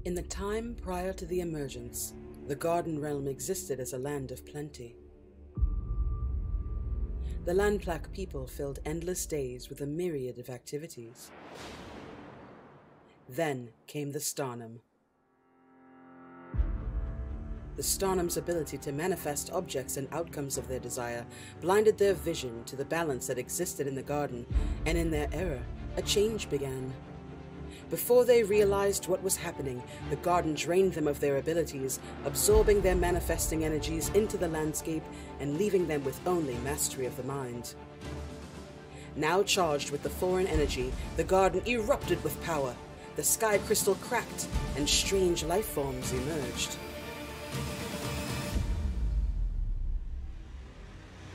In the time prior to the emergence, the Garden Realm existed as a land of plenty. The Landplaque people filled endless days with a myriad of activities. Then came the Starnum. The Starnum's ability to manifest objects and outcomes of their desire blinded their vision to the balance that existed in the garden, and in their era, a change began. Before they realized what was happening, the garden drained them of their abilities, absorbing their manifesting energies into the landscape and leaving them with only mastery of the mind. Now charged with the foreign energy, the garden erupted with power. The sky crystal cracked, and strange life forms emerged.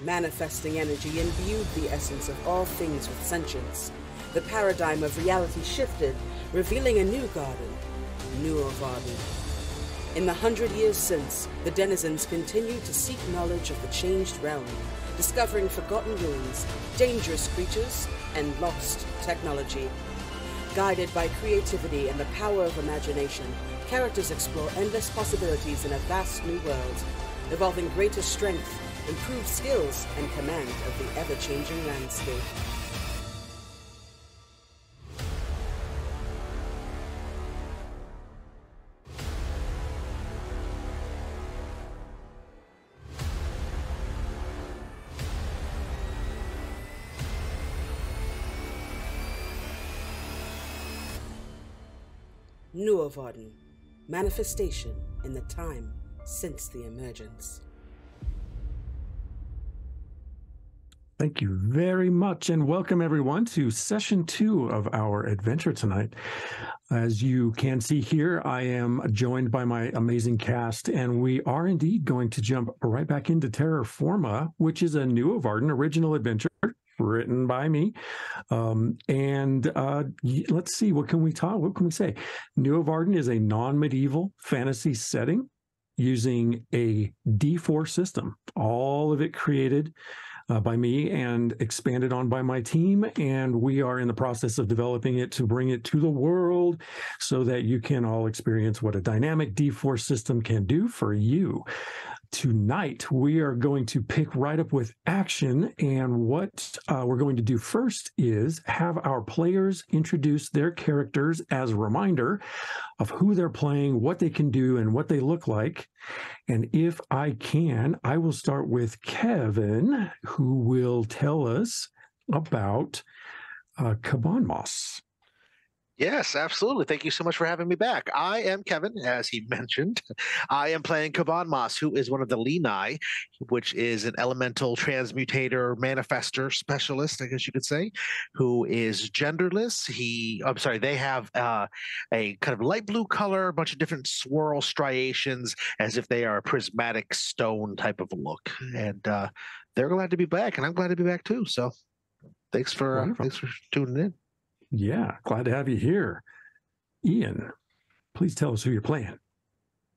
Manifesting energy imbued the essence of all things with sentience. The paradigm of reality shifted, revealing a new garden, Nuovarden. In the 100 years since, the denizens continued to seek knowledge of the changed realm, discovering forgotten ruins, dangerous creatures, and lost technology. Guided by creativity and the power of imagination, characters explore endless possibilities in a vast new world, evolving greater strength, improved skills, and command of the ever-changing landscape. Nuovarden, manifestation in the time since the emergence. Thank you very much, and welcome everyone to session 2 of our adventure tonight. As you can see here, I am joined by my amazing cast, and we are indeed going to jump right back into Terrorforma, which is a Nuovarden original adventure written by me. Let's see, what can we say? Nuovarden is a non-medieval fantasy setting using a D4 system. All of it created by me and expanded on by my team, and we are in the process of developing it to bring it to the world so that you can all experience what a dynamic D4 system can do for you. Tonight, we are going to pick right up with action, and what we're going to do first is have our players introduce their characters as a reminder of who they're playing, what they can do, and what they look like. And if I can, I will start with Kevin, who will tell us about Caban Moss. Yes, absolutely. Thank you so much for having me back. I am Kevin, as he mentioned. I am playing Caban Moss, who is one of the Lenai, which is an elemental transmutator, manifester specialist, I guess you could say, who is genderless. They have a kind of light blue color, a bunch of different swirl striations, as if they are a prismatic stone type of look. And they're glad to be back, and I'm glad to be back too. So thanks for tuning in. Yeah, glad to have you here. Ian, please tell us who you're playing.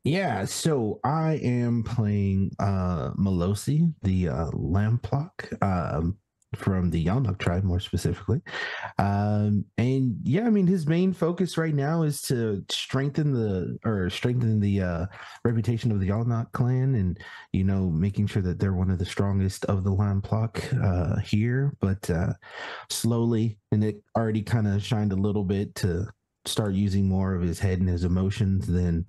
Yeah, so I am playing Melosi, the Lamplok, from the Yalnuk tribe, more specifically. And yeah, I mean, his main focus right now is to strengthen the reputation of the Yalnuk clan, and making sure that they're one of the strongest of the Lamplok here. But slowly, and it already kind of shined a little bit to start using more of his head and his emotions than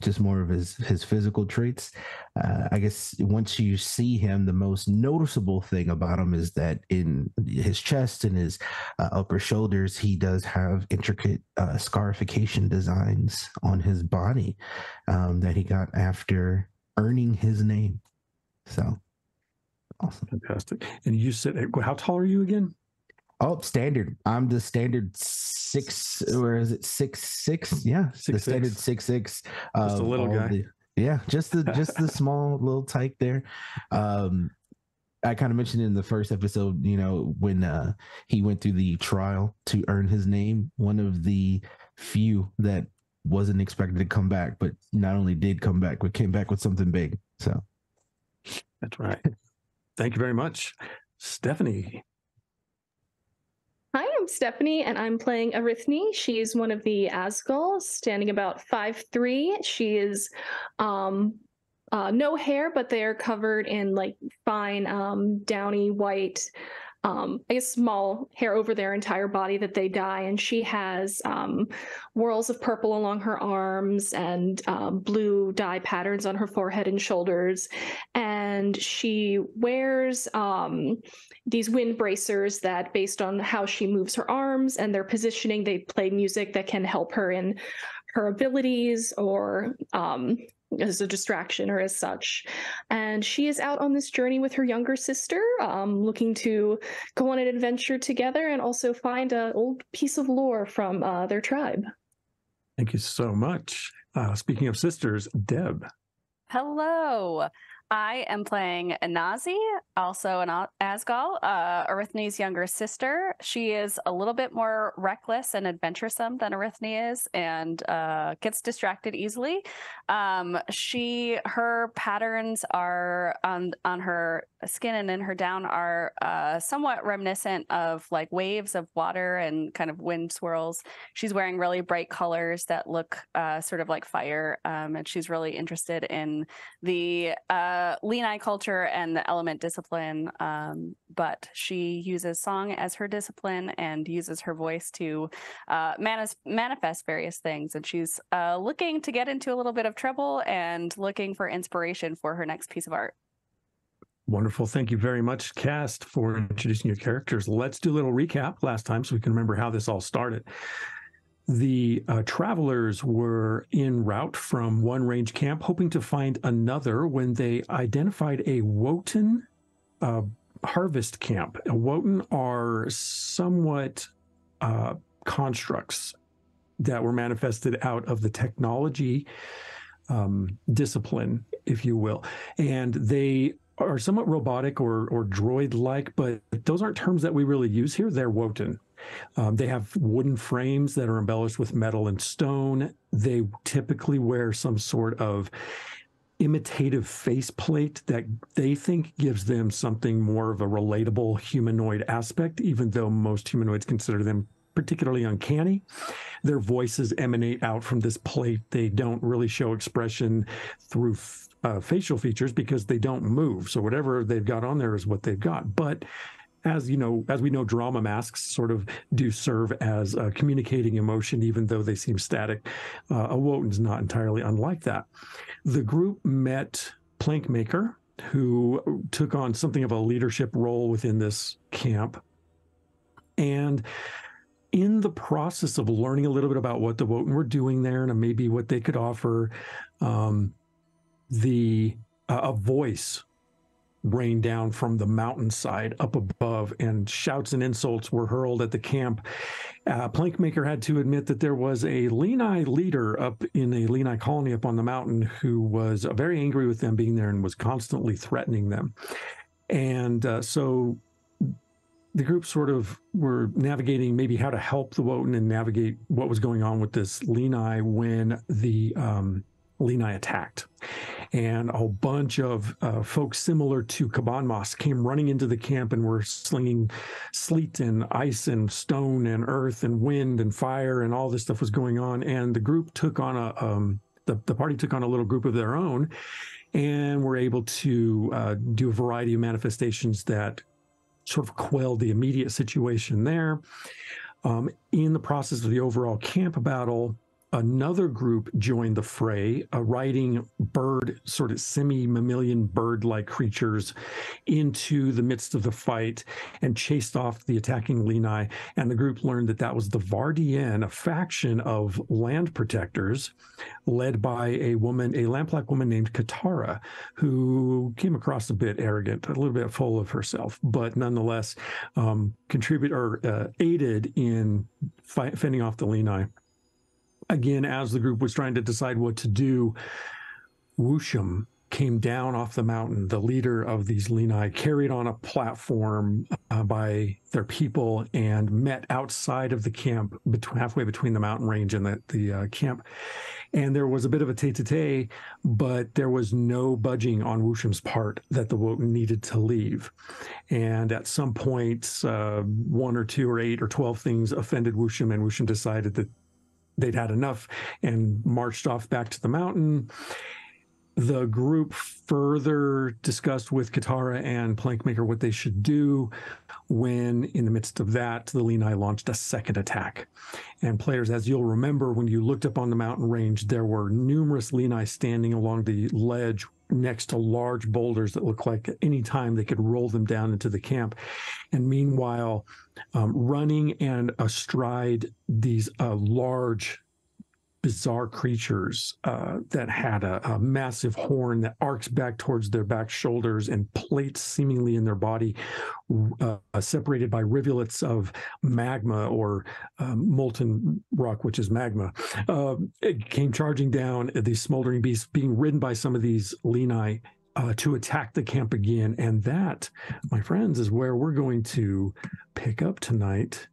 just more of his physical traits. I guess once you see him, the most noticeable thing about him is that in his chest and his upper shoulders, he does have intricate scarification designs on his body that he got after earning his name. So awesome. Fantastic. And you said, how tall are you again? Oh, standard. I'm the standard 6, or is it 6'6"? Yeah, 6'6". The standard 6'6". Just a little guy. Just the small little tyke there. I kind of mentioned in the first episode, when he went through the trial to earn his name, one of the few that wasn't expected to come back, but not only did come back, but came back with something big. So that's right. Thank you very much. Stephanie. I am Stephanie, and I'm playing Arithne. She's one of the Asgul, standing about 5'3". She is no hair, but they are covered in like fine downy white, I guess small hair over their entire body that they dye. And she has whorls of purple along her arms and blue dye patterns on her forehead and shoulders. And she wears these wind bracers that, based on how she moves her arms and their positioning, they play music that can help her in her abilities or as a distraction or as such. And she is out on this journey with her younger sister, looking to go on an adventure together and also find an old piece of lore from their tribe. Thank you so much. Speaking of sisters, Deb. Hello. I am playing Inazi, also an Asgul, Arithne's younger sister. She is a little bit more reckless and adventuresome than Arithne is, and gets distracted easily. Her patterns are on her skin and in her down are somewhat reminiscent of like waves of water and kind of wind swirls. She's wearing really bright colors that look sort of like fire, and she's really interested in the Lenai culture and the element discipline, but she uses song as her discipline and uses her voice to manifest various things. And she's looking to get into a little bit of trouble and looking for inspiration for her next piece of art. Wonderful. Thank you very much, cast, for introducing your characters. Let's do a little recap last time so we can remember how this all started. The travelers were en route from one range camp, hoping to find another when they identified a Wotan harvest camp. Wotan are somewhat constructs that were manifested out of the technology discipline, if you will. And they are somewhat robotic or droid-like, but those aren't terms that we really use here. They're Wotan. They have wooden frames that are embellished with metal and stone. They typically wear some sort of imitative faceplate that they think gives them something more of a relatable humanoid aspect, even though most humanoids consider them particularly uncanny. Their voices emanate out from this plate. They don't really show expression through facial features because they don't move. So whatever they've got on there is what they've got. But as we know, drama masks sort of do serve as communicating emotion, even though they seem static. A Wotan's not entirely unlike that. The group met Plankmaker, who took on something of a leadership role within this camp. And in the process of learning a little bit about what the Wotan were doing there and maybe what they could offer, a voice rained down from the mountainside up above, and shouts and insults were hurled at the camp. Plankmaker had to admit that there was a Lenai leader up in a Lenai colony up on the mountain who was very angry with them being there and was constantly threatening them. And so the group sort of were navigating maybe how to help the Wotan and navigate what was going on with this Lenai when the Lenai attacked. And a bunch of folks similar to Kabanmas came running into the camp and were slinging sleet and ice and stone and earth and wind and fire, and all this stuff was going on. And the group took on the party took on a little group of their own and were able to do a variety of manifestations that sort of quelled the immediate situation there. In the process of the overall camp battle, another group joined the fray, riding bird, sort of semi-mammalian bird-like creatures into the midst of the fight and chased off the attacking Lenai. And the group learned that that was the Vardien, a faction of land protectors led by a lamp-black woman named Katara, who came across a bit arrogant, a little bit full of herself, but nonetheless aided in fending off the Lenai. Again, as the group was trying to decide what to do, Woosham came down off the mountain. The leader of these Lenai carried on a platform by their people and met outside of the camp, halfway between the mountain range and the camp. And there was a bit of a tete-a-tete, but there was no budging on Woosham's part that the Wotan needed to leave. And at some point, 1 or 2 or 8 or 12 things offended Woosham, and Woosham decided that they'd had enough and marched off back to the mountain. The group further discussed with Katara and Plankmaker what they should do when, in the midst of that, the Lenai launched a second attack. And players, as you'll remember, when you looked up on the mountain range, there were numerous Lenai standing along the ledge next to large boulders that looked like at any time they could roll them down into the camp. And meanwhile, running and astride these large, bizarre creatures that had a massive horn that arcs back towards their back shoulders and plates seemingly in their body, separated by rivulets of magma or molten rock, which is magma. It came charging down, these smoldering beasts being ridden by some of these Lenai to attack the camp again. And that, my friends, is where we're going to pick up tonight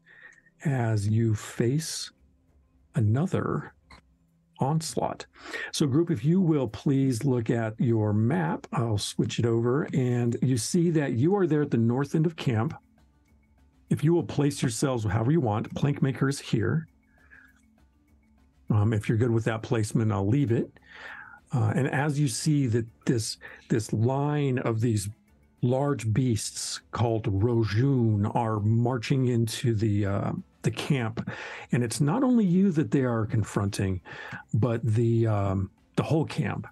as you face another onslaught. So group, if you will please look at your map, I'll switch it over, and you see that you are there at the north end of camp. If you will place yourselves however you want, Plankmaker is here. If you're good with that placement, I'll leave it. And as you see that this line of these large beasts called Rojun are marching into the camp, and it's not only you that they are confronting, but the whole camp.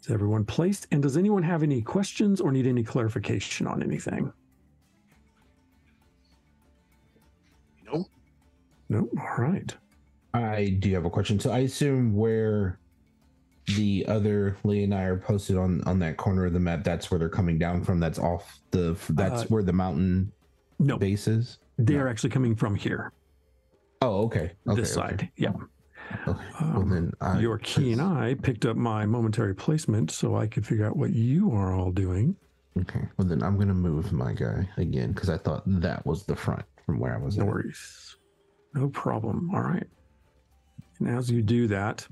Is everyone placed? And does anyone have any questions or need any clarification on anything? Nope. Nope. All right. I do have a question. So I assume where the other Lee and I are posted on that corner of the map, that's where they're coming down from. That's off that's where the mountain base is. They are actually coming from here. Oh, okay. This side. Yeah. Okay. Well, then your key and I picked up my momentary placement so I could figure out what you are all doing. Okay. Well, then I'm going to move my guy again because I thought that was the front from where I was No at. worries. No problem. All right. And as you do that,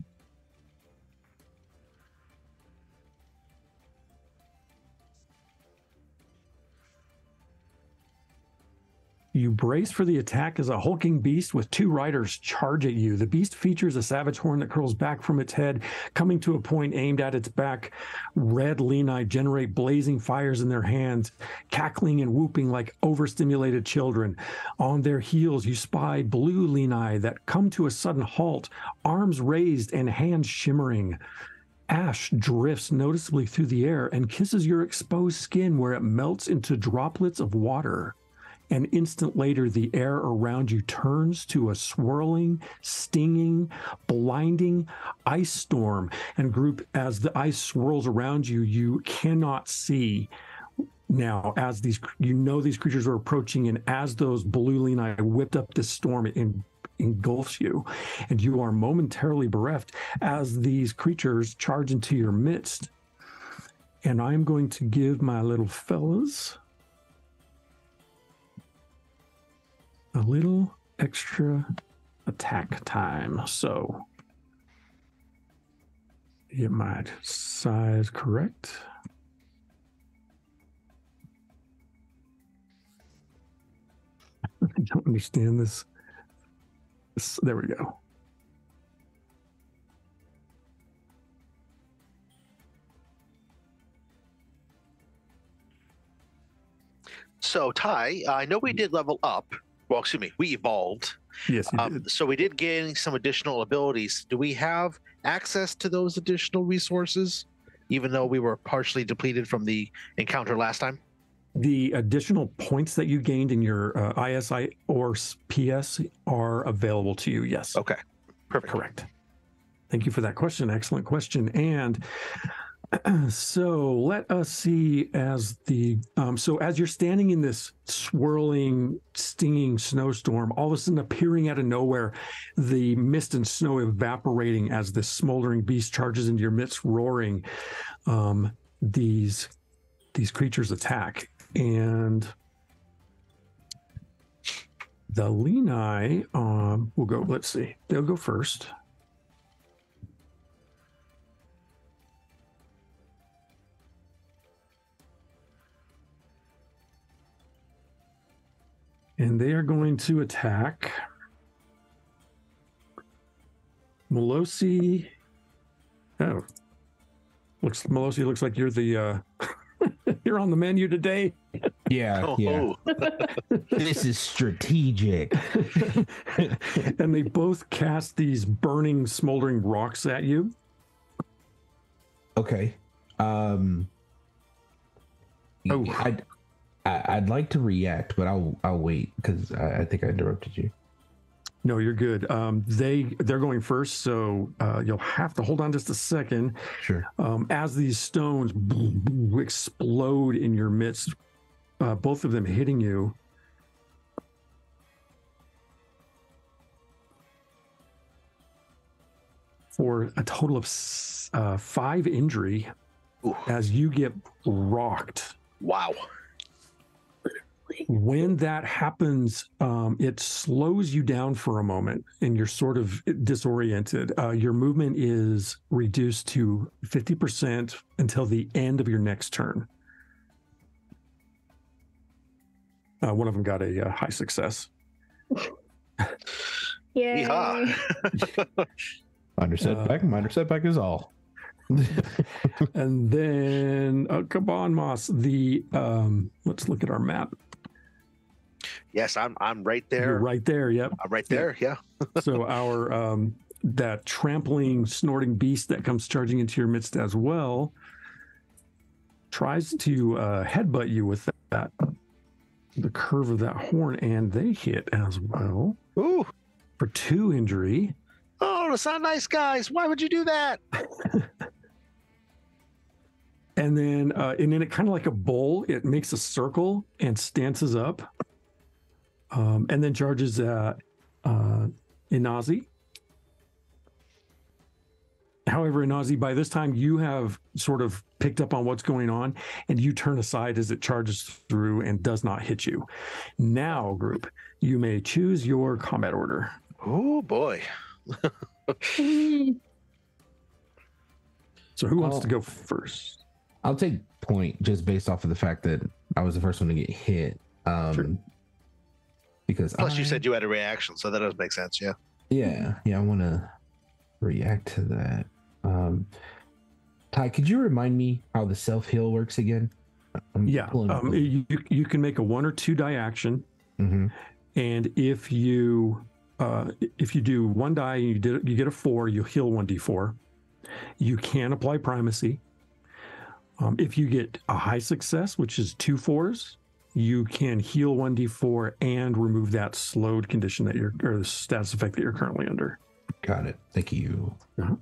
you brace for the attack as a hulking beast with 2 riders charge at you. The beast features a savage horn that curls back from its head, coming to a point aimed at its back. Red Lenai generate blazing fires in their hands, cackling and whooping like overstimulated children. On their heels, you spy blue Lenai that come to a sudden halt, arms raised and hands shimmering. Ash drifts noticeably through the air and kisses your exposed skin where it melts into droplets of water. An instant later, the air around you turns to a swirling, stinging, blinding ice storm. And group, as the ice swirls around you, you cannot see now as these creatures are approaching. And as those blue Lenai whipped up this storm, it engulfs you. And you are momentarily bereft as these creatures charge into your midst. And I'm going to give my little fellas a little extra attack time. So get my size correct. I don't understand this. There we go. So, Ty, I know we did level up. Well, excuse me, we evolved. Yes, you did. So we did gain some additional abilities. Do we have access to those additional resources, even though we were partially depleted from the encounter last time? The additional points that you gained in your ISI or PS are available to you, yes. Okay, perfect. Correct. Thank you for that question. Excellent question. And so let us see as as you're standing in this swirling, stinging snowstorm, all of a sudden appearing out of nowhere, the mist and snow evaporating as this smoldering beast charges into your midst, roaring. These creatures attack. And the Lenai will go, let's see, they'll go first. And they are going to attack Melosi. Oh, Melosi looks like you're the you're on the menu today. Yeah, yeah. This is strategic. And they both cast these burning, smoldering rocks at you. Okay. I'd like to react, but I'll wait because I think I interrupted you. No, you're good. They're going first, so you'll have to hold on just a second. Sure. As these stones explode in your midst, both of them hitting you. For a total of 5 injury. Ooh. As you get rocked. Wow. When that happens, it slows you down for a moment and you're sort of disoriented. Your movement is reduced to 50% until the end of your next turn. One of them got a high success. Yay. Minor setback is all. And then, come on, Moss. Let's look at our map. Yes, I'm right there. You're right there. Yep. I'm right there. Yeah. So our that trampling, snorting beast that comes charging into your midst as well tries to headbutt you with the curve of that horn, and they hit as well. Ooh. For 2 injury. Oh, it's not nice, guys. Why would you do that? And then it kind of like a bowl, it makes a circle and stances up, and then charges Inazi. However, Inazi, by this time you have sort of picked up on what's going on, and you turn aside as it charges through and does not hit you. Now, group, you may choose your combat order. Oh boy. So who wants to go first? I'll take point just based off of the fact that I was the first one to get hit. Sure. Because Plus, you said you had a reaction, so that does make sense. Yeah. Yeah. I want to react to that. Ty, could you remind me how the self-heal works again? You can make a 1 or 2 die action, and if you do 1 die and you get a 4, you heal 1d4. You can apply primacy. If you get a high success, which is 2 4s, you can heal 1d4 and remove that slowed condition or the status effect that you're currently under. Got it. Thank you. Uh-huh.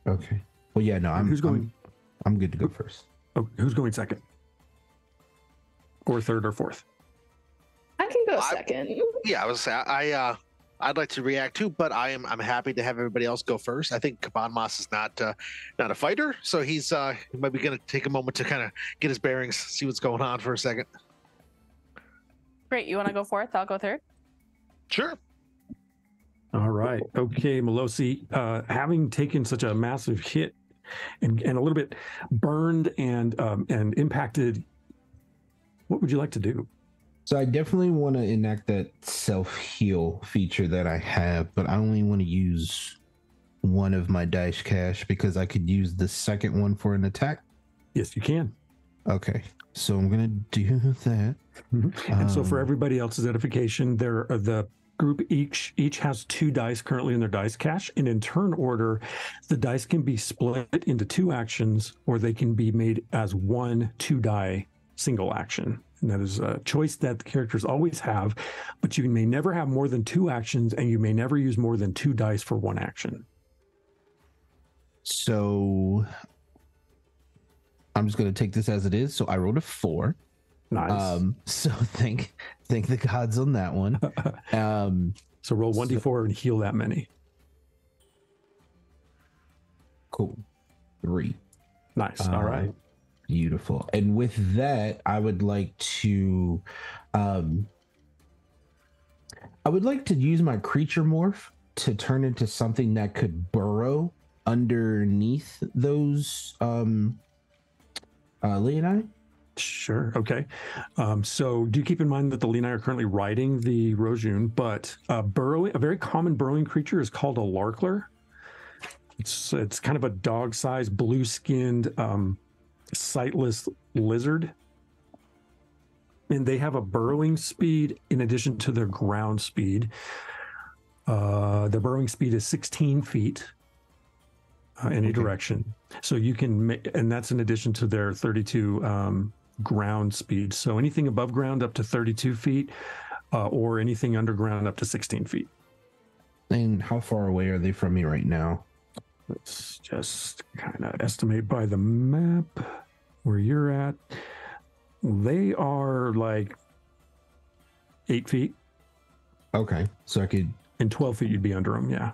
Okay. Well, yeah, no, Who's going? I'm good to go first. Oh, who's going second? Or third or fourth? I can go second. Yeah, I was I'd like to react too, but I'm happy to have everybody else go first. I think Kaban Moss is not a fighter, so he's he might be going to take a moment to kind of get his bearings, see what's going on for a second. Great. You want to go fourth? I'll go third. Sure. All right. Okay, Melosi, having taken such a massive hit and a little bit burned and impacted, what would you like to do? So I definitely want to enact that self-heal feature that I have, but I only want to use one of my dice cash because I could use the second one for an attack. Yes, you can. Okay. So I'm going to do that. And so for everybody else's edification, the group each has 2 dice currently in their dice cache, and in turn order, the dice can be split into 2 actions, or they can be made as 1 2-die single action. And that is a choice that the characters always have, but you may never have more than 2 actions, and you may never use more than 2 dice for 1 action. So I'm just going to take this as it is. So I rolled a 4. Nice. So thank the gods on that one. So roll 1d4 and heal that many. Cool. 3. Nice. All right. Beautiful. And with that, I would like to use my creature morph to turn into something that could burrow underneath those Leonine. Sure. Okay. So do keep in mind that the Leonine are currently riding the Rojun, but a very common burrowing creature is called a Larkler. It's kind of a dog-sized, blue-skinned, sightless lizard. And they have a burrowing speed in addition to their ground speed. Their burrowing speed is 16 feet any direction. So you can and that's in addition to their 32 ground speed. So anything above ground up to 32 feet or anything underground up to 16 feet. And how far away are they from me right now? Let's just kind of estimate by the map where you're at. They are like 8 feet. Okay. So I could... And 12 feet, you'd be under them, yeah.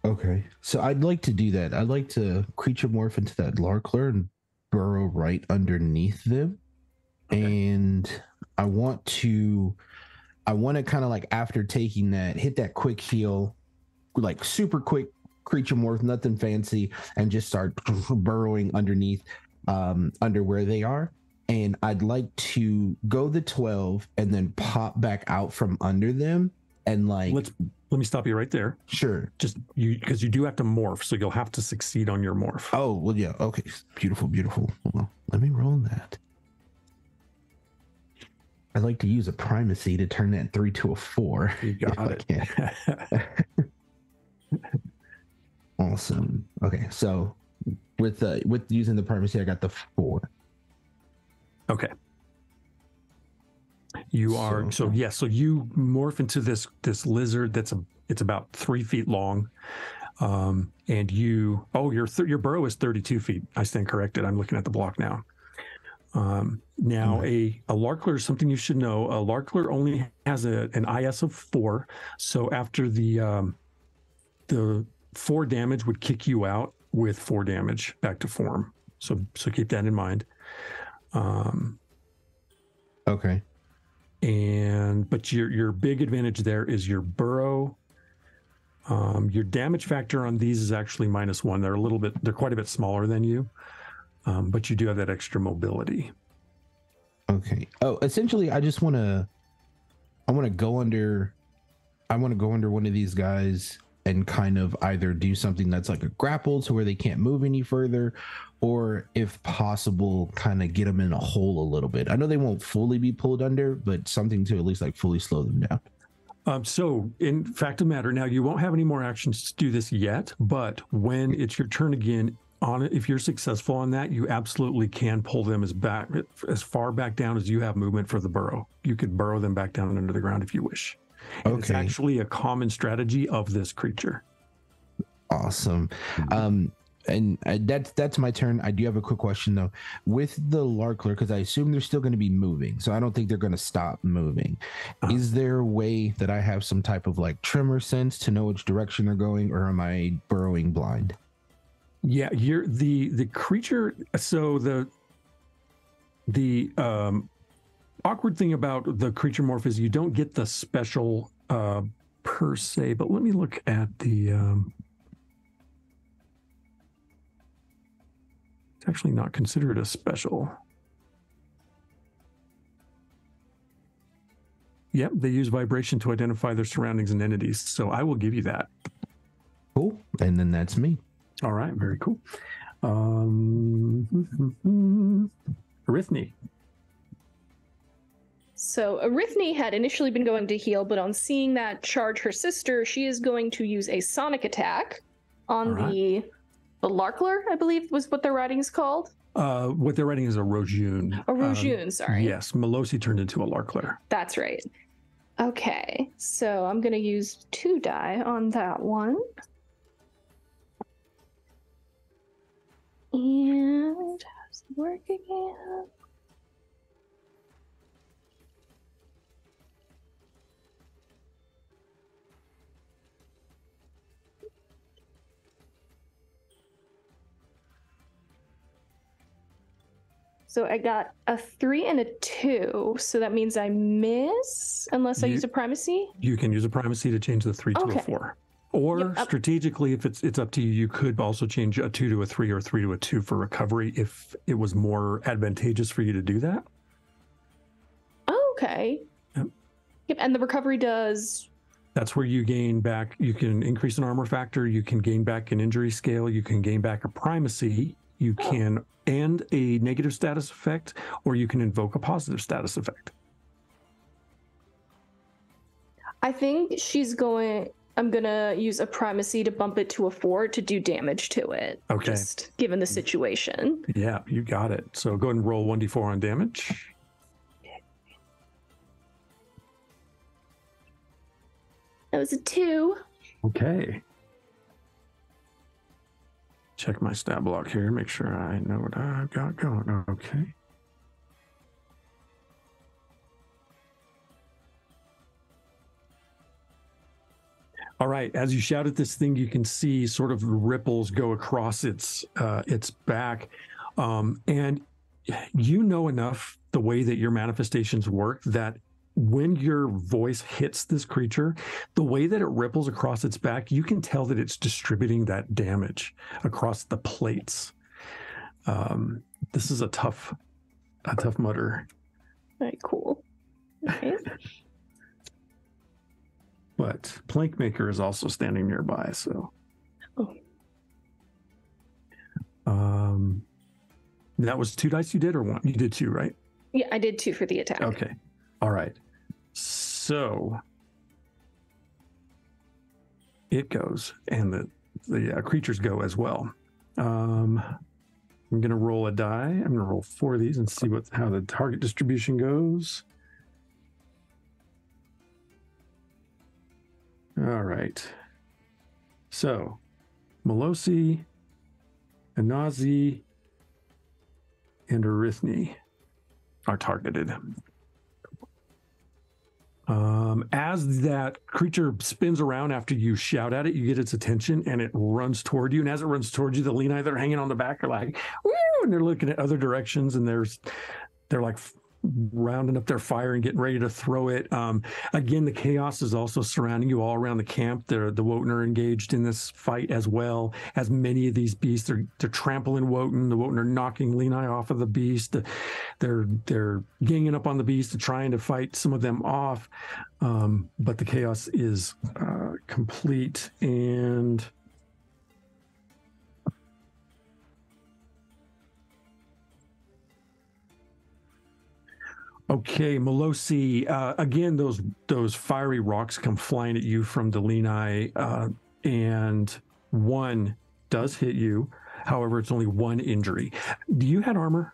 Okay. So I'd like to do that. I'd like to creature morph into that Larkler and burrow right underneath them. Okay. And I want to kind of like, after taking that, hit that quick heal, like super quick creature morph, nothing fancy, and just start burrowing underneath under where they are. And I'd like to go the 12 and then pop back out from under them and like... Let me stop you right there. Sure. Just because you do have to morph, so you'll have to succeed on your morph. Oh, well, yeah. Okay. Beautiful, beautiful. Well, let me roll that. I'd like to use a primacy to turn that 3 to a 4. You got it. Awesome. Okay, so with using the primacy, I got the 4. Okay. You are so you morph into this lizard it's about 3 feet long, and your burrow is 32 feet. I stand corrected. I'm looking at the block now. Now a Larkler is something you should know. A Larkler only has an IS of 4, so after the 4 damage would kick you out with 4 damage back to form. So keep that in mind. Okay. But your big advantage there is your burrow. Your damage factor on these is actually -1. They're quite a bit smaller than you, but you do have that extra mobility. Okay. Oh, essentially, I want to go under one of these guys and kind of either do something that's like a grapple to where they can't move any further, or if possible, kind of get them in a hole a little bit. I know they won't fully be pulled under, but something to at least like fully slow them down. So in fact of the matter, now you won't have any more actions to do this yet, but when it's your turn again on it, if you're successful on that, you absolutely can pull them as far back down as you have movement for the burrow. You could burrow them back down under the ground if you wish. And it's actually a common strategy of this creature. Awesome. And that's my turn. I do have a quick question though. With the Larkler, because I assume they're still going to be moving, so I don't think they're going to stop moving. Is there a way that I have some type of like tremor sense to know which direction they're going, or am I burrowing blind? Yeah, you're the creature. So the awkward thing about the creature morph is you don't get the special per se. But let me look at the. It's actually not considered a special. Yep, they use vibration to identify their surroundings and entities. So I will give you that. Cool, and then that's me. All right, very cool. Arithne. So Arithne had initially been going to heal, but on seeing that charge her sister, she is going to use a sonic attack on the Larkler, I believe was what their writing is called. What they're writing is a Rojun. A Rojun, sorry. Yes, Melosi turned into a Larkler. That's right. Okay, so I'm going to use 2 die on that one. And how does it work again? So I got a 3 and a 2. So that means I miss unless I use a primacy. You can use a primacy to change the 3 to a 4. Or strategically, if it's up to you, you could also change a 2 to a 3 or a 3 to a 2 for recovery if it was more advantageous for you to do that. Oh, okay. Yep. And the recovery does... That's where you gain back, you can increase an armor factor, you can gain back an injury scale, you can gain back a primacy, you can end a negative status effect, or you can invoke a positive status effect. I think I'm gonna use a primacy to bump it to a 4 to do damage to it. Okay. Just given the situation. Yeah, you got it. So go ahead and roll 1d4 on damage. That was a 2. Okay. Check my stat block here, make sure I know what I've got going. Okay. All right, as you shout at this thing, you can see sort of ripples go across its back. And you know enough the way that your manifestations work that when your voice hits this creature, the way that it ripples across its back, you can tell that it's distributing that damage across the plates. This is a tough mutter. Very cool. Okay. But Plankmaker is also standing nearby, so. That was 2 dice you did, or 1? You did 2, right? Yeah, I did 2 for the attack. Okay. All right. So it goes, and the creatures go as well. I'm going to roll a die. I'm going to roll 4 of these and see how the target distribution goes. All right. So Molosi, Anazi, and Arithne are targeted. As that creature spins around after you shout at it, you get its attention and it runs toward you. And as it runs toward you, the Leni that are hanging on the back are like, woo, and they're looking at other directions, and they're like rounding up their fire and getting ready to throw it. Again, the chaos is also surrounding you all around the camp. The Wotan are engaged in this fight as well as many of these beasts. They're trampling Wotan. The Wotan are knocking Leni off of the beast. They're ganging up on the beast and trying to fight some of them off. But the chaos is complete, and okay, Molosi, again, those fiery rocks come flying at you from the Leni, and 1 does hit you. However, it's only 1 injury. Do you have armor?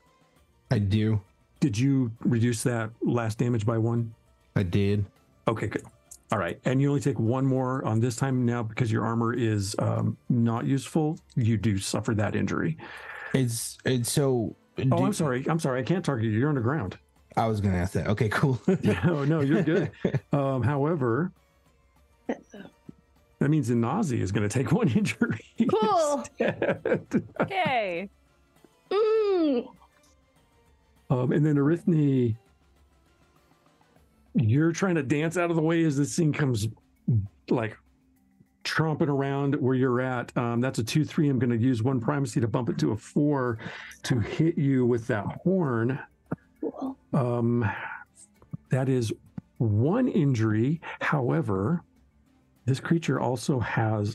I do. Did you reduce that last damage by 1? I did. Okay, good. All right, and you only take 1 more on this time now because your armor is not useful. You do suffer that injury. It's so. Oh, I'm sorry. I can't target you. You're underground. I was going to ask that. Okay, cool. No, you're good. However, that means Inazi is going to take 1 injury. Cool. Okay. And then Arithne, you're trying to dance out of the way as this thing comes like tromping around where you're at. That's a 2-3. I'm going to use 1 primacy to bump it to a 4 to hit you with that horn. That is 1 injury. However, this creature also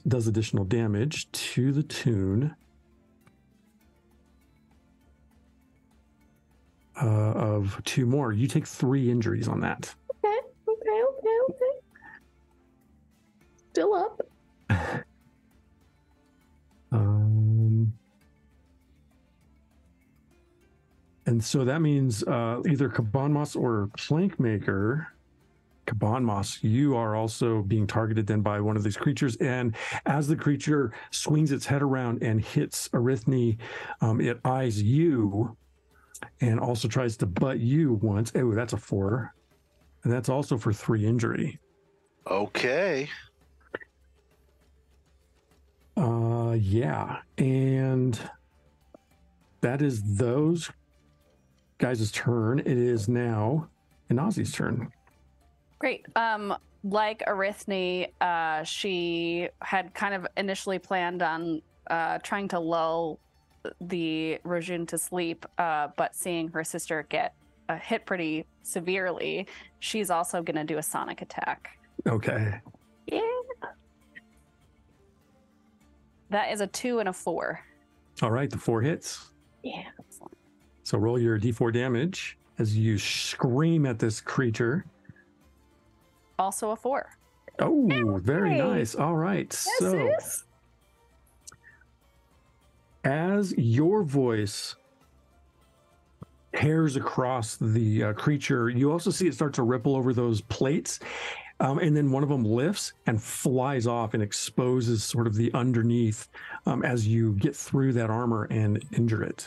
does additional damage to the tune of 2 more. You take 3 injuries on that. Okay. Still up. And so that means either Cabanmas or Plankmaker. Cabanmas, you are also being targeted then by one of these creatures. And as the creature swings its head around and hits Arithne, it eyes you and also tries to butt you once. Oh, that's a 4. And that's also for 3 injury. Okay. Yeah. And that is those guys' turn. It is now Inazi's turn. Great. Like Arithne, she had kind of initially planned on trying to lull the Rojun to sleep, but seeing her sister get hit pretty severely, she's also going to do a sonic attack. Okay. Yeah. That is a 2 and a 4. All right, the 4 hits. Yeah. Excellent. So roll your d4 damage as you scream at this creature. Also a 4. Oh, very nice. All right. Yes, So as your voice tears across the creature, you also see it start to ripple over those plates. And then one of them lifts and flies off and exposes sort of the underneath as you get through that armor and injure it.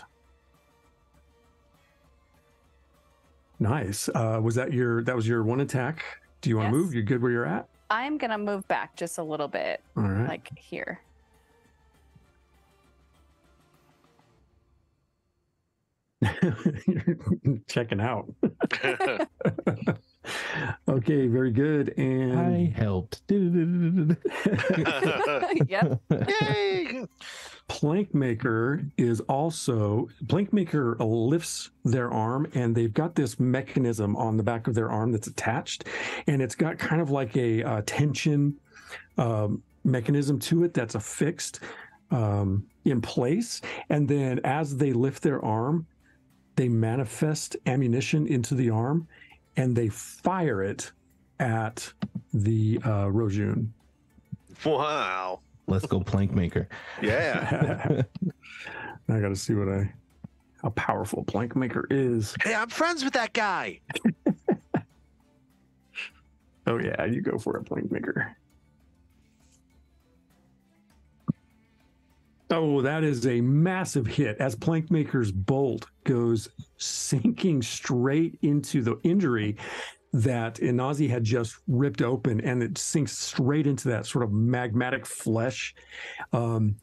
Nice. Was that was your one attack? Do you want to move? You're good where you're at? I'm going to move back just a little bit. All right. Like here. You're checking out. Okay, very good. And I helped. Yep. Yay! Plankmaker lifts their arm, and they've got this mechanism on the back of their arm that's attached, and it's got kind of like a tension mechanism to it that's affixed in place. And then as they lift their arm, they manifest ammunition into the arm, and they fire it at the Rojun. Wow. Let's go, Plankmaker. Yeah. I got to see how powerful Plankmaker is. Hey, I'm friends with that guy. Oh yeah, you go for it, Plankmaker. Oh, that is a massive hit as Plankmaker's bolt goes sinking straight into the injury that Inazi had just ripped open, and it sinks straight into that sort of magmatic flesh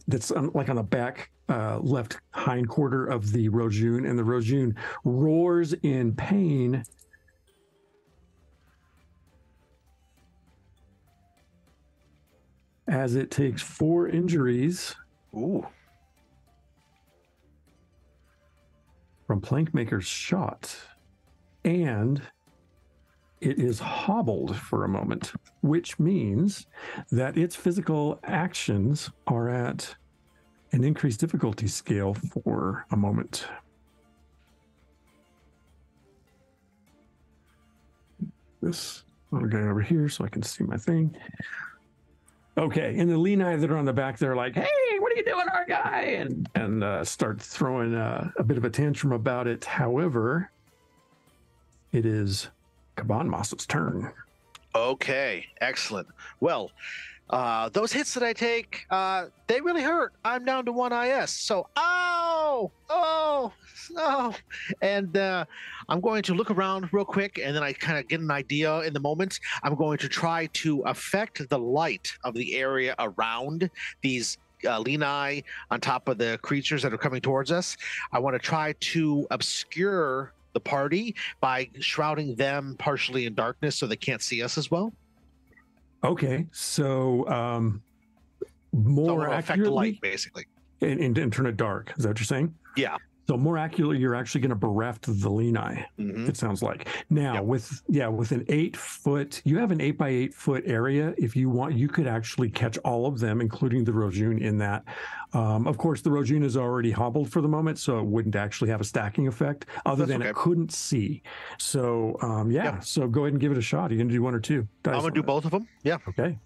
that's like on the back left hindquarter of the Rojun, and the Rojun roars in pain. As it takes 4 injuries. Ooh. From Plankmaker's shot, and it is hobbled for a moment, which means that its physical actions are at an increased difficulty scale for a moment. This little guy over here so I can see my thing. Okay, and the Lenai that are on the back, they're like, "Hey, what are you doing, our guy?" and start throwing a bit of a tantrum about it. However, it is Kabanmas's turn. Okay, excellent. Well, those hits that I take, they really hurt. I'm down to 1 IS. So, ow! Oh! No! And I'm going to look around real quick, and then I kind of get an idea in the moment. I'm going to try to affect the light of the area around these Lenai on top of the creatures that are coming towards us. I want to try to obscure the party by shrouding them partially in darkness so they can't see us as well. Okay, so more so accurately, affect the light, basically, and turn it dark. Is that what you're saying? Yeah. So more accurately, you're actually going to bereft the Lenai. Mm-hmm. It sounds like now with an 8 foot, you have an 8 by 8 foot area. If you want, you could actually catch all of them, including the Rojun in that. Of course, the Rojun is already hobbled for the moment, so it wouldn't actually have a stacking effect other than it couldn't see. So so go ahead and give it a shot. Are you going to do 1 or 2? I'm going to do both of them. Yeah. Okay.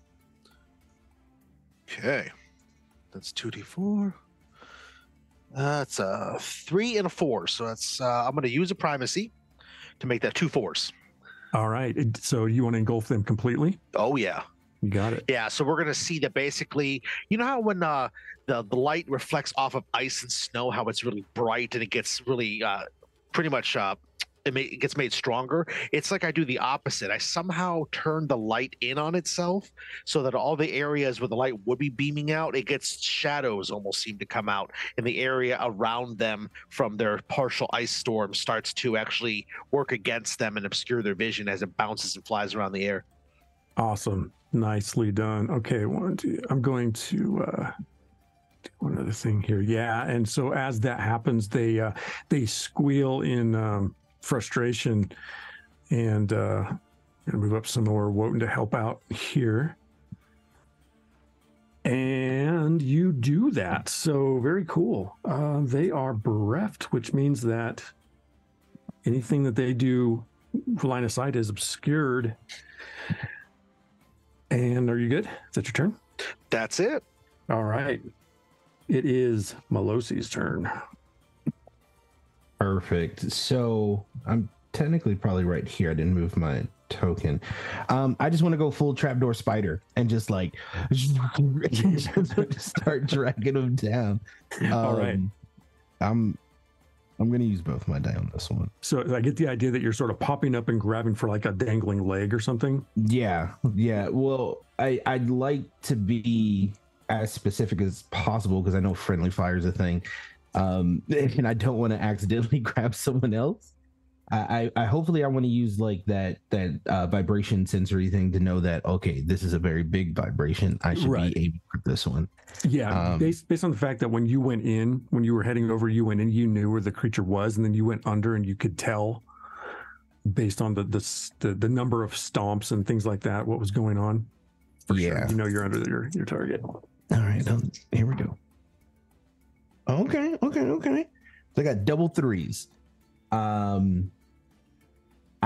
Okay. That's 2d4. That's a 3 and a 4. So that's I'm going to use a primacy to make that 2 4s. All right. So you want to engulf them completely? Oh yeah. You got it. Yeah. So we're going to see that basically, you know how when the light reflects off of ice and snow, how it's really bright and it gets really pretty much it gets made stronger. It's like I do the opposite. I somehow turn the light in on itself so that all the areas where the light would be beaming out, it gets shadows almost seem to come out, and the area around them from their partial ice storm starts to actually work against them and obscure their vision as it bounces and flies around the air. Awesome. Nicely done. Okay, I'm going to do one other thing here. Yeah, and so as that happens, they squeal in frustration, and gonna move up some more Wotan to help out here. And you do that. So very cool. They are bereft, which means that anything that they do line of sight is obscured. And are you good? Is that your turn? That's it. All right. It is Malosi's turn. Perfect. So I'm technically probably right here. I didn't move my token. I just want to go full trapdoor spider and just like start dragging them down. All right. I'm going to use both my die on this one. So I get the idea that you're sort of popping up and grabbing for like a dangling leg or something. Yeah. Well, I'd like to be as specific as possible because I know friendly fire is a thing, and I don't want to accidentally grab someone else. I hopefully I want to use like that vibration sensory thing to know that, okay, this is a very big vibration. I should be aiming for this one. Yeah, based on the fact that when you went in, when you were heading over, you went in, you knew where the creature was, and then you went under, and you could tell based on the number of stomps and things like that what was going on. For sure, you know you're under your target. All right, here we go. Okay. So I got double threes. I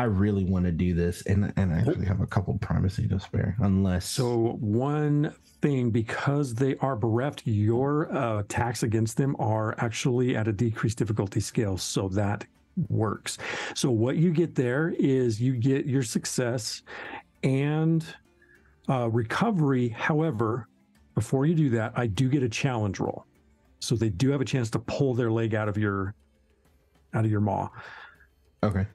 really want to do this, and I actually have a couple primacy to spare, unless. So one thing, because they are bereft, your attacks against them are actually at a decreased difficulty scale, so that works. So what you get there is you get your success and recovery. However, before you do that, I do get a challenge roll, so they do have a chance to pull their leg out of your maw. Okay,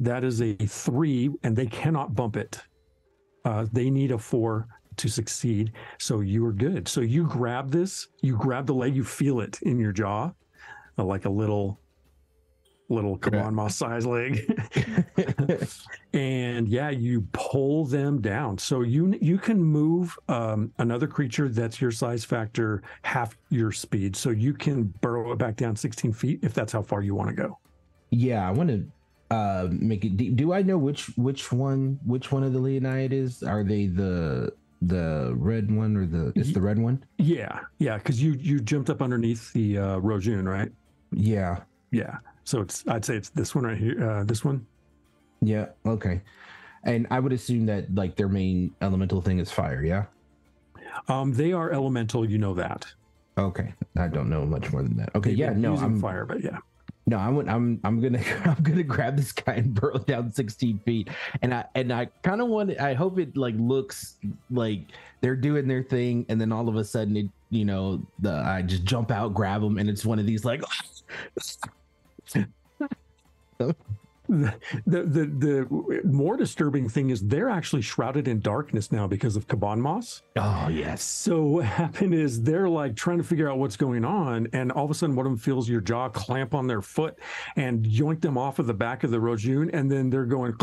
that is a 3, and they cannot bump it. They need a 4 to succeed, so you are good. So you grab this, you grab the leg, you feel it in your jaw, like a little Kaban Moss size leg. And yeah, you pull them down. So you can move another creature that's your size factor half your speed. So you can burrow it back down 16 feet if that's how far you want to go. Yeah, I want to make it deep. Do I know which one of the Leonii it is? Are they the red one or it's the red one? Yeah, because you jumped up underneath the Rojun, right? Yeah. So I'd say it's this one right here. This one. Yeah. Okay. And I would assume that like their main elemental thing is fire. Yeah. They are elemental. You know that. Okay. I don't know much more than that. Okay. I'm fire, but yeah. No, I'm gonna grab this guy and burrow down 16 feet, and I kind of want. I hope it like looks like they're doing their thing, and then all of a sudden I just jump out, grab them, and it's one of these like. The more disturbing thing is they're actually shrouded in darkness now because of Kaban Moss. Oh yes. So what happened is they're like trying to figure out what's going on, and all of a sudden one of them feels your jaw clamp on their foot and yoink them off of the back of the Rojun, and then they're going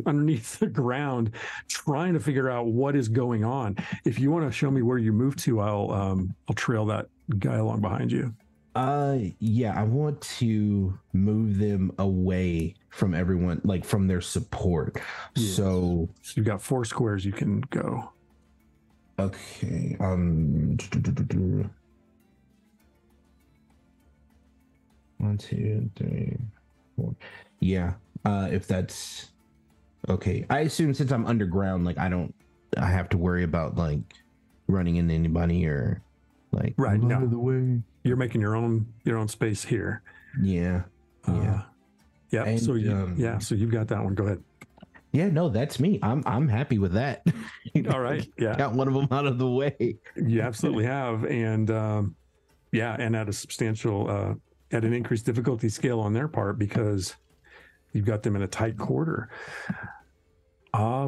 underneath the ground trying to figure out what is going on. If you want to show me where you move to, I'll trail that guy along behind you. Yeah, I want to move them away from everyone, like from their support. Yes. So you've got 4 squares you can go. Okay. 1, 2, 3, 4. Yeah. If that's okay. I assume since I'm underground, like I have to worry about like running into anybody or like right out of the way. You're making your own space here. Yeah. And, so you've got that one. Go ahead. Yeah, no, that's me. I'm happy with that. All right. Yeah. Got one of them out of the way. You absolutely have. And and at a substantial at an increased difficulty scale on their part because you've got them in a tight quarter.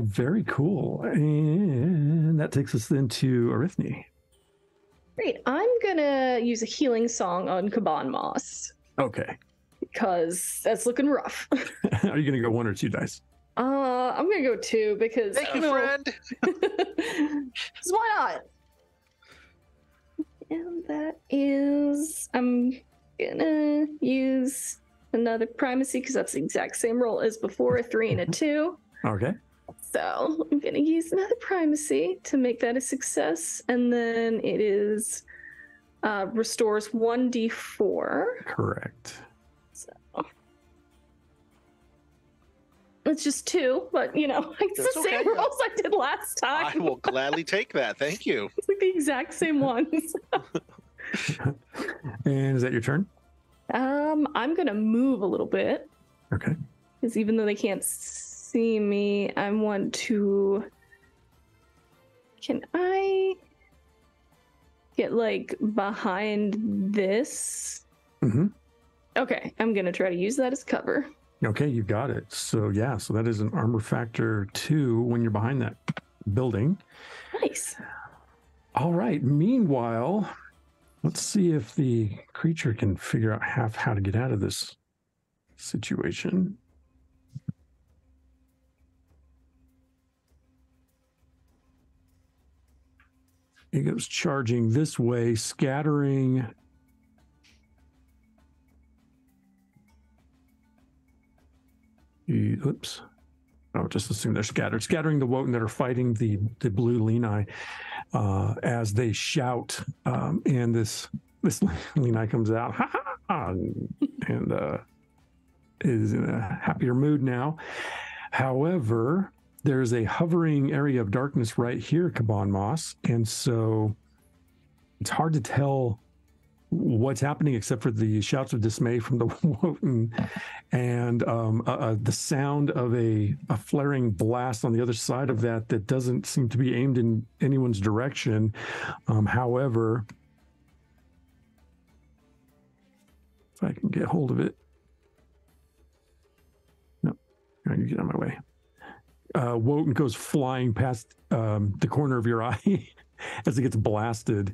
Very cool. And that takes us then to Arithne. Great. I'm gonna use a healing song on Kaban Moss Okay. because that's looking rough. Are you going to go 1 or 2 dice? I'm gonna go 2 because Thank you, friend. Because why not? And that is, I'm gonna use another primacy because that's the exact same roll as before, a 3 and a 2. Okay. So I'm gonna use another primacy to make that a success, and then it is restores 1d4. Correct. So it's just 2, but you know, it's That's the same okay. rolls I did last time. I will gladly take that. Thank you. It's like the exact same ones. And is that your turn? I'm gonna move a little bit Okay. because even though they can't see me, I want to. Can I get like behind this? Mm-hmm. Okay, I'm gonna try to use that as cover. Okay, you got it. So yeah, so that is an armor factor 2 when you're behind that building. Nice. All right. Meanwhile, let's see if the creature can figure out how to get out of this situation. It goes charging this way, scattering. Oops. Oh, just assume they're scattered. Scattering the Wotan that are fighting the blue Lenai as they shout. And this Lenai comes out ha, ha, ha, and is in a happier mood now. However, there's a hovering area of darkness right here, Kaban Moss. And so it's hard to tell what's happening except for the shouts of dismay from the Wotan and the sound of a flaring blast on the other side of that doesn't seem to be aimed in anyone's direction. However, if I can get hold of it. No, you get out of my way. Wotan goes flying past the corner of your eye as it gets blasted.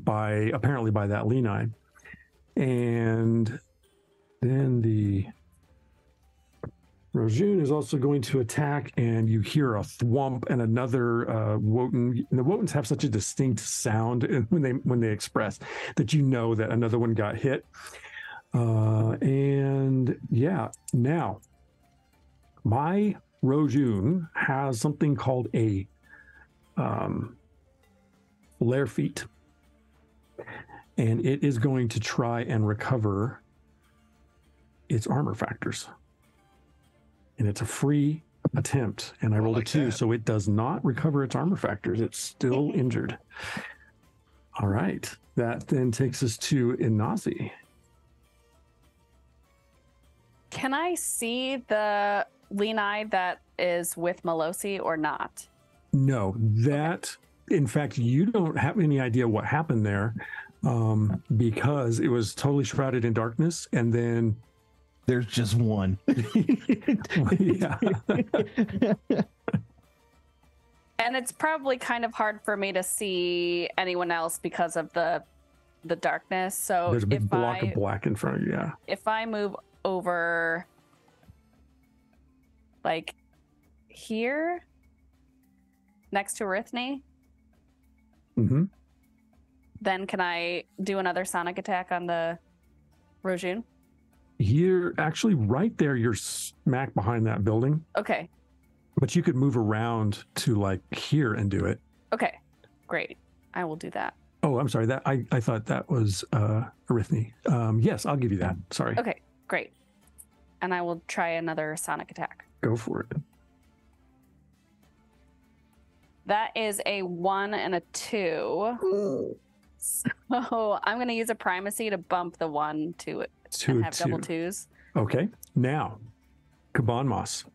Apparently by that Lenai. And then the Rojun is also going to attack, and you hear a thwomp and another Wotan. The Wotans have such a distinct sound when they express that you know that another one got hit. And yeah, now my Rojun has something called a Lair Feat. And it is going to try and recover its armor factors. And it's a free attempt. And I rolled a 2, so it does not recover its armor factors. It's still injured. All right. That then takes us to Inazi. Can I see the Lenai that is with Melosi or not? No, that, in fact, you don't have any idea what happened there. Because it was totally shrouded in darkness, and then there's just one. Yeah. And it's probably kind of hard for me to see anyone else because of the darkness. So there's a big block of black in front of you. Yeah. If I move over like here next to Arithne, mm-hmm. Then can I do another sonic attack on the Rojun? You're actually right there. You're smack behind that building. Okay. But you could move around to like here and do it. Okay, great. I will do that. Oh, I'm sorry. That I thought that was Arithne. Yes, I'll give you that. Sorry. Okay, great. And I will try another sonic attack. Go for it. That is a 1 and a 2. So I'm going to use a primacy to bump the 1 to it and have double 2s. Okay. Now, Kaban Moss,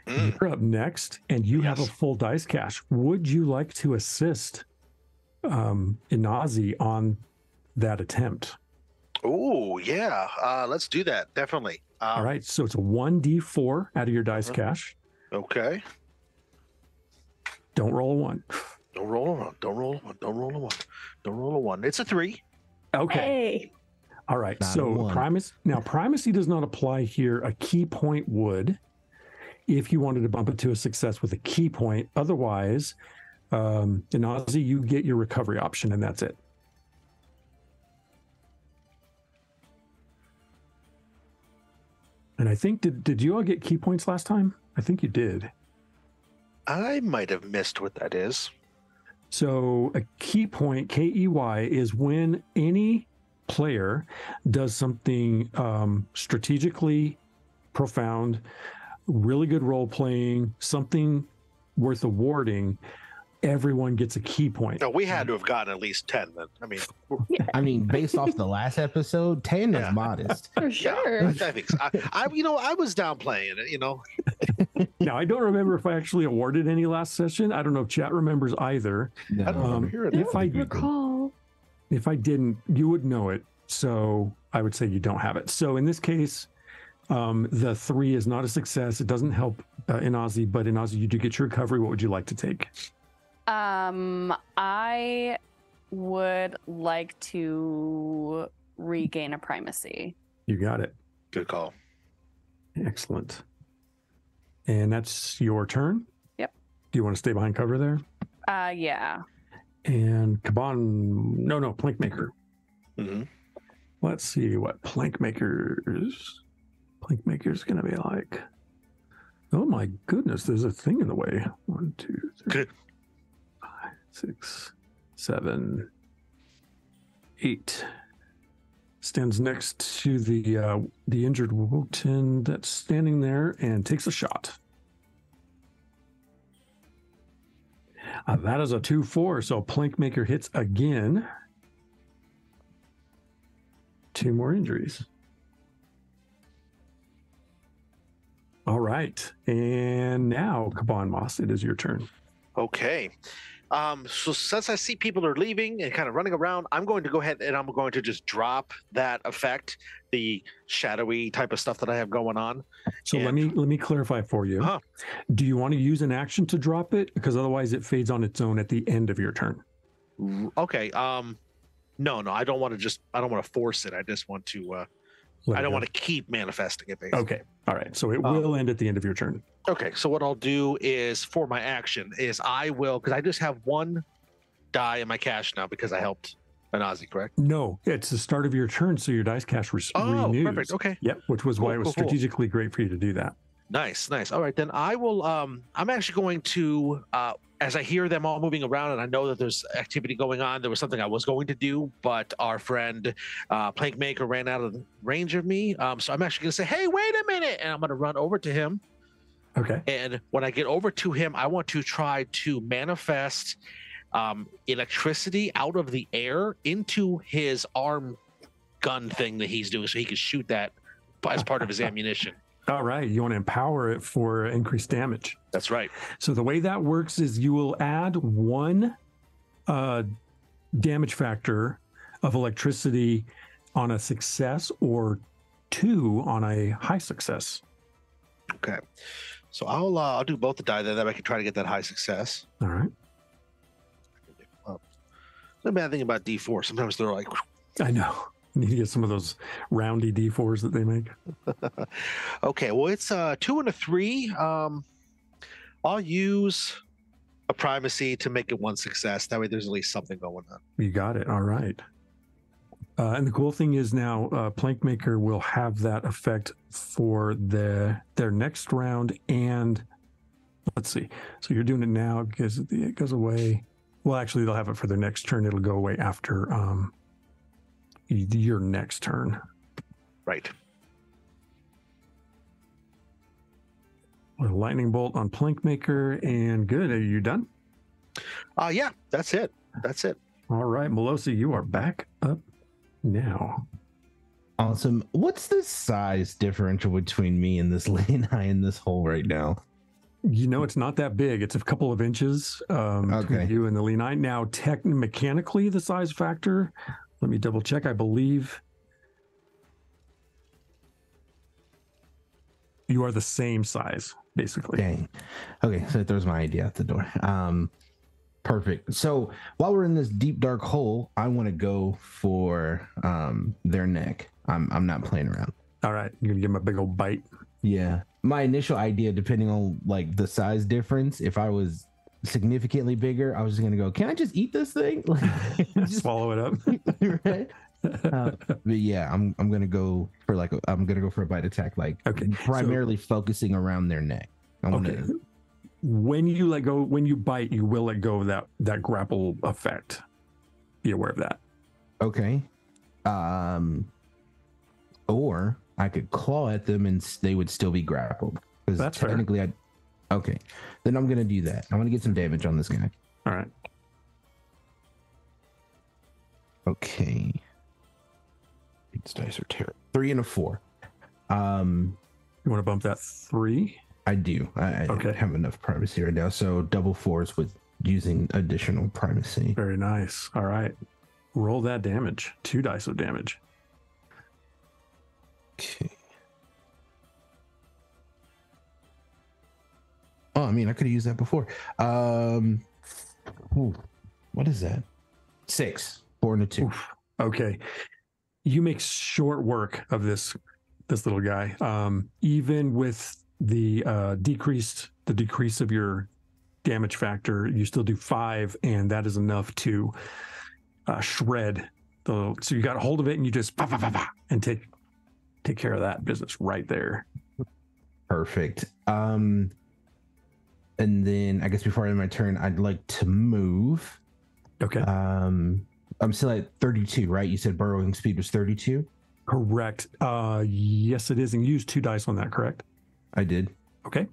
you're up next, and you have a full dice cache. Would you like to assist Inazi on that attempt. Oh, yeah. Let's do that. Definitely. All right. So it's a 1d4 out of your dice cache. Okay. Don't roll a 1. Don't roll a 1. Don't roll a 1. Don't roll a 1. Don't roll a 1. It's a 3. Okay. Hey. All right. Not a So 1. primacy does not apply here. A key point would, if you wanted to bump it to a success with a key point. Otherwise, in Aussie, you get your recovery option, and that's it. And I think, did you all get key points last time? I think you did. I might have missed what that is. So a key point, KEY, is when any player does something strategically profound, really good role playing, something worth awarding. Everyone gets a key point. No, we had to have gotten at least 10 then. I mean, based off the last episode, 10 is Yeah. modest. For sure. I think so. I was downplaying it, Now, I don't remember if I actually awarded any last session. I don't know if chat remembers either. No. I don't remember hearing that. If I Recall. If I didn't, you would know it. So I would say you don't have it. So in this case, the 3 is not a success. It doesn't help in Aussie, but in Aussie, you do get your recovery. What would you like to take? I would like to regain a primacy. You got it. Good call. Excellent. And that's your turn? Yep. Do you want to stay behind cover there? Yeah. And no, Plankmaker. Mm-hmm. Let's see what Plankmaker's going to be like. Oh my goodness, there's a thing in the way. 1, 2, 3, 5, 6, 7, 8. Stands next to the injured Wotan that's standing there and takes a shot. That is a 2-4, so Plankmaker hits again. 2 more injuries. All right, and now Kaban Moss, it is your turn. Okay. So since I see people are leaving and kind of running around, I'm going to go ahead and I'm going to just drop that effect, the shadowy type of stuff that I have going on. So let me clarify for you. Huh. Do you want to use an action to drop it? Because otherwise it fades on its own at the end of your turn. Okay. No, I don't want to force it. I just want to I don't want to keep manifesting it, basically. Okay. All right. So it will end at the end of your turn. Okay. So what I'll do is, for my action, is I will, because I just have 1 die in my cache now because I helped an Aussie, correct? No, it's the start of your turn, so your dice cache renews. Perfect. Okay. Yep, which was why it was Cool. strategically great for you to do that. Nice. All right, then I will. I'm actually going to, as I hear them all moving around, and I know that there's activity going on. There was something I was going to do, but our friend Plankmaker ran out of range of me. So I'm actually going to say, "Hey, wait a minute!" and I'm going to run over to him. Okay. And when I get over to him, I want to try to manifest electricity out of the air into his arm gun thing that he's doing, so he can shoot that as part of his ammunition. All right. You want to empower it for increased damage. That's right. So the way that works is you will add 1 damage factor of electricity on a success or 2 on a high success. Okay. So I'll do both the die then. That I can try to get that high success. All right. The bad thing about D4, sometimes they're like, I know. You need to get some of those roundy D4s that they make. okay, well, it's 2 and a 3. I'll use a primacy to make it 1 success. That way there's at least something going on. You got it. All right. And the cool thing is now Plankmaker will have that effect for their next round. And let's see. So you're doing it now because it goes away. Well, actually, they'll have it for their next turn. It'll go away after your next turn. Right. A lightning bolt on Plankmaker, and good. Are you done? Yeah, that's it. All right, Melosi, you are back up now. Awesome. What's the size differential between me and this Lena in this hole right now? You know, it's not that big. It's a couple of inches between you and the Lenai. Now, mechanically, the size factor Let me double check. I believe you are the same size, basically. Dang. Okay, so it throws my idea out the door. Perfect. So while we're in this deep dark hole, I want to go for their neck. I'm not playing around. All right, you're gonna give him a big old bite. Yeah. My initial idea, depending on like the size difference, if I was significantly bigger, I was just gonna go, can I just eat this thing? Like, just Swallow it up. right? But yeah, I'm gonna go for I'm gonna go for a bite attack, like primarily focusing around their neck. Okay. When you let go, when you bite, you will let go of that grapple effect. Be aware of that. Okay. Or I could claw at them and they would still be grappled. Because that's technically fair. Okay. Then I'm gonna do that. I want to get some damage on this guy. All right. Okay. These dice are terrible. 3 and a 4. You want to bump that 3? I do. I don't have enough primacy right now, so double 4s with using additional primacy. Very nice. All right. Roll that damage. 2 dice of damage. Okay. Oh, I mean, I could have used that before. What is that? 6. 4 and a 2. Oof. Okay. You make short work of this little guy. Even with the decrease of your damage factor, you still do 5, and that is enough to shred the. So you got a hold of it, and you just and take care of that business right there. Perfect. And then I guess before I end my turn, I'd like to move. Okay. I'm still at 32, right? You said burrowing speed was 32? Correct. Yes, it is. And you used 2 dice on that, correct? I did. Okay.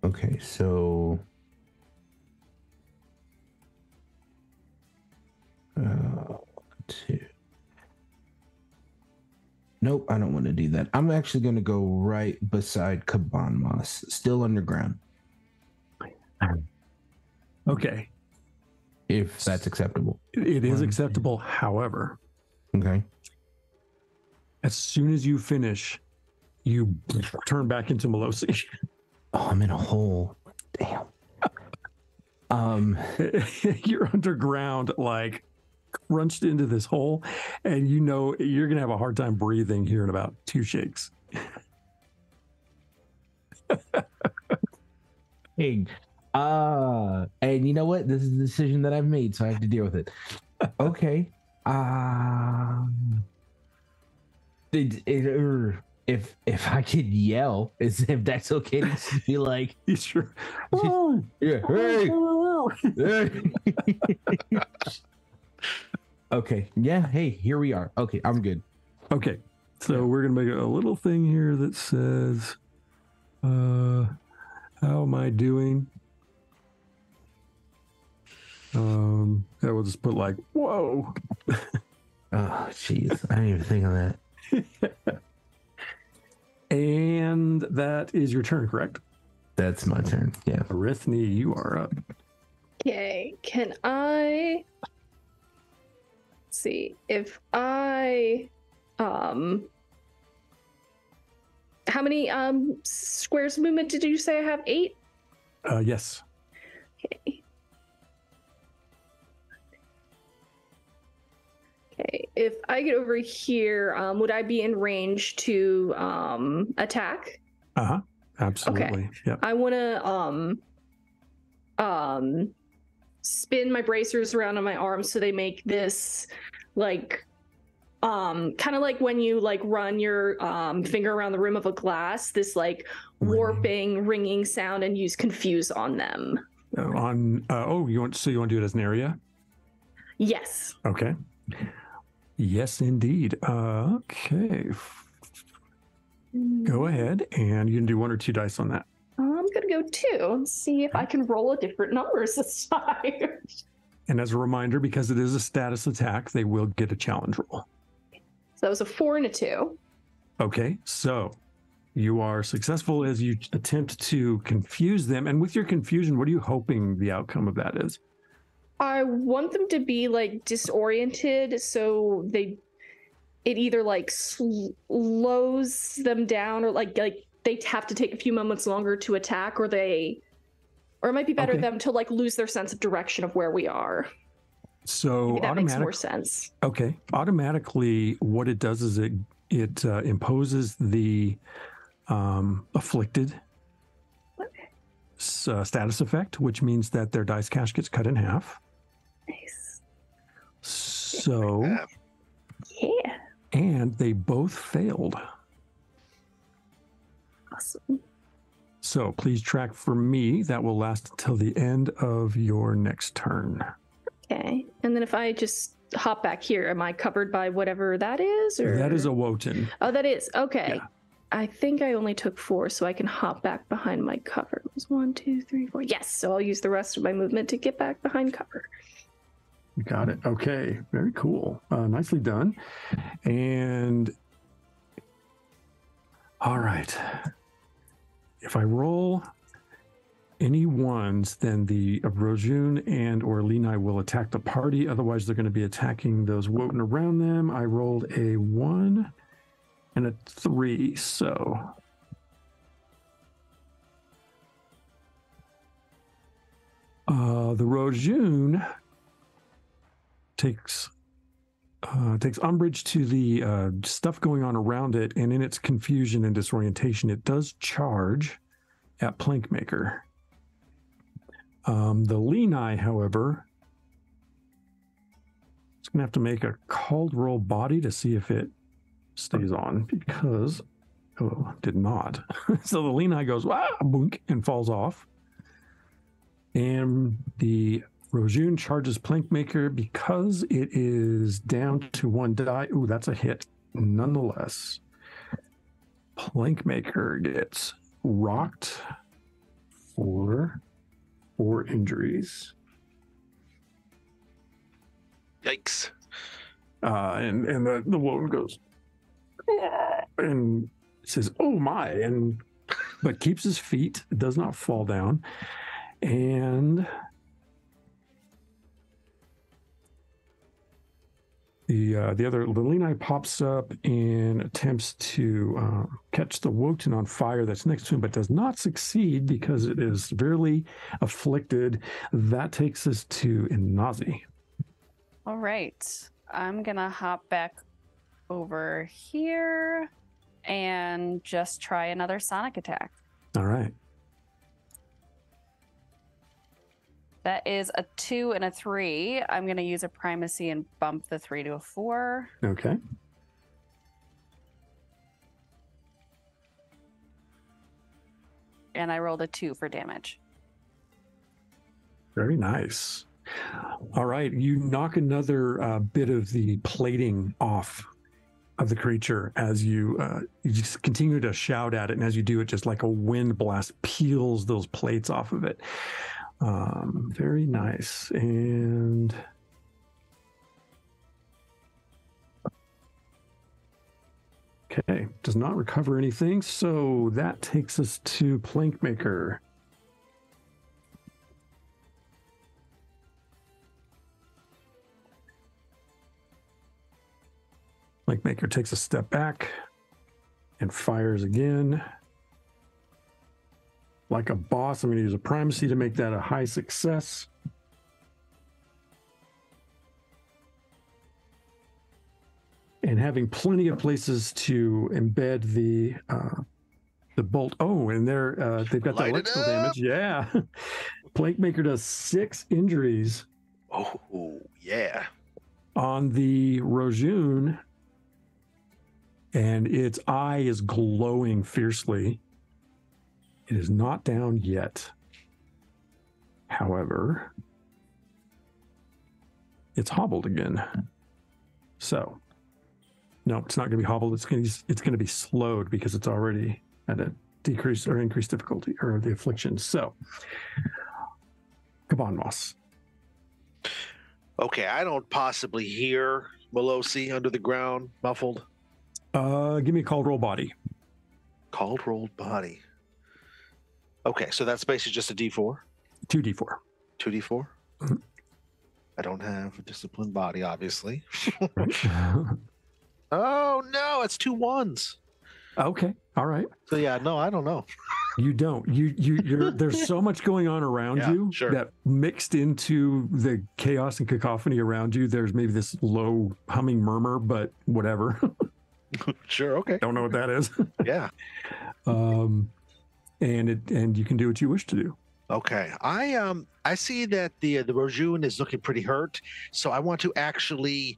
Okay, so 2. Nope, I don't want to do that. I'm actually going to go right beside Kaban Moss, still underground. Okay. If that's acceptable. It is acceptable. However, okay. As soon as you finish, you turn back into Melosi. Oh, I'm in a hole. Damn. You're underground, like crunched into this hole, and you know you're gonna have a hard time breathing here in about 2 shakes. Hey, and you know what? This is a decision that I've made, so I have to deal with it. Okay. If I could yell, as if that's okay to just be like, Sure. Yeah, hey. Okay. Yeah. Hey, here we are. Okay, I'm good. Okay. So we're gonna make a little thing here that says, how am I doing? Yeah, we'll just put like, whoa. Oh, jeez. I didn't even think of that. And that is your turn, correct? That's my turn. Yeah. Arithne, you are up. Okay, can I see if I how many squares of movement did you say I have? 8? Yes. Okay. Okay, if I get over here, would I be in range to attack? Absolutely. Okay. Yeah. I want to spin my bracers around on my arms so they make this like kind of like when you like run your finger around the rim of a glass, this like warping, ringing sound, and use confuse on them. You want to do it as an area? Yes. Okay. Yes, indeed. Okay. Go ahead, and you can do 1 or 2 dice on that. I'm gonna go 2 and see if I can roll a different numbers this time. And as a reminder, because it is a status attack, they will get a challenge roll. So that was a 4 and a 2. Okay, so you are successful as you attempt to confuse them. And with your confusion, what are you hoping the outcome of that is? I want them to be like disoriented, so it either like slows them down, or like they have to take a few moments longer to attack, or it might be better them to like lose their sense of direction of where we are. So maybe that makes more sense. Okay, automatically, what it does is it imposes the afflicted status effect, which means that their dice cache gets cut in half. Nice. So, yeah. And they both failed. Awesome. So please track for me. That will last until the end of your next turn. Okay. And then if I just hop back here, am I covered by whatever that is? Or that is a Wotan. Oh, that is. Okay. Yeah. I think I only took 4, so I can hop back behind my cover. It was 1, 2, 3, 4. Yes, so I'll use the rest of my movement to get back behind cover. You got it. Okay, very cool. Nicely done. And all right. If I roll any ones, then the Rojun and or Lenai will attack the party. Otherwise, they're going to be attacking those Wotan around them. I rolled a 1 and a 3, so the Rojun takes umbrage to the stuff going on around it, and in its confusion and disorientation, it does charge at Plankmaker. The Lenai, however, is going to have to make a called roll body to see if it stays on, because did not. So the Lenai goes boink and falls off, and the Rojun charges Plankmaker because it is down to 1 die. Ooh, that's a hit. Nonetheless, Plankmaker gets rocked for 4 injuries. Yikes! And the Wotan goes and says, "Oh my!" but keeps his feet. Does not fall down, and the Lenai pops up and attempts to catch the Wotan on fire that's next to him, but does not succeed because it is severely afflicted. That takes us to Inazi. All right. I'm going to hop back over here and just try another sonic attack. All right. That is a 2 and a 3. I'm going to use a primacy and bump the 3 to a 4. Okay. And I rolled a 2 for damage. Very nice. All right. You knock another bit of the plating off of the creature as you just continue to shout at it. And as you do it, just like a wind blast peels those plates off of it. Very nice. And okay, does not recover anything, so that takes us to Plankmaker. Plankmaker takes a step back and fires again. Like a boss, I'm going to use a primacy to make that a high success. And having plenty of places to embed the bolt. Oh, and they've got that electrical damage. Yeah. Plankmaker does 6 injuries. Oh, yeah. On the Rojun, and its eye is glowing fiercely. It is not down yet. However, it's hobbled again. So, no, it's not going to be hobbled. It's going to be slowed because it's already at a decreased or increased difficulty or the affliction. So, Cabanmas. Okay, I don't possibly hear Molosi under the ground, muffled. Give me a called roll body. Called rolled body. Okay, so that's basically just a D4? 2d4. 2d4? Mm-hmm. I don't have a disciplined body, obviously. Right. Oh no, it's 2 1s. Okay. All right. So yeah, no, I don't know. You don't. You're there's so much going on around Yeah, you sure. that mixed into the chaos and cacophony around you, there's maybe this low humming murmur, but whatever. Sure, okay. Don't know what that is. Yeah. And you can do what you wish to do. Okay. I see that the Rojun is looking pretty hurt, so I want to actually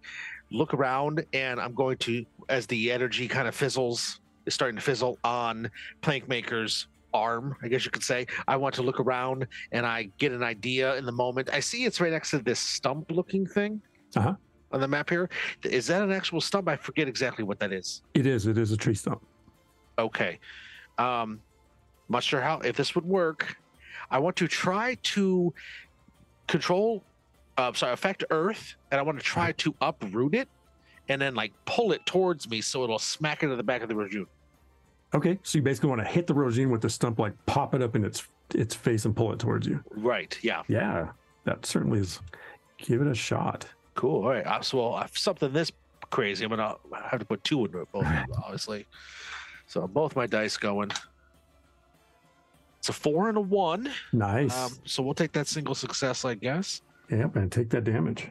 look around, and I'm going to, as the energy kind of fizzles, is starting to fizzle on Plankmaker's arm, I guess you could say. I want to look around, and I get an idea in the moment. I see it's right next to this stump-looking thing on the map here. Is that an actual stump? I forget exactly what that is. It is a tree stump. Okay. Not sure how, if this would work. I want to try to affect Earth, and I want to try to uproot it and then like pull it towards me so it'll smack into the back of the Rojun. Okay, so you basically want to hit the Rojun with the stump, like pop it up in its face and pull it towards you. Right, yeah. Yeah, that certainly is. Give it a shot. Cool, all right. So something this crazy, I'm going to have to put 2 into it, both, obviously. So both my dice going. It's a 4 and a 1. Nice. So we'll take that single success, I guess. Yep, and take that damage.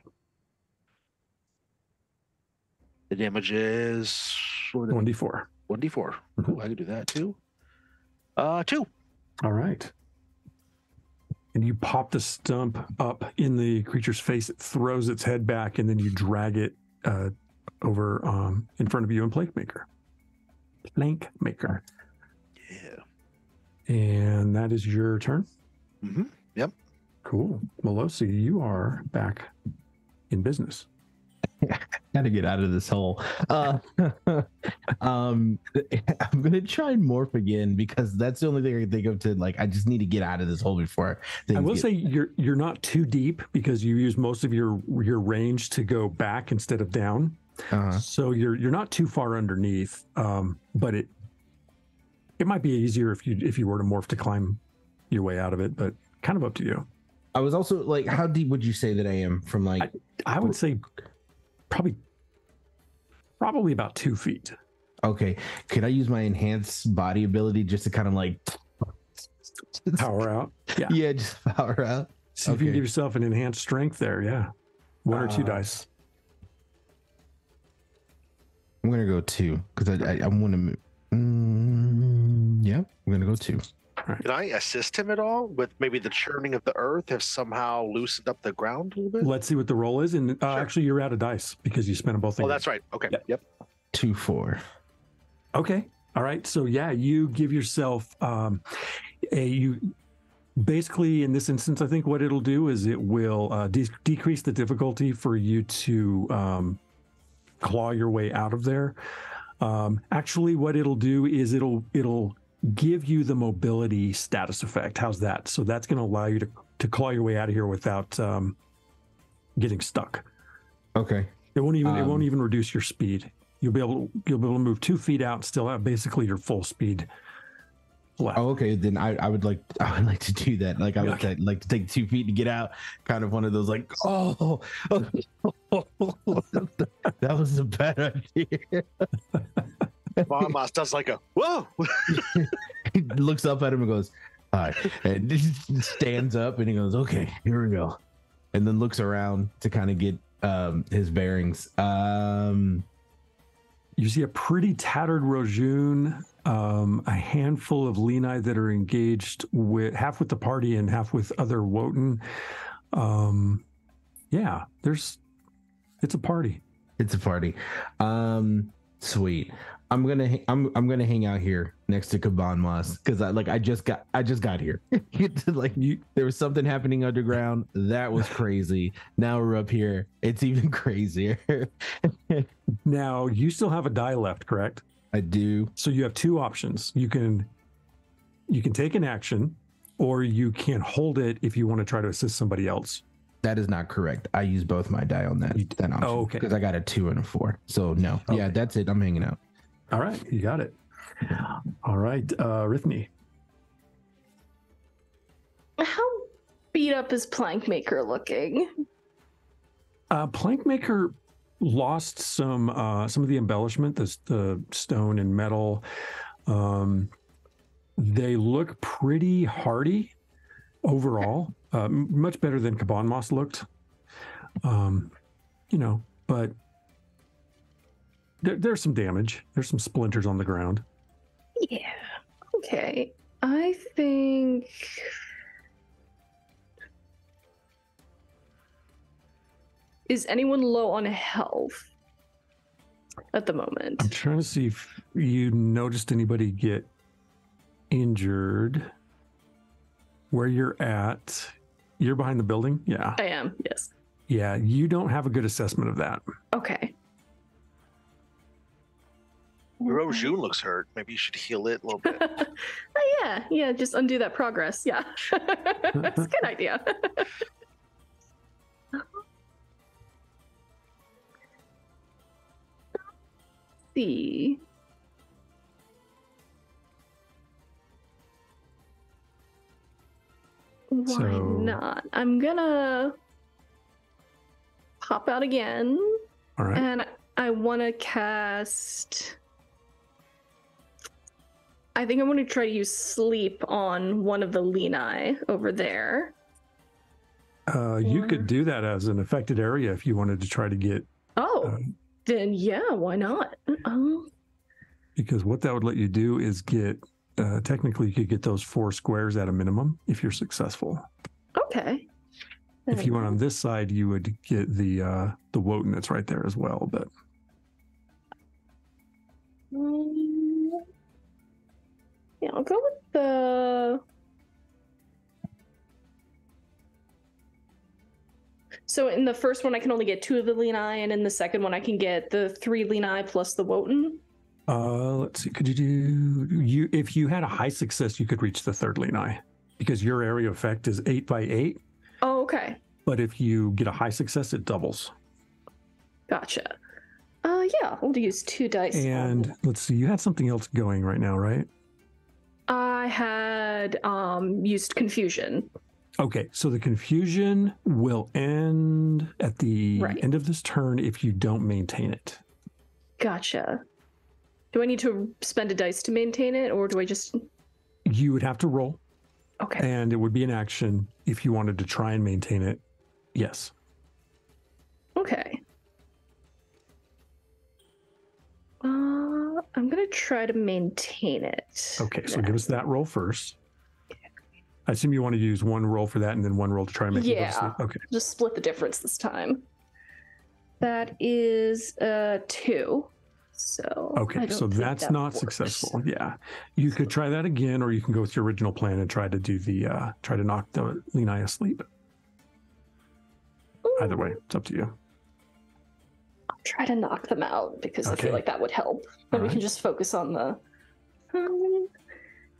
The damage is 1d4. 1d4. Cool, I can do that too. 2. All right. And you pop the stump up in the creature's face. It throws its head back, and then you drag it over in front of you and Plankmaker. Yeah. And that is your turn? Mm-hmm. Yep. Cool. Melosi, you are back in business. Gotta get out of this hole. I'm gonna try and morph again because that's the only thing I can think of to like. I just need to get out of this hole before. I will say you're not too deep because you use most of your range to go back instead of down. So you're not too far underneath. But it might be easier if you were to morph to climb your way out of it. But kind of up to you. I was also like, how deep would you say that I am from like? I would say probably about 2 feet. Okay, could I use my enhanced body ability just to kind of like Power out? Yeah, just power out. See if you can give yourself an enhanced strength there. Yeah, 1 or 2 dice. I'm gonna go 2 because I want to. Yeah, I'm gonna go 2. Right. Can I assist him at all with maybe the churning of the earth have somehow loosened up the ground a little bit? Let's see what the roll is. And actually, you're out of dice because you spent them both. Oh, that's right. Okay. Yep. 2, 4. Okay. All right. So yeah, you give yourself you basically in this instance, I think what it'll do is it will decrease the difficulty for you to claw your way out of there. Actually, what it'll do is it'll give you the mobility status effect. How's that? So that's going to allow you to claw your way out of here without getting stuck. Okay. It won't even reduce your speed. You'll be able to move 2 feet out and still have basically your full speed left. Oh, okay. Then I would like to do that. Like I would like to take 2 feet to get out. Kind of one of those like, that was a bad idea. Moss does like a whoa. He looks up at him and goes, all right, and stands up and he goes, okay, here we go, and then looks around to kind of get his bearings. You see a pretty tattered Rojun, a handful of Lenai that are engaged with half with the party and half with other Wotan. Yeah, it's a party. It's a party. Sweet. I'm gonna hang out here next to Kaban Moss because I just got here. There was something happening underground that was crazy. Now we're up here. It's even crazier. Now you still have a die left, correct? I do. So you have 2 options. You can take an action, or you can hold it if you want to try to assist somebody else. That is not correct. I use both my die on that option. Oh, okay. Because I got a 2 and a 4. So no. Okay. Yeah, that's it. I'm hanging out. All right, you got it. All right, Rithni. How beat up is Plankmaker looking? Plankmaker lost some of the embellishment, the stone and metal. They look pretty hardy overall, much better than Kaban Moss looked. But there's some damage. There's some splinters on the ground. Yeah. Okay. I think. Is anyone low on health at the moment? I'm trying to see if you noticed anybody get injured. Where you're at, you're behind the building? Yeah. I am, yes. Yeah, you don't have a good assessment of that. Okay. Rojun looks hurt. Maybe you should heal it a little bit. Yeah, just undo that progress. Yeah. That's a good idea. See. Why not? I'm gonna pop out again. All right. And I want to cast. I think I want to try to use sleep on one of the Lenai over there. You could do that as an affected area if you wanted to try to get. Then yeah, why not? Because what that would let you do is get. Technically, you could get those 4 squares at a minimum if you're successful. Okay. If you went on this side, you would get the Wotan that's right there as well. But yeah, I'll go with the. So in the first one, I can only get 2 of the Lenai, and in the second one, I can get the 3 Lenai plus the Wotan. Let's see. Could you if you had a high success, you could reach the 3rd Lenai because your area effect is 8 by 8. Oh, okay. But if you get a high success, it doubles. Gotcha. Yeah, we'll use 2 dice. And let's see. You had something else going right now, right? I had used confusion. Okay, so the confusion will end at the end of this turn if you don't maintain it. Gotcha. Do I need to spend a dice to maintain it, or do I just... You would have to roll. Okay. And it would be an action if you wanted to try and maintain it. Yes. Okay. I'm going to try to maintain it. Okay, so give us that roll first. I assume you want to use 1 roll for that and then 1 roll to try and make it go to sleep. Okay. Just split the difference this time. That is 2. So okay, so that's not successful. Yeah, you could try that again, or you can go with your original plan and try to do the try to knock the Lenai asleep. Either way, it's up to you. I'll try to knock them out because I feel like that would help. And we can just focus on the.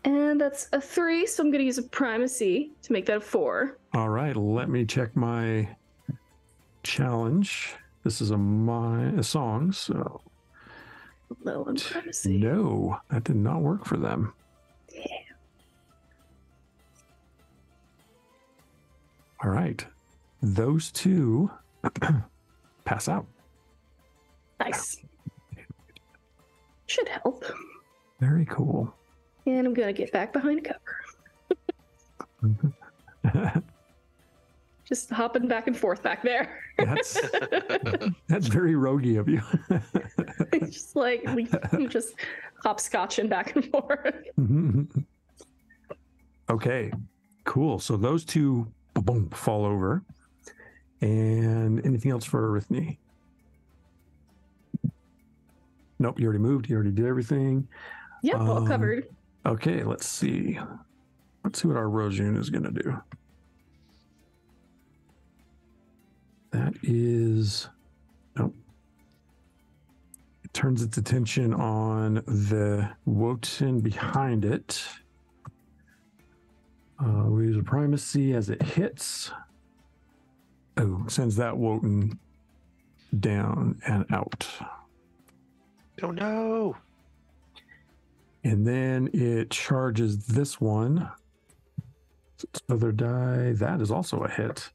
And that's a 3, so I'm going to use a primacy to make that a 4. All right, let me check my challenge. This is a song, so. Low on primacy. No, that did not work for them. Yeah. All right. Those 2 pass out. Nice. Should help. Very cool. And I'm going to get back behind cover. Just hopping back and forth back there. That's very roguey of you. Just like I'm just hopscotching back and forth. Okay, cool. So those 2 boom, fall over. And anything else for Arithne? Nope, you already moved. You already did everything. Yep, all covered. Okay, let's see. Let's see what our Rojun is going to do. That is, nope. It turns its attention on the Wotan behind it. We use a primacy as it hits. Oh, sends that Wotan down and out. Oh no. And then it charges this one. Its other die. That is also a hit.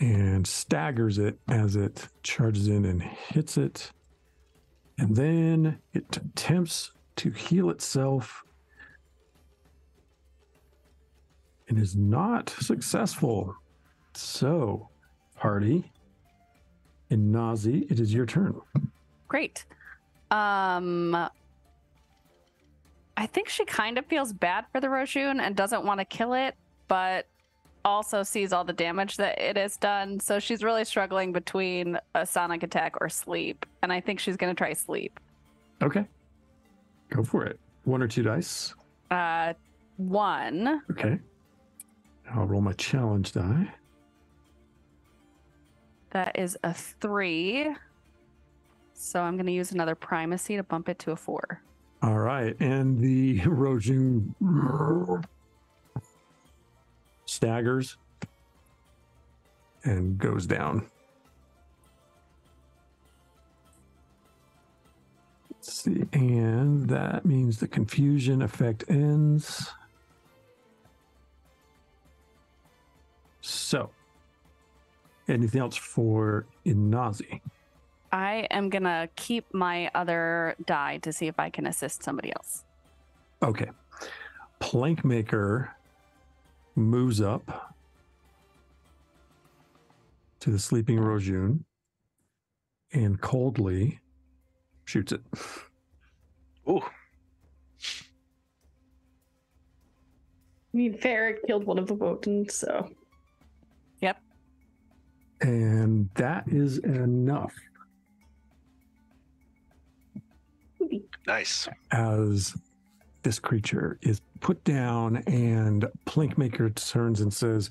and staggers it as it charges in and hits it. And then it attempts to heal itself and is not successful. So, Hardy and Nazi, it is your turn. Great. I think she kind of feels bad for the Rojun and doesn't want to kill it, but also sees all the damage that it has done. So she's really struggling between a sonic attack or sleep. And I think she's going to try sleep. Okay. Go for it. 1 or 2 dice. 1. Okay. I'll roll my challenge die. That is a 3. So I'm going to use another primacy to bump it to a 4. All right. And the Rojun staggers and goes down. Let's see. And that means the confusion effect ends. So, anything else for Inazi? I am going to keep my other die to see if I can assist somebody else. Okay. Plankmaker moves up to the sleeping Rojun and coldly shoots it. Ooh. I mean, Farrah killed one of the Wotans, so. Yep. And that is enough. Nice. As this creature is put down and Plankmaker turns and says,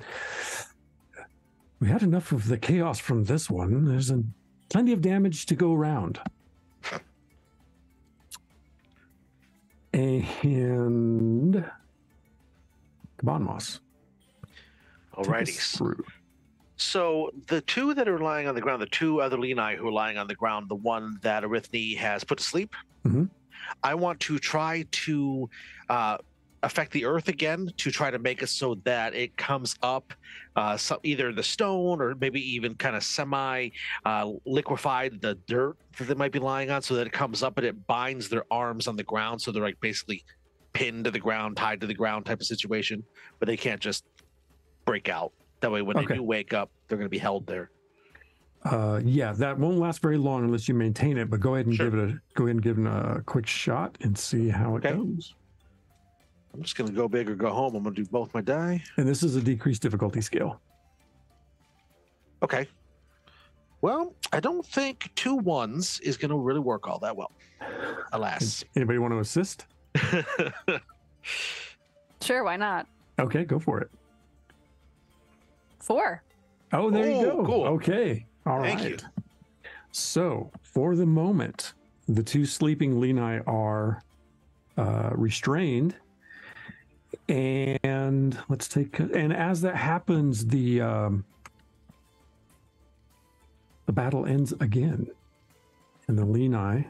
we had enough of the chaos from this one. There's plenty of damage to go around. And Kabonmos. Alrighty. So the 2 that are lying on the ground, the 2 other Lenai who are lying on the ground, the one that Arithne has put to sleep, I want to try to affect the earth again to try to make it so that it comes up either the stone or maybe even kind of semi liquefied the dirt that they might be lying on, so that it comes up and it binds their arms on the ground, so they're like basically pinned to the ground, tied to the ground type of situation, but they can't just break out. That way when they do wake up, they're going to be held there. Yeah, that won't last very long unless you maintain it, but go ahead and give it a quick shot and see how it goes. I'm just going to go big or go home. I'm going to do both my die. And this is a decreased difficulty scale. Okay. Well, I don't think 2 1s is going to really work all that well. Alas. Anybody want to assist? Sure, why not? Okay, go for it. 4. Oh, there you go. Cool. Okay. All right. Thank you. So, for the moment, the 2 sleeping Lenai are restrained. And let's take, and as that happens, the battle ends again. And the Lenai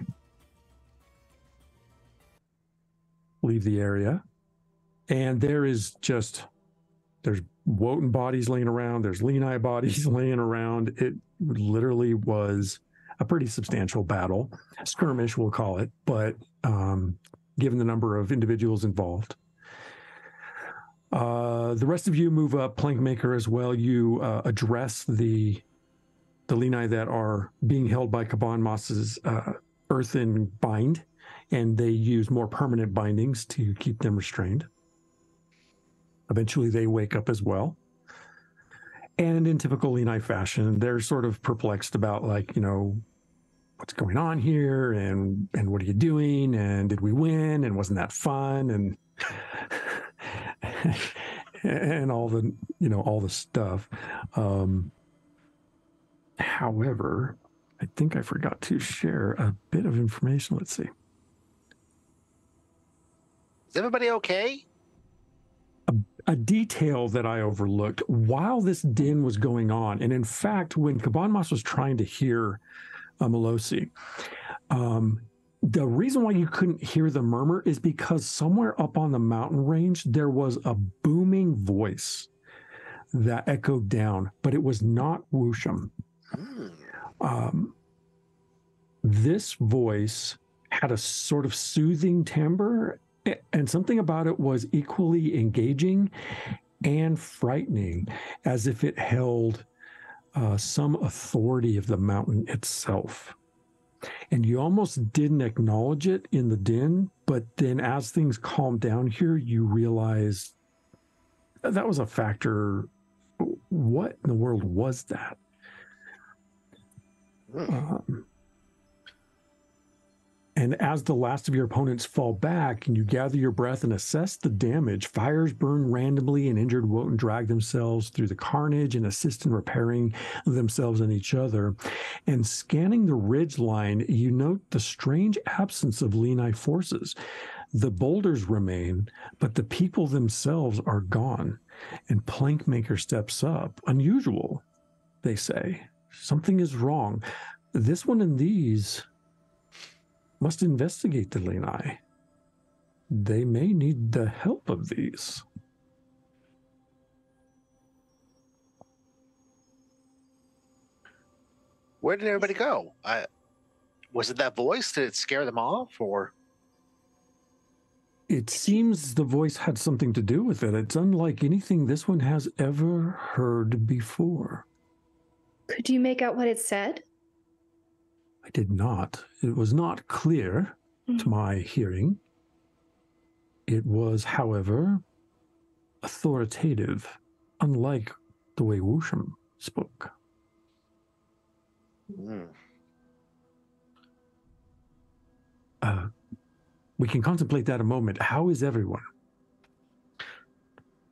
leave the area. And there's Wotan bodies laying around. There's Lenai bodies laying around. It literally was a pretty substantial battle. Skirmish, we'll call it. But given the number of individuals involved. The rest of you move up, Plankmaker as well. You address the Lenai that are being held by Kabonmos's earthen bind, and they use more permanent bindings to keep them restrained. Eventually, they wake up as well. And in typical Lenai fashion, they're sort of perplexed about, like, what's going on here, and what are you doing, and did we win, and wasn't that fun, and and all the stuff. However, I think I forgot to share a bit of information. Let's see. Is everybody okay? A detail that I overlooked while this din was going on, and in fact, when Kabonmos was trying to hear Melosi, the reason why you couldn't hear the murmur is because somewhere up on the mountain range, there was a booming voice that echoed down, but it was not Wusham. This voice had a sort of soothing timbre, and something about it was equally engaging and frightening, as if it held some authority of the mountain itself. And you almost didn't acknowledge it in the din, but then as things calmed down here, you realize that was a factor. What in the world was that? And as the last of your opponents fall back and you gather your breath and assess the damage, fires burn randomly and injured Wotan drag themselves through the carnage and assist in repairing themselves and each other. And scanning the ridge line, you note the strange absence of Lenai forces. The boulders remain, but the people themselves are gone. And Plankmaker steps up. Unusual, they say. Something is wrong. This one and these must investigate the Lenai. They may need the help of these. Where did everybody go? Was it that voice? Did it scare them off, or? It seems the voice had something to do with it. It's unlike anything this one has ever heard before. Could you make out what it said? I did not. It was not clear to my hearing. It was, however, authoritative, unlike the way Wusham spoke. We can contemplate that a moment. How is everyone?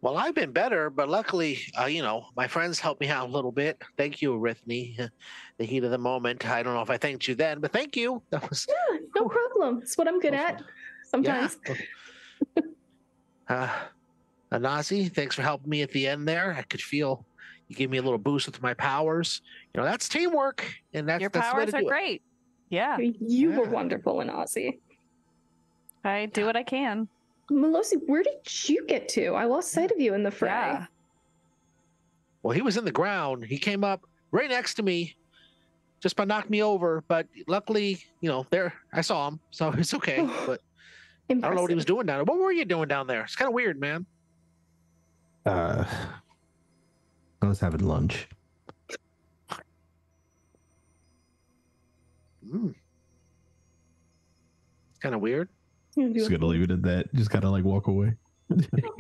Well, I've been better, but luckily, my friends helped me out a little bit. Thank you, Arithne. The heat of the moment. I don't know if I thanked you then, but thank you. That was No problem. It's what I'm good at sometimes. Yeah. Anazi, thanks for helping me at the end there. I could feel you gave me a little boost with my powers. That's teamwork, and that's Your that's the way powers to are do it. great. Yeah, You were wonderful in Aussie. I do what I can. Melosi, where did you get to? I lost sight of you in the fray. Yeah. Well, he was in the ground. He came up right next to me, just by knocked me over. But luckily, there I saw him, so it's okay. But I don't know what he was doing down there. What were you doing down there? It's kind of weird, man. I was having lunch. Kind of weird. Just gonna leave it at that. Just gotta walk away.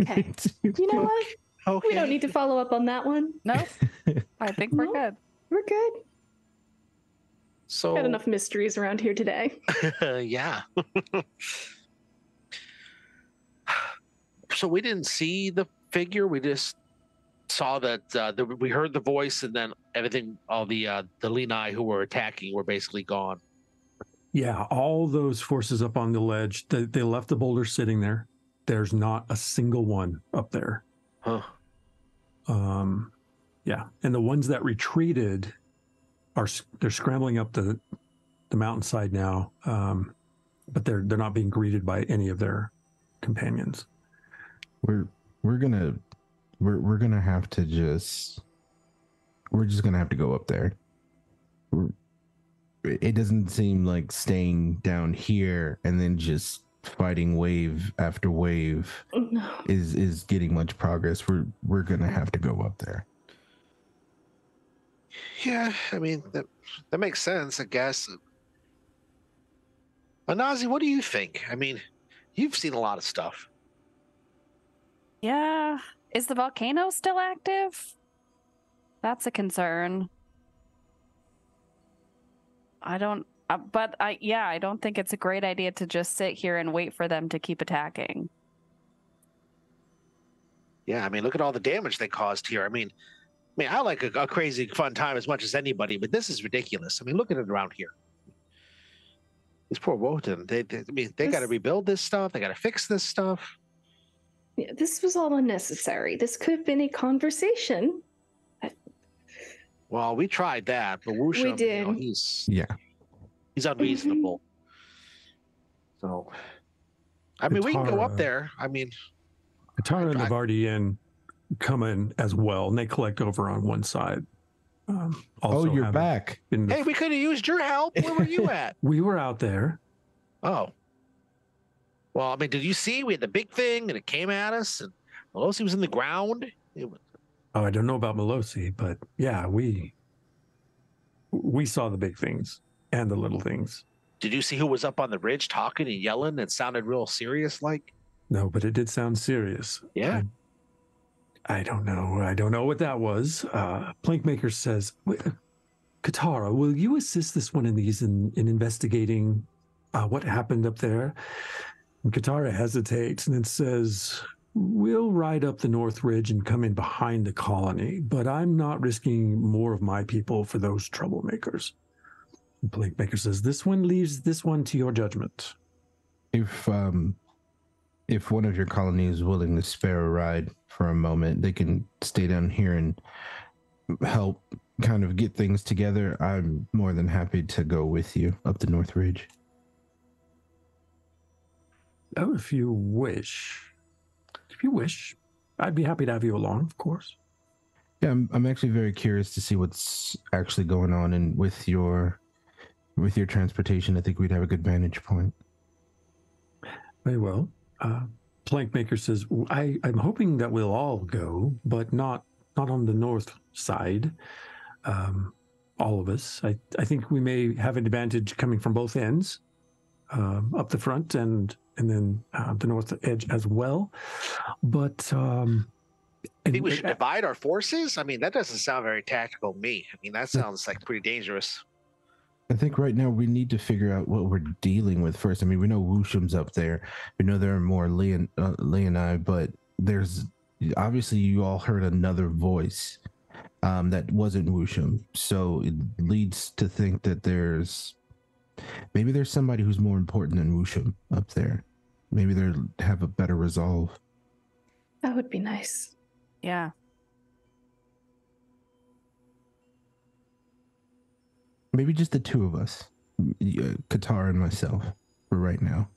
Okay. You know what? Okay. We don't need to follow up on that one. No, I think we're good. We're good. So Got enough mysteries around here today. yeah. So we didn't see the figure. We just saw that we heard the voice, and then everything. All the Lenai who were attacking were basically gone. Yeah, all those forces up on the ledge, they left the boulder sitting there. There's not a single one up there. Huh. Yeah, and the ones that retreated they're scrambling up the mountainside now, but they're not being greeted by any of their companions. We're gonna have to we're just gonna have to go up there. It doesn't seem like staying down here and then just fighting wave after wave is getting much progress. We're gonna have to go up there. Yeah, I mean that makes sense, I guess. Anazi, what do you think? I mean, you've seen a lot of stuff. Yeah. Is the volcano still active? That's a concern. I don't think it's a great idea to just sit here and wait for them to keep attacking. Yeah, I mean, look at all the damage they caused here. I mean, I like a crazy fun time as much as anybody, but this is ridiculous. I mean, look at it around here. These poor Wotan, they got to rebuild this stuff. They got to fix this stuff. Yeah, this was all unnecessary. This could have been a conversation. Well, we tried that, but Wusham, We did. he's unreasonable. So, I mean, we can go up Katara- there. I mean, Katara and Nuovarden come in as well, and they collect over on one side. Also you're having back. Hey, we could have used your help. Where were you at? We were out there. Oh. Well, I mean, did you see? We had the big thing, and it came at us, and Melosi was in the ground. It was... Oh, I don't know about Melosi, but yeah, we saw the big things and the little things. Did you see who was up on the ridge talking and yelling? It sounded real serious like. No, but it did sound serious. Yeah. I don't know. I don't know what that was. Plankmaker says, Katara, will you assist this one in investigating what happened up there? And Katara hesitates and then says, we'll ride up the North Ridge and come in behind the colony, but I'm not risking more of my people for those troublemakers. And Plankmaker says, this one leaves this one to your judgment. If one of your colonies is willing to spare a ride for a moment, they can stay down here and help kind of get things together. I'm more than happy to go with you up the North Ridge. Oh, if you wish. If you wish, I'd be happy to have you along, of course. Yeah, I'm actually very curious to see what's actually going on, and with your transportation, I think we'd have a good vantage point. Very well. Plankmaker says, I'm hoping that we'll all go, but not on the north side. All of us. I think we may have an advantage coming from both ends, up the front and then the north edge as well. But I think we should divide our forces. I mean, that doesn't sound very tactical to me. I mean, that sounds like pretty dangerous. I think right now we need to figure out what we're dealing with first. I mean, we know Woosham's up there. We know there are more Leonai, but there's obviously you all heard another voice that wasn't Woosham. So it leads to think that maybe there's somebody who's more important than Woosham up there. Maybe they have a better resolve. That would be nice. Yeah. Maybe just the two of us, Katara and myself, for right now.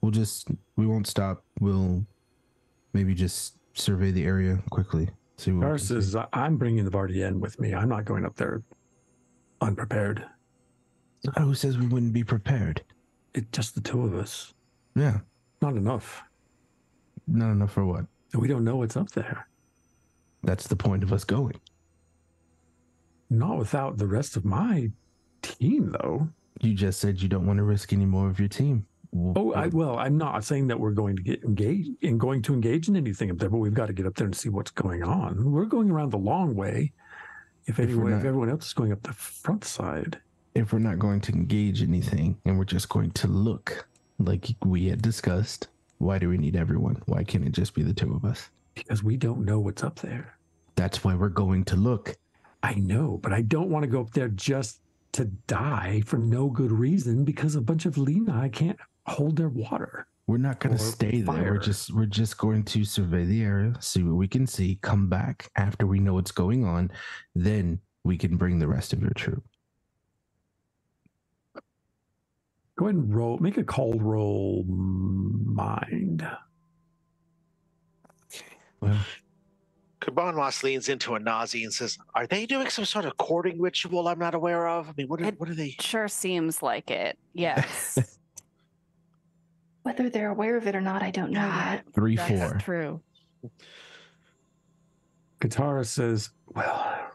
We won't stop. We'll maybe just survey the area quickly. Katara says, I'm bringing the Vardian with me. I'm not going up there unprepared. Who says we wouldn't be prepared? It's just the two of us. Yeah. Not enough. Not enough for what? We don't know what's up there. That's the point of us going. Not without the rest of my team, though. You just said you don't want to risk any more of your team. I'm not saying that we're going to get engaged in anything up there, but we've got to get up there and see what's going on. We're going around the long way. If everyone else is going up the front side. If we're not going to engage anything and we're just going to look like we had discussed, why do we need everyone? Why can't it just be the two of us? Because we don't know what's up there. That's why we're going to look. I know, but I don't want to go up there just to die for no good reason because a bunch of Lena can't hold their water. We're not going to stay there. We're just going to survey the area, see what we can see, come back after we know what's going on. Then we can bring the rest of your troop. Go ahead and make a cold roll mind. Okay. Well, Kabanwas leans into a Nazi and says, are they doing some sort of courting ritual I'm not aware of? I mean, what are they? Sure seems like it. Yes. Whether they're aware of it or not, I don't know yet. 3-4. That's true. Katara says, well,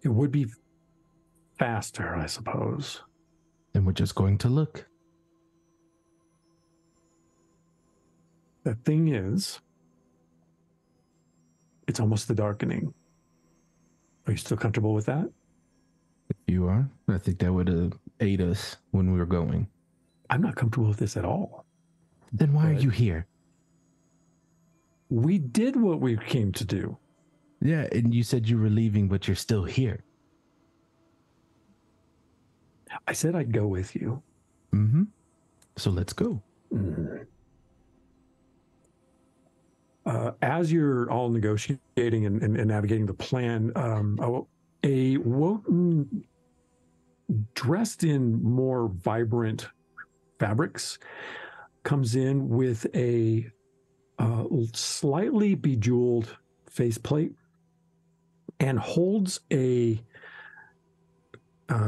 it would be faster, I suppose. Then we're just going to look. The thing is, it's almost the darkening. Are you still comfortable with that? If you are, I think that would aid us when we were going. I'm not comfortable with this at all. Then why are you here? We did what we came to do. Yeah, and you said you were leaving, but you're still here. I said I'd go with you. Mm-hmm. So let's go. Mm. As you're all negotiating and navigating the plan, a Wotan dressed in more vibrant fabrics comes in with a slightly bejeweled faceplate and holds a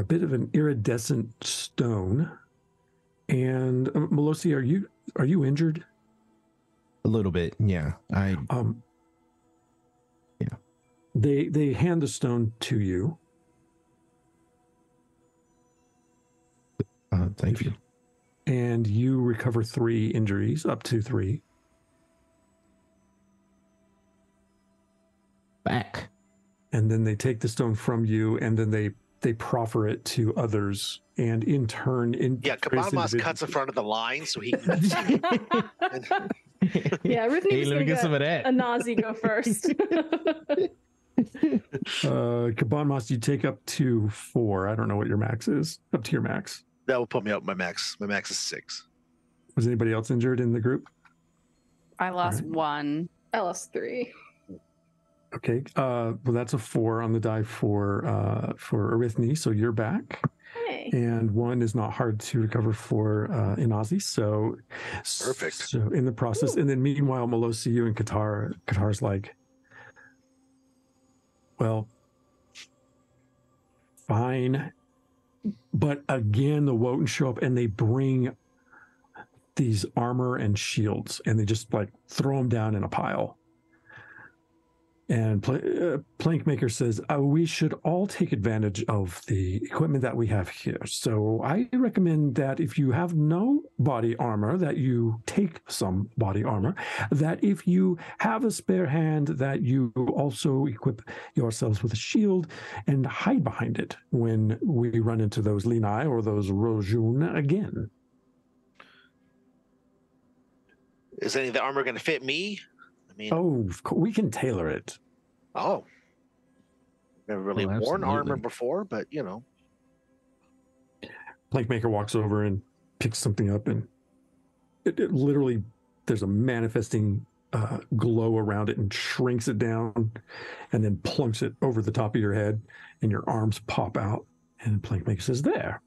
bit of an iridescent stone. And Melosi, are you injured? A little bit, yeah. Yeah. They hand the stone to you. Thank you. And you recover 3 injuries, up to 3. Back. And then they take the stone from you, and then they proffer it to others, and in turn, Kabadmas cuts in front of the line so he can. Yeah, Rithni Hey, was let gonna me get some of that. a Nazi go first. Kabadmas, you take up to 4. I don't know what your max is. Up to your max. That will put me up my max. My max is 6. Was anybody else injured in the group? I lost 1. I lost 3. Okay. Well, that's a 4 on the die for Arithne, so you're back. Hey. And 1 is not hard to recover for Inazi, so Perfect. So in the process, and then meanwhile, Melosi, you and Qatar's like, well, fine. But again, the Wotan show up and they bring these armor and shields, and they just like throw them down in a pile. And Plankmaker says, we should all take advantage of the equipment that we have here. So I recommend that if you have no body armor, that you take some body armor, that if you have a spare hand, that you also equip yourselves with a shield and hide behind it when we run into those Linai or those Rojun again. Is any of the armor going to fit me? I mean, we can tailor it. Oh, never really worn absolutely. armor before, but you know. Plankmaker walks over and picks something up, and it literally, there's a manifesting glow around it, and shrinks it down, and then plunks it over the top of your head, and your arms pop out. And Plankmaker says, "There."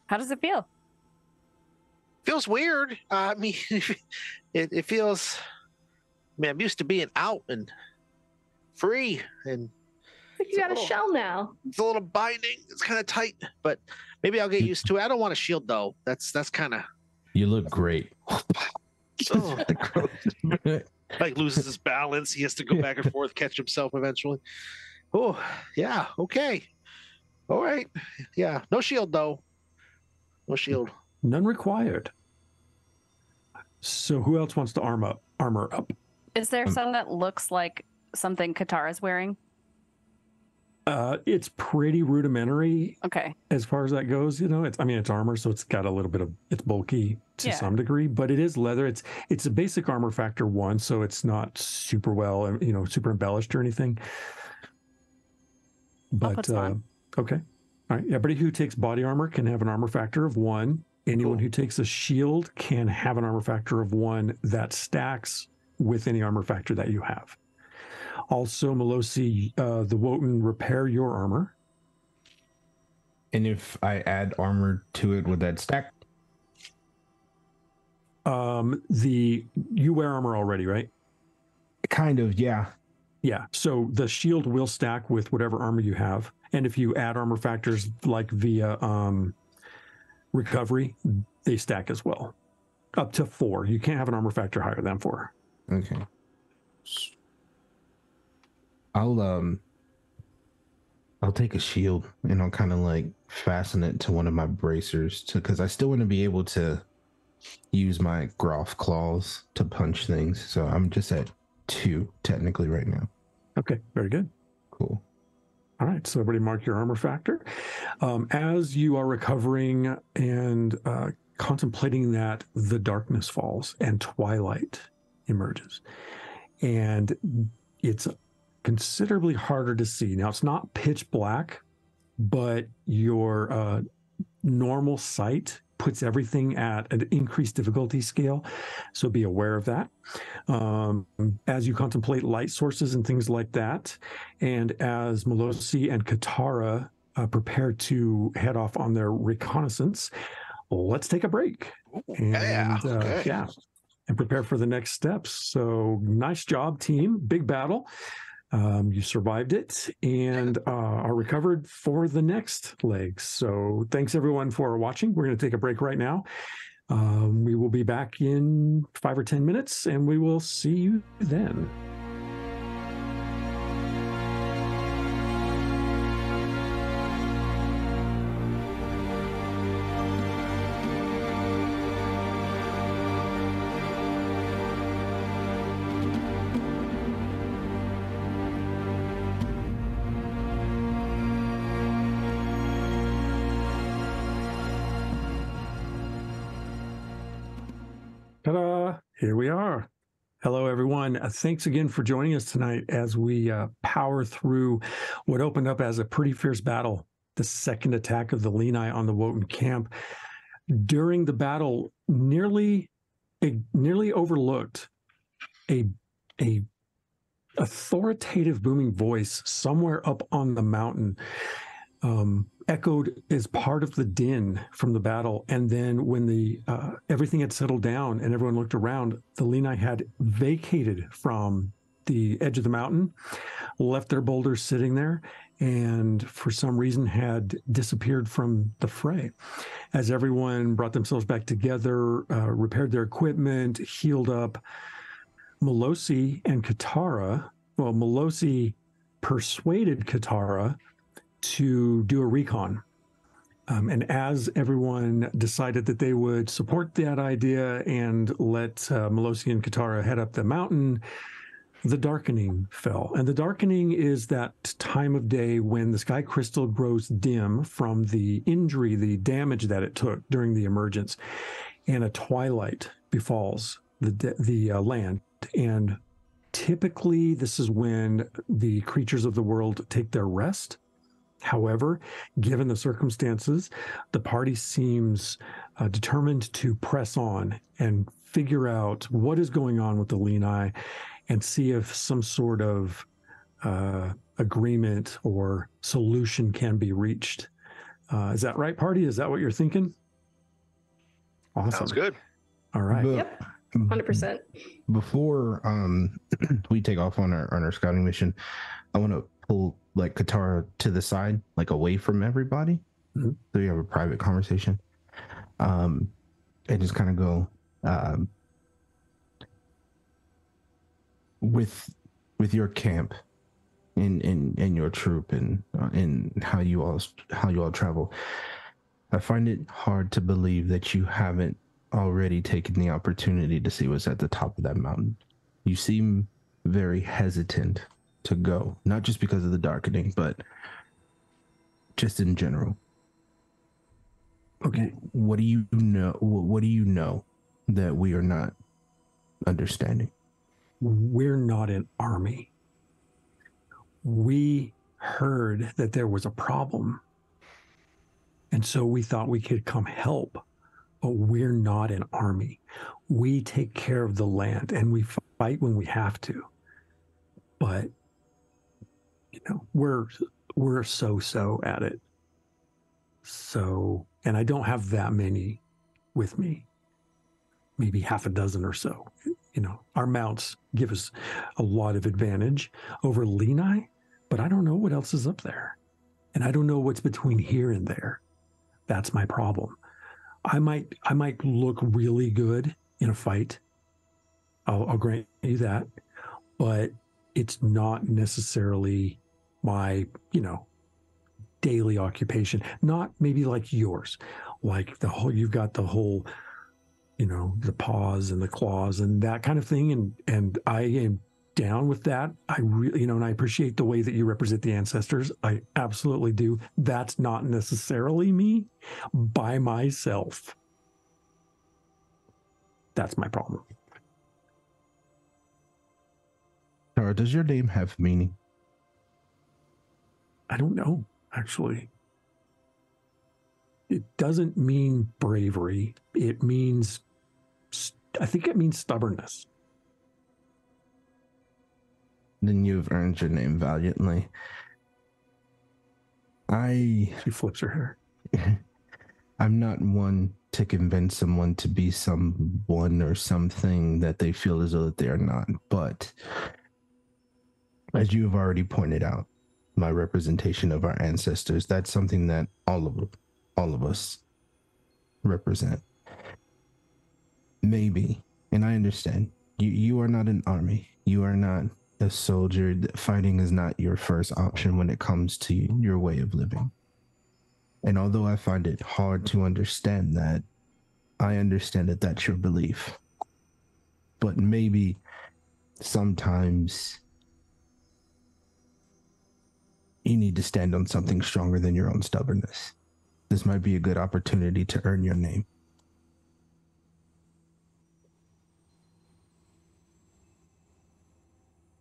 How does it feel? Feels weird. I mean, it feels. I mean, I'm used to being out and free, and I think you got a shell now. it's a little binding. It's kind of tight, but maybe I'll get used to it. I don't want a shield though. That's kind of. You look great. Like loses his balance. He has to go back and forth, catch himself eventually. Oh, yeah. Okay. All right. Yeah. No shield though. No shield. None required. So who else wants to armor up? Is there some that looks like something Katara's wearing? It's pretty rudimentary. Okay. As far as that goes, you know, it's armor, so it's got a little bit of, it's bulky to some degree, but it is leather. It's a basic armor factor 1, so it's not super well, you know, super embellished or anything. But okay. All right. Everybody who takes body armor can have an armor factor of 1. Anyone who takes a shield can have an armor factor of 1 that stacks with any armor factor that you have. Also, Melosi, the Wotan repair your armor. And if I add armor to it, would that stack? You wear armor already, right? Kind of, yeah. Yeah. So the shield will stack with whatever armor you have. And if you add armor factors like via recovery, they stack as well. Up to 4. You can't have an armor factor higher than 4. Okay. I'll take a shield and I'll kind of like fasten it to one of my bracers because I still want to be able to use my Groff claws to punch things. So I'm just at 2 technically right now. Okay, very good. Cool. All right, so everybody mark your armor factor. As you are recovering and contemplating that, the darkness falls and twilight emerges. And it's considerably harder to see. Now, it's not pitch black, but your normal sight puts everything at an increased difficulty scale. So be aware of that. As you contemplate light sources and things like that, and as Melosi and Katara prepare to head off on their reconnaissance, let's take a break. Yeah, okay. Yeah, and prepare for the next steps. So nice job, team. Big battle. You survived it and are recovered for the next leg. So thanks everyone for watching. We're going to take a break right now. We will be back in 5 or 10 minutes, and we will see you then. Ta-da! Here we are. Hello, everyone. Thanks again for joining us tonight as we power through what opened up as a pretty fierce battle, the second attack of the Lenai on the Wotan camp. During the battle, nearly overlooked a authoritative booming voice somewhere up on the mountain echoed as part of the din from the battle. And then when the everything had settled down and everyone looked around, the Lenai had vacated from the edge of the mountain, left their boulders sitting there, and for some reason had disappeared from the fray. As everyone brought themselves back together, repaired their equipment, healed up, Melosi and Katara, well, Melosi persuaded Katara to do a recon. And as everyone decided that they would support that idea and let Melosi and Katara head up the mountain, the darkening fell. And the darkening is that time of day when the sky crystal grows dim from the injury, the damage that it took during the emergence, and a twilight befalls the land. And typically this is when the creatures of the world take their rest. However, given the circumstances, the party seems determined to press on and figure out what is going on with the Lenai and see if some sort of agreement or solution can be reached. Is that right, party? Is that what you're thinking? Awesome. Sounds good. All right. Yep. 100%. Before we take off on our scouting mission, I want to pull like Katara to the side, like away from everybody, so we have a private conversation, and just kind of go with your camp in your troop and how you all travel. I find it hard to believe that you haven't already taken the opportunity to see what's at the top of that mountain. You seem very hesitant to go, not just because of the darkening, but just in general. Okay. What do you know? What do you know that we are not understanding? We're not an army. We heard that there was a problem, and so we thought we could come help. But we're not an army. We take care of the land and we fight when we have to. But you know, we're so at it. So, and I don't have that many with me. Maybe half a dozen or so. You know, our mounts give us a lot of advantage over Lenai, but I don't know what else is up there. And I don't know what's between here and there. That's my problem. I might look really good in a fight. I'll grant you that, but it's not necessarily my, daily occupation. Not maybe like yours, like you've got the whole, the paws and the claws and that kind of thing. And I am down with that. I really, and I appreciate the way that you represent the ancestors. I absolutely do. That's not necessarily me by myself. That's my problem. Tara, does your name have meaning? I don't know, actually. It doesn't mean bravery. It means, I think it means stubbornness. Then you've earned your name valiantly. She flips her hair. I'm not one to convince someone to be someone or something that they feel as though that they are not. But as you have already pointed out, my representation of our ancestors, that's something that all of us represent. Maybe, and I understand, you are not an army. You are not a soldier. Fighting is not your first option when it comes to your way of living. And although I find it hard to understand that, I understand that that's your belief. But maybe sometimes you need to stand on something stronger than your own stubbornness. This might be a good opportunity to earn your name.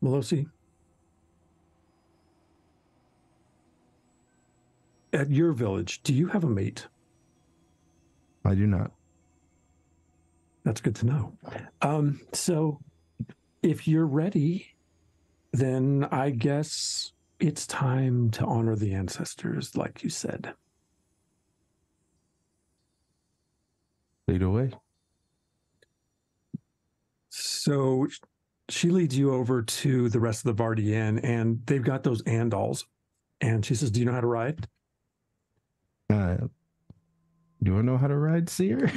Melosi, at your village, do you have a mate? I do not. That's good to know. So if you're ready, then I guess it's time to honor the ancestors, like you said. Lead away. So she leads you over to the rest of the Vardy Inn, and they've got those andals. And she says, "Do you know how to ride?" Do I know how to ride, Seer?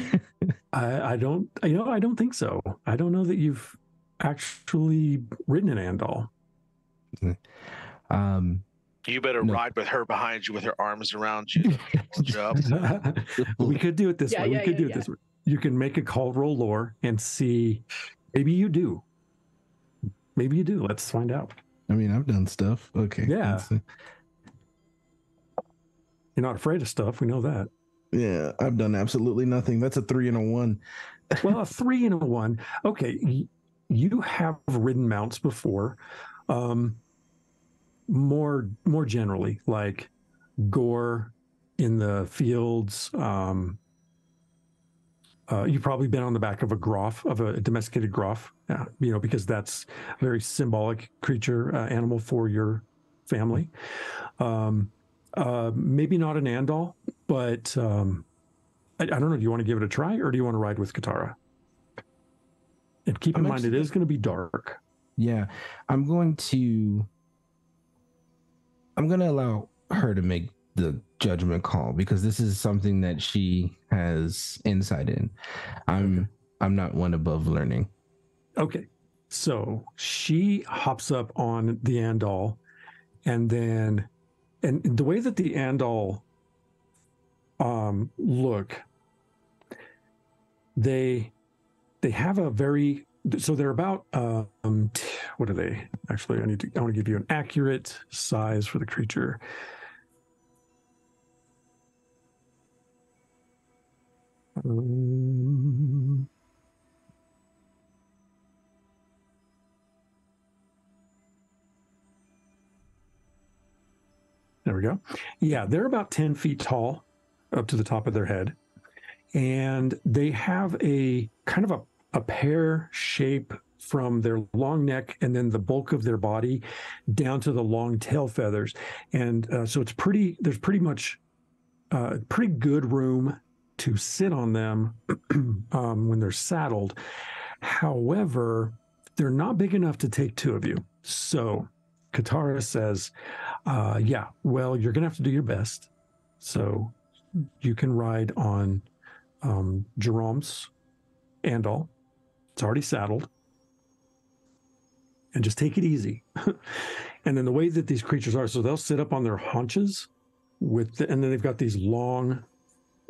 I don't. I don't think so. I don't know that you've actually ridden an andal. You better ride with her behind you with her arms around you. We could do it this way. We could do it this way. You can make a call, roll lore, and see. Maybe you do. Maybe you do. Let's find out. I mean, I've done stuff. Okay. Yeah. You're not afraid of stuff. We know that. Yeah, I've done absolutely nothing. That's a 3 and a 1. Well, a 3 and a 1. Okay. You have ridden mounts before. More generally, like gore in the fields. You've probably been on the back of a groff, of a domesticated groff, because that's a very symbolic creature, animal for your family. Maybe not an andal, but I don't know. Do you want to give it a try, or do you want to ride with Katara? And keep in mind, it is going to be dark. Yeah, I'm going to allow her to make the judgment call, because this is something that she has insight in. I'm not one above learning. Okay. So she hops up on the andal, and the way that the andal look, they have a very, so they're about what are they? Actually, I want to give you an accurate size for the creature. There we go. Yeah, they're about 10 feet tall up to the top of their head. And they have a kind of a pear shape from their long neck and then the bulk of their body down to the long tail feathers. And so there's pretty good room to sit on them when they're saddled. However, they're not big enough to take two of you. So Katara says, well, you're going to have to do your best. So you can ride on Jerome's andal. It's already saddled. And just take it easy. And then the way that these creatures are, so they'll sit up on their haunches and then they've got these long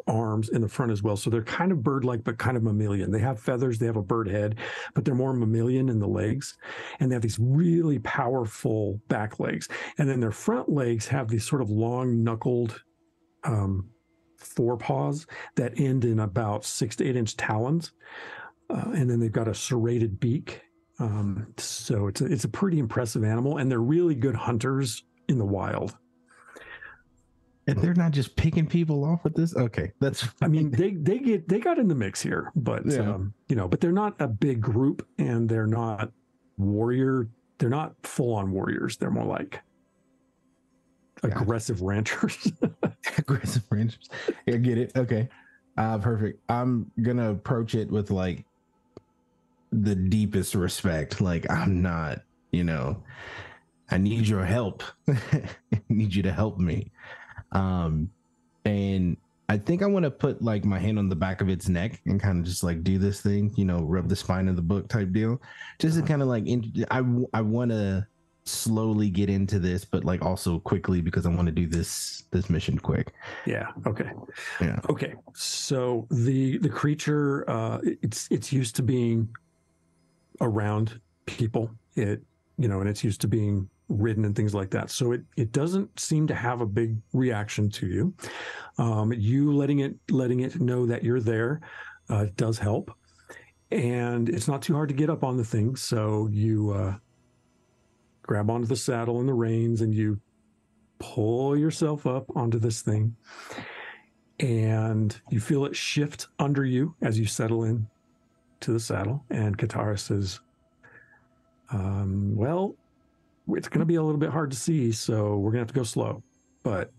arms in the front as well. So they're kind of bird-like, but kind of mammalian. They have feathers, they have a bird head, but they're more mammalian in the legs. And they have these really powerful back legs. And then their front legs have these sort of long knuckled forepaws that end in about 6 to 8 inch talons. And then they've got a serrated beak. So it's a pretty impressive animal, and they're really good hunters in the wild. And they're not just picking people off with this. Okay, that's. I mean, they got in the mix here, but yeah. But they're not a big group, and they're not warrior. They're not full on warriors. They're more like aggressive ranchers. Aggressive ranchers. I get it. Okay. Perfect. I'm gonna approach it with like the deepest respect. Like, I'm not, I need your help. I need you to help me. And I think I want to put like my hand on the back of its neck and kind of just like do this thing, rub the spine of the book type deal, just to kind of like, I want to slowly get into this, but like also quickly, because I want to do this mission quick. Yeah. Okay. Yeah. Okay. So the creature, it's used to being around people. And it's used to being ridden and things like that. So it doesn't seem to have a big reaction to you. You letting it know that you're there does help, and it's not too hard to get up on the thing. So you grab onto the saddle and the reins, and you pull yourself up onto this thing, and you feel it shift under you as you settle in to the saddle. And Katara says, well, it's going to be a little bit hard to see, so we're going to have to go slow. But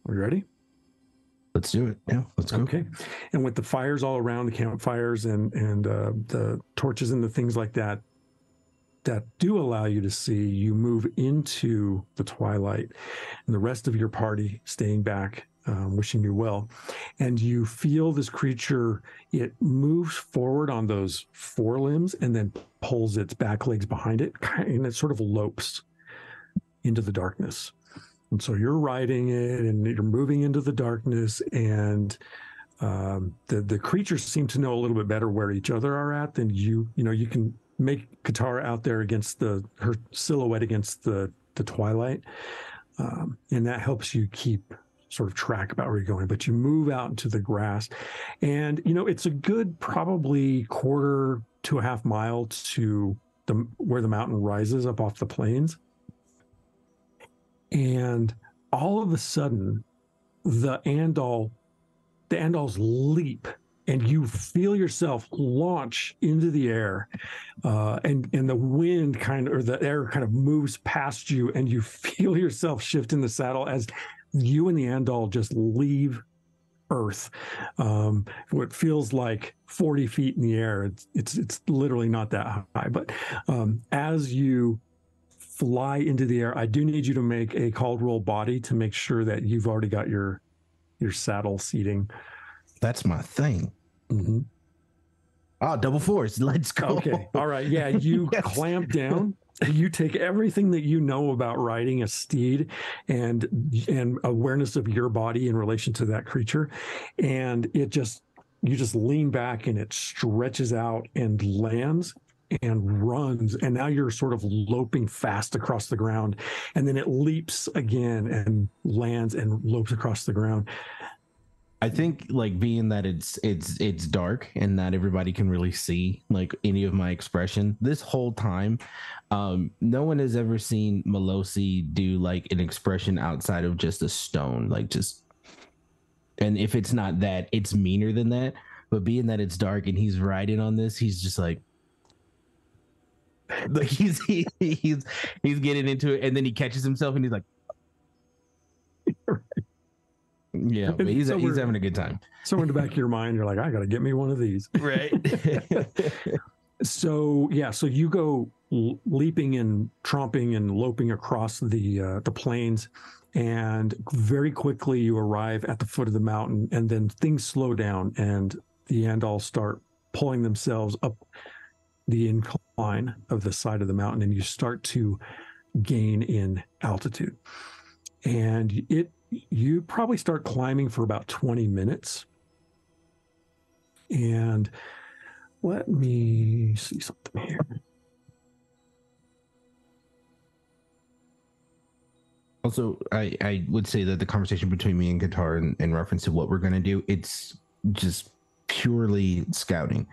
are we ready? Let's do it. Yeah, let's go. Okay. And with the fires all around, the campfires and the torches and the things like that do allow you to see, you move into the twilight, and the rest of your party staying back, wishing you well. And you feel this creature, it moves forward on those forelimbs and then pulls its back legs behind it, and it sort of lopes into the darkness. And so you're riding it and you're moving into the darkness, and the creatures seem to know a little bit better where each other are at than you. You can make Katara out there against her silhouette against the twilight, and that helps you keep sort of track about where you're going. But you move out into the grass, and it's a good probably quarter to a half mile to where the mountain rises up off the plains. And all of a sudden, the Andals leap, and you feel yourself launch into the air, and the wind the air kind of moves past you, and you feel yourself shift in the saddle as you and the Andal just leave Earth. What feels like 40 feet in the air. It's literally not that high, but as you fly into the air, I do need you to make a called roll body to make sure that you've already got your saddle seating. That's my thing. Mm-hmm. Oh, double force. Let's go. Okay. All right. Yeah. You yes. Clamp down. You take everything that you know about riding a steed and awareness of your body in relation to that creature, and you just lean back, and it stretches out and lands and runs, and now you're sort of loping fast across the ground, and then it leaps again and lands and lopes across the ground. I think like being that it's dark and not everybody can really see like any of my expression this whole time, no one has ever seen Melosi do like an expression outside of just a stone, like just, and if it's not that, it's meaner than that. But being that it's dark and he's riding on this, he's just like he's getting into it, and then he catches himself and he's like, yeah, but he's having a good time. So in the back of your mind, you're like, I got to get me one of these. Right. So you go leaping and tromping and loping across the plains, and very quickly you arrive at the foot of the mountain, and then things slow down, and the Andals start pulling themselves up the incline of the side of the mountain, and you start to gain in altitude. And you probably start climbing for about 20 minutes. And let me see something here. Also, I would say that the conversation between me and Katara in reference to what we're going to do, it's just purely scouting.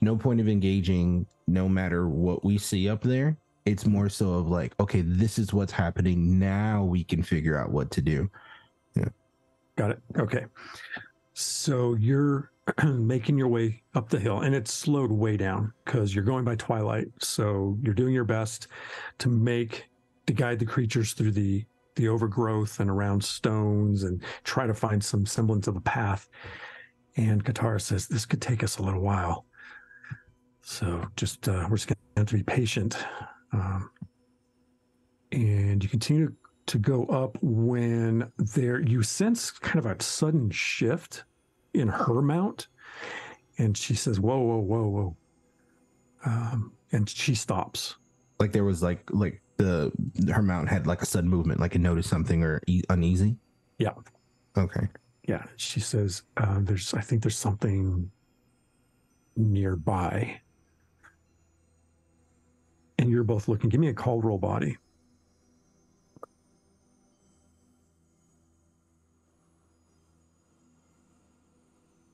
No point of engaging, no matter what we see up there. It's more so of like, okay, this is what's happening. Now we can figure out what to do. Yeah. Got it. Okay. So you're making your way up the hill, and it's slowed way down because you're going by twilight. So you're doing your best to guide the creatures through the the overgrowth and around stones and try to find some semblance of a path. And Katara says, this could take us a little while. So just we're just going to have to be patient. And you continue to go up when you sense kind of a sudden shift in her mount. And she says, whoa, whoa, whoa, whoa. And she stops. Like there was like her mount had like a sudden movement, like it noticed something or uneasy. Yeah. Okay. Yeah. She says, I think there's something nearby. And you're both looking. Give me a call roll body.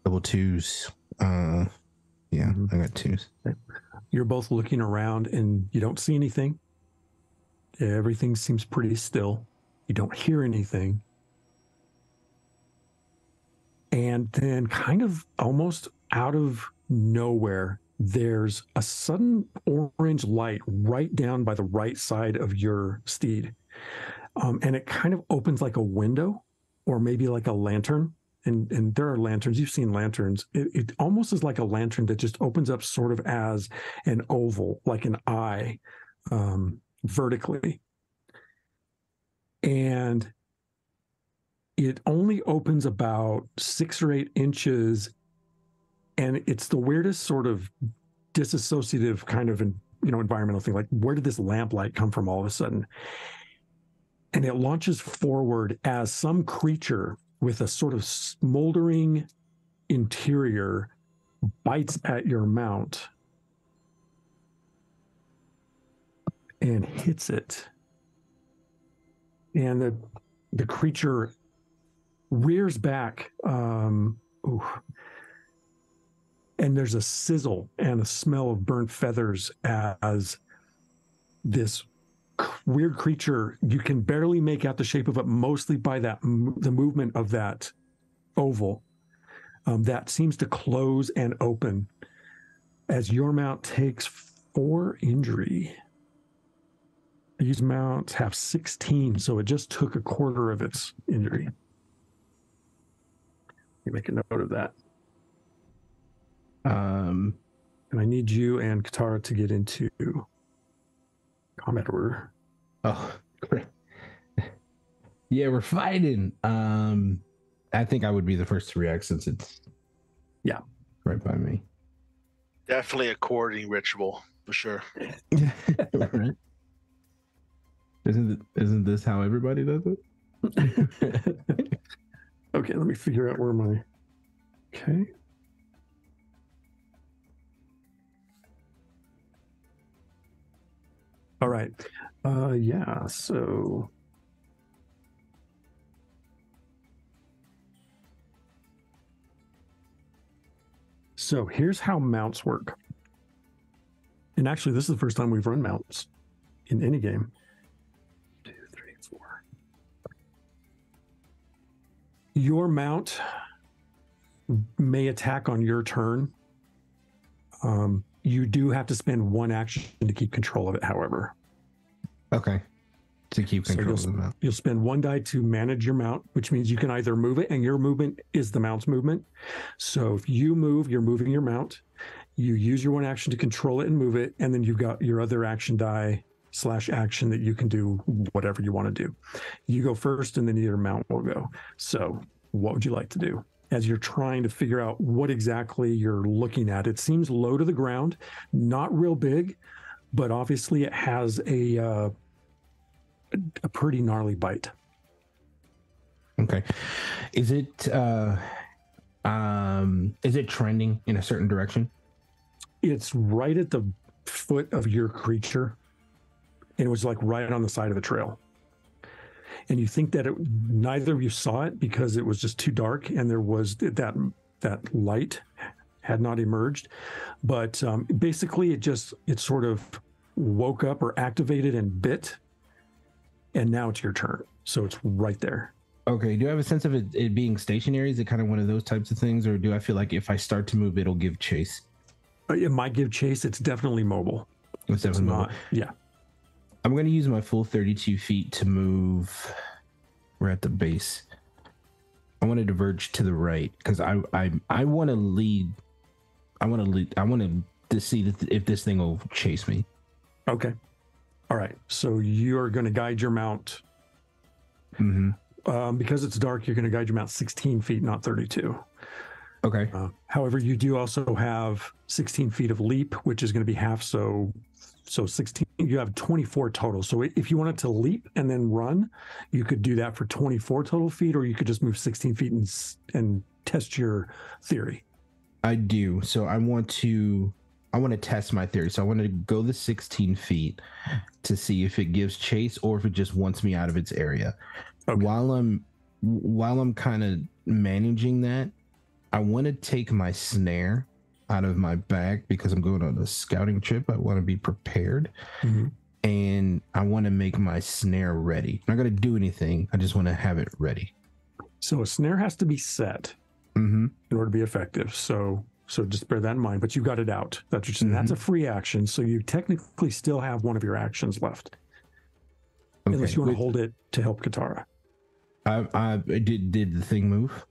Double twos. Yeah, I got twos. You're both looking around and you don't see anything. Everything seems pretty still. You don't hear anything. And then kind of almost out of nowhere, there's a sudden orange light right down by the right side of your steed. And it kind of opens like a window or maybe like a lantern. And there are lanterns. You've seen lanterns. It almost is like a lantern that just opens up sort of as an oval, like an eye, vertically. And it only opens about 6 or 8 inches. And it's the weirdest sort of disassociative kind of environmental thing. Like, where did this lamplight come from all of a sudden? And it launches forward as some creature with a sort of smoldering interior bites at your mount and hits it. And the creature rears back. And there's a sizzle and a smell of burnt feathers as this weird creature, you can barely make out the shape of it, mostly by the movement of that oval that seems to close and open as your mount takes 4 injury. These mounts have 16, so it just took a quarter of its injury. You make a note of that. And I need you and Katara to get into combat order. Oh, great. Yeah, we're fighting. I think I would be the first to react since it's right by me. Definitely a courting ritual for sure. Right? Isn't this how everybody does it? Okay, let me figure out where my okay. All right. Yeah, so here's how mounts work. And actually, this is the first time we've run mounts in any game. 2, 3, 4. Your mount may attack on your turn. You do have to spend 1 action to keep control of it, however. Okay. To keep control of the mount. You'll spend 1 die to manage your mount, which means you can either move it, and your movement is the mount's movement. So if you move, you're moving your mount. You use your 1 action to control it and move it, and then you've got your other action die / action that you can do whatever you want to do. You go first, and then your mount will go. So what would you like to do? As you're trying to figure out what exactly you're looking at. It seems low to the ground, not real big, but obviously it has a pretty gnarly bite. Okay. Is it trending in a certain direction? It's right at the foot of your creature, and it was like right on the side of the trail. And you think that neither of you saw it because it was just too dark, and there was that light had not emerged. But basically, it sort of woke up or activated and bit, and now it's your turn. So it's right there. Okay. Do I have a sense of it being stationary? Is it kind of one of those types of things, or do I feel like if I start to move, it'll give chase? It might give chase. It's definitely mobile. It's definitely mobile. Yeah. I'm going to use my full 32 feet to move We're at the base. I want to diverge to the right because I want to lead. I want to see if this thing will chase me. Okay. All right. So you're going to guide your mount. Because it's dark, you're going to guide your mount 16 feet, not 32. Okay. However, you do also have 16 feet of leap, which is going to be half. So 16, you have 24 total. So if you wanted to leap and then run, you could do that for 24 total feet, or you could just move 16 feet and test your theory. I do. So I want to test my theory. So I want to go the 16 feet to see if it gives chase or if it just wants me out of its area. Okay. While I'm kind of managing that, I want to take my snare out of my bag because I'm going on a scouting trip. I want to be prepared, and I want to make my snare ready. I'm not going to do anything. I just want to have it ready. So a snare has to be set in order to be effective. So just bear that in mind. But you got it out. That's what you're saying. That's a free action. So you technically still have one of your actions left, unless you want to hold it to help Katara. Did the thing move?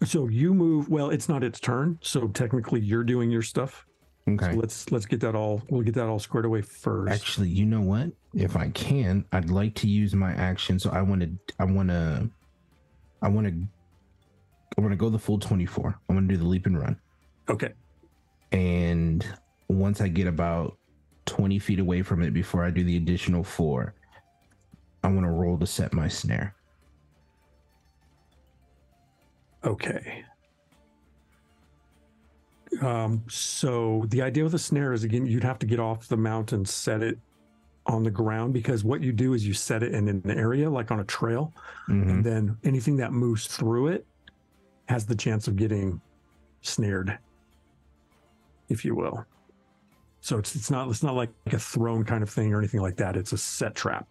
So you move. Well, it's not its turn. So technically, you're doing your stuff. Okay. So let's get that all. We'll get that all squared away first. Actually, you know what? If I can, I'd like to use my action. So I want to go the full 24. I want to do the leap and run. Okay. And once I get about 20 feet away from it before I do the additional 4, I want to roll to set my snare. Okay. So the idea with the snare is, again, you'd have to get off the mount and set it on the ground, because what you do is you set it in an area like on a trail, and then anything that moves through it has the chance of getting snared, if you will. So it's not like a thrown kind of thing or anything like that. It's a set trap.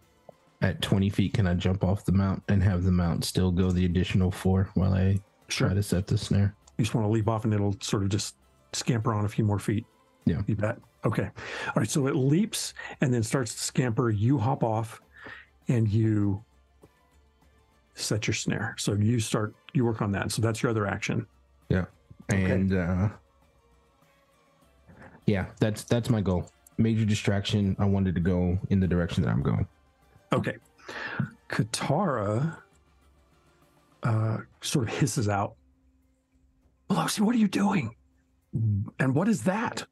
At 20 feet, can I jump off the mount and have the mount still go the additional 4 while I try to set the snare? You just want to leap off and it'll sort of just scamper on a few more feet. Yeah. You bet. Okay. All right. So it leaps and then starts to scamper. You hop off and you set your snare. So you work on that. So that's your other action. Yeah. And that's my goal. Major distraction. I wanted to go in the direction that I'm going. Okay. Katara sort of hisses out, Pelosi, what are you doing? And what is that?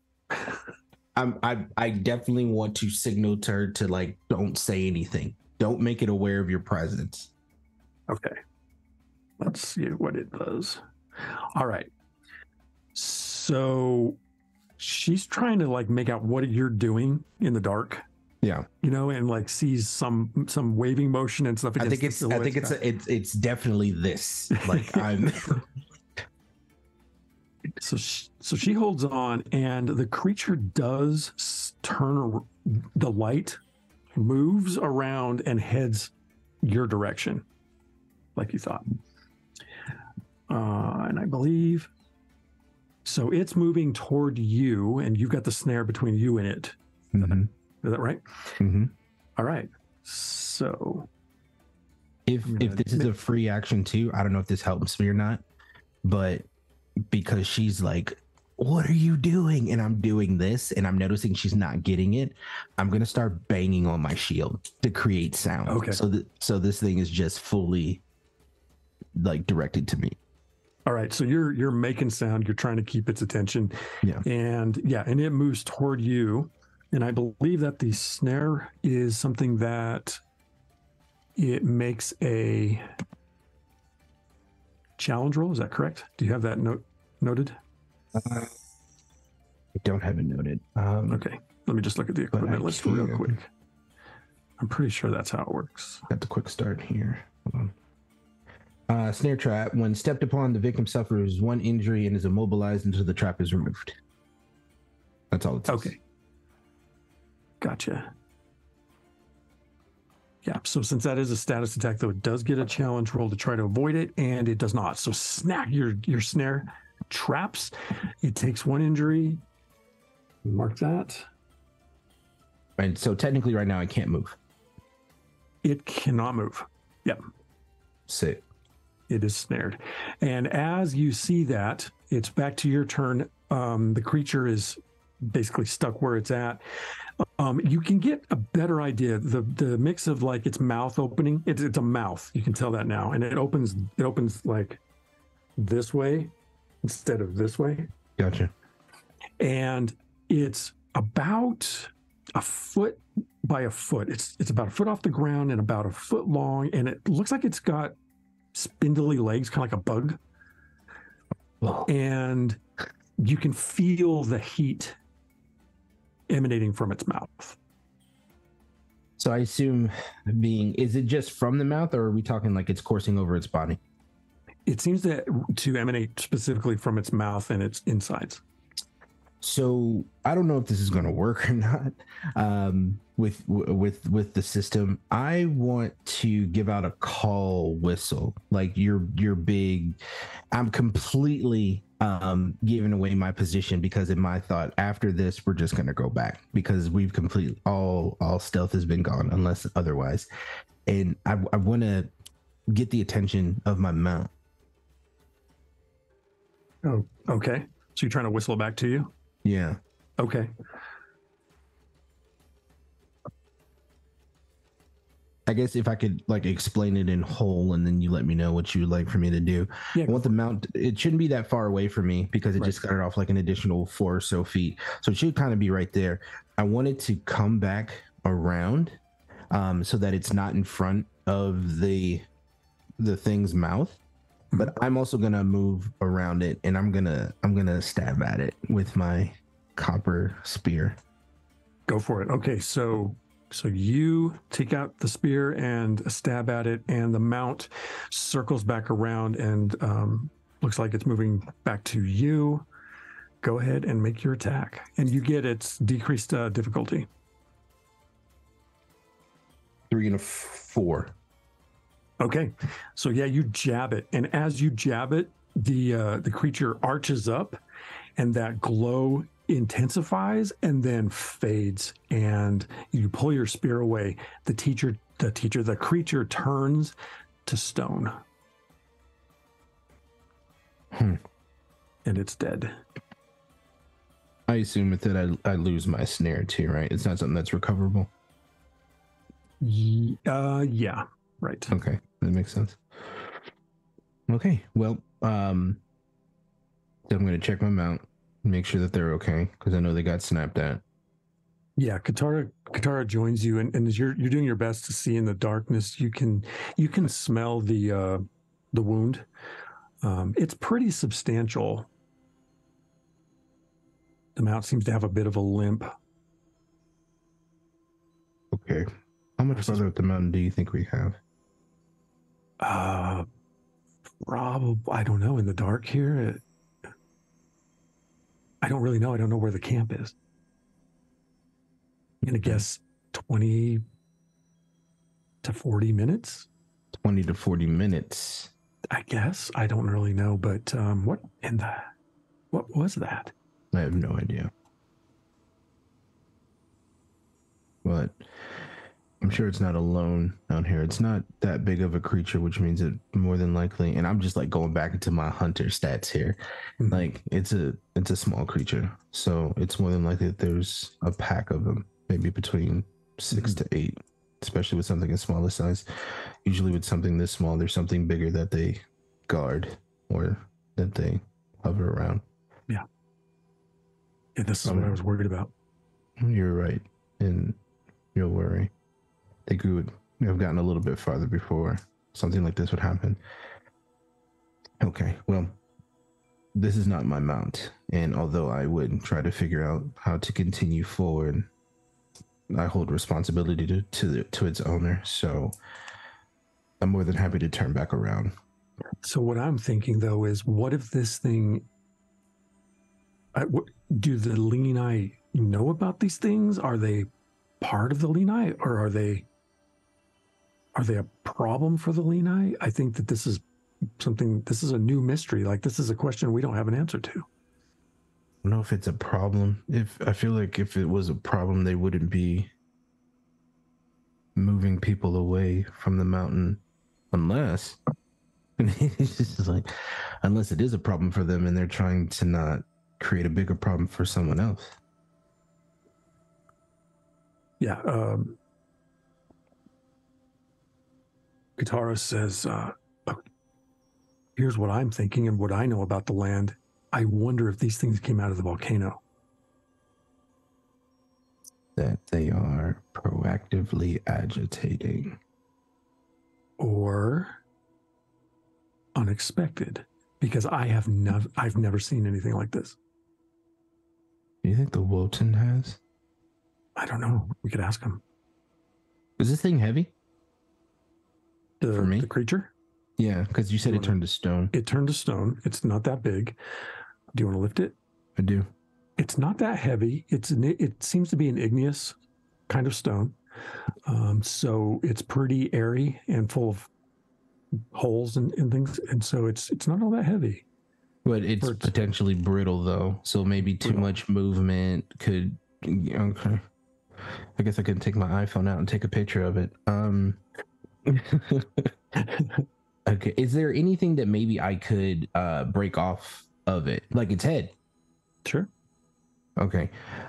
I definitely want to signal to her to, like, don't say anything. Don't make it aware of your presence. Okay. Let's see what it does. All right. So she's trying to, like, make out what you're doing in the dark. Yeah. You know, and like sees some waving motion and stuff. I think it's definitely this. Like I'm So she holds on, and the creature does turn. The light moves around and heads your direction, like you thought. And I believe so. It's moving toward you, and you've got the snare between you and it. Is that right? All right. So if this is a free action too, I don't know if this helps me or not, but because she's like, what are you doing? And I'm doing this, and I'm noticing she's not getting it, I'm going to start banging on my shield to create sound. Okay. So this thing is just fully, like, directed to me. All right. So you're making sound. You're trying to keep its attention. Yeah. And it moves toward you. And I believe that the snare is something that it makes a challenge roll. Is that correct? Do you have that noted? I don't have it noted. Okay. Let me just look at the equipment list real quick. I'm pretty sure that's how it works. Got the quick start here. Hold on. Snare trap. When stepped upon, the victim suffers 1 injury and is immobilized until the trap is removed. That's all it says. Okay. Gotcha. Yeah, so since that is a status attack, though, it does get a challenge roll to try to avoid it, and it does not. So snack, your snare traps. It takes 1 injury. Mark that. And so technically right now I can't move. It cannot move. Yep. Sick. It is snared. And as you see that, it's back to your turn. The creature is basically stuck where it's at. You can get a better idea. The mix of like its mouth opening, it's a mouth. You can tell that now. And it opens like this way instead of this way. Gotcha. And it's about a foot by a foot. It's about a foot off the ground and about a foot long. And it looks like it's got spindly legs, kind of like a bug. Oh. And you can feel the heat emanating from its mouth. So I assume is it just from the mouth, or are we talking like it's coursing over its body? It seems to emanate specifically from its mouth and its insides. So I don't know if this is going to work or not with the system. I want to give out a call whistle, like your big. I'm completely giving away my position, because in my thought, after this, we're just going to go back, because we've completely all stealth has been gone unless otherwise, and I want to get the attention of my mount. Oh, okay. So you're trying to whistle it back to you? Yeah. Okay. I guess if I could like explain it in whole, and then you let me know what you would like for me to do. Yeah. I want the mount. It shouldn't be that far away from me, because it just got it off like an additional 4 or so feet. So it should kind of be right there. I want it to come back around, so that it's not in front of the thing's mouth. But I'm also gonna move around it, and I'm gonna stab at it with my copper spear. Go for it. Okay, so you take out the spear and stab at it, and the mount circles back around and looks like it's moving back to you. Go ahead and make your attack, and you get its decreased difficulty. 3 and a 4. Okay, so yeah, you jab it, and as you jab it, the creature arches up, and that glow intensifies and then fades, and you pull your spear away. The creature turns to stone, and it's dead. I assume with that I lose my snare too, right? It's not something that's recoverable. Yeah. Right. Okay, that makes sense. Okay, well, I'm going to check my mount, make sure that they're okay, because I know they got snapped at. Yeah, Katara joins you, and as you're doing your best to see in the darkness, you can smell the wound. It's pretty substantial. The mount seems to have a bit of a limp. Okay, how much further up the mountain do you think we have? Probably, I don't know. In the dark here, I don't really know. I don't know where the camp is. I'm gonna guess 20 to 40 minutes. 20 to 40 minutes. I guess. I don't really know, but what was that? I have no idea. But I'm sure it's not alone out here. It's not that big of a creature, which means it more than likely, and I'm just like going back into my hunter stats here. Mm-hmm. Like it's a small creature. So it's more than likely that there's a pack of them, maybe between 6 to 8, especially with something as small as size. Usually with something this small, there's something bigger that they guard or that they hover around. Yeah. And this is what I was worried about. You're right. And you'll worry. They could have gotten a little bit farther before something like this would happen. Okay, well, this is not my mount. And although I would try to figure out how to continue forward, I hold responsibility to its owner. So I'm more than happy to turn back around. So what I'm thinking, though, is what if this thing... do the Lenai know about these things? Are they part of the Lenai, or are they a problem for the Lenai? I think that this is a new mystery. Like, this is a question we don't have an answer to. I don't know if it's a problem. I feel like if it was a problem, they wouldn't be moving people away from the mountain Unless it's just like, unless it is a problem for them and they're trying to not create a bigger problem for someone else. Yeah. Katara says, here's what I'm thinking and what I know about the land. I wonder if these things came out of the volcano. That they are proactively agitating. Or unexpected, because I've never seen anything like this. Do you think the Wotan has? I don't know. We could ask him. Is this thing heavy? For me? The creature? Yeah, because you said it turned to stone. It turned to stone. It's not that big. Do you want to lift it? I do. It's not that heavy. It seems to be an igneous kind of stone. So it's pretty airy and full of holes and things. And so it's not all that heavy. But it's potentially brittle though. So maybe too much movement could, okay. I guess I could take my iPhone out and take a picture of it. Okay. Is there anything that maybe I could break off of it? Like its head? Sure. Okay.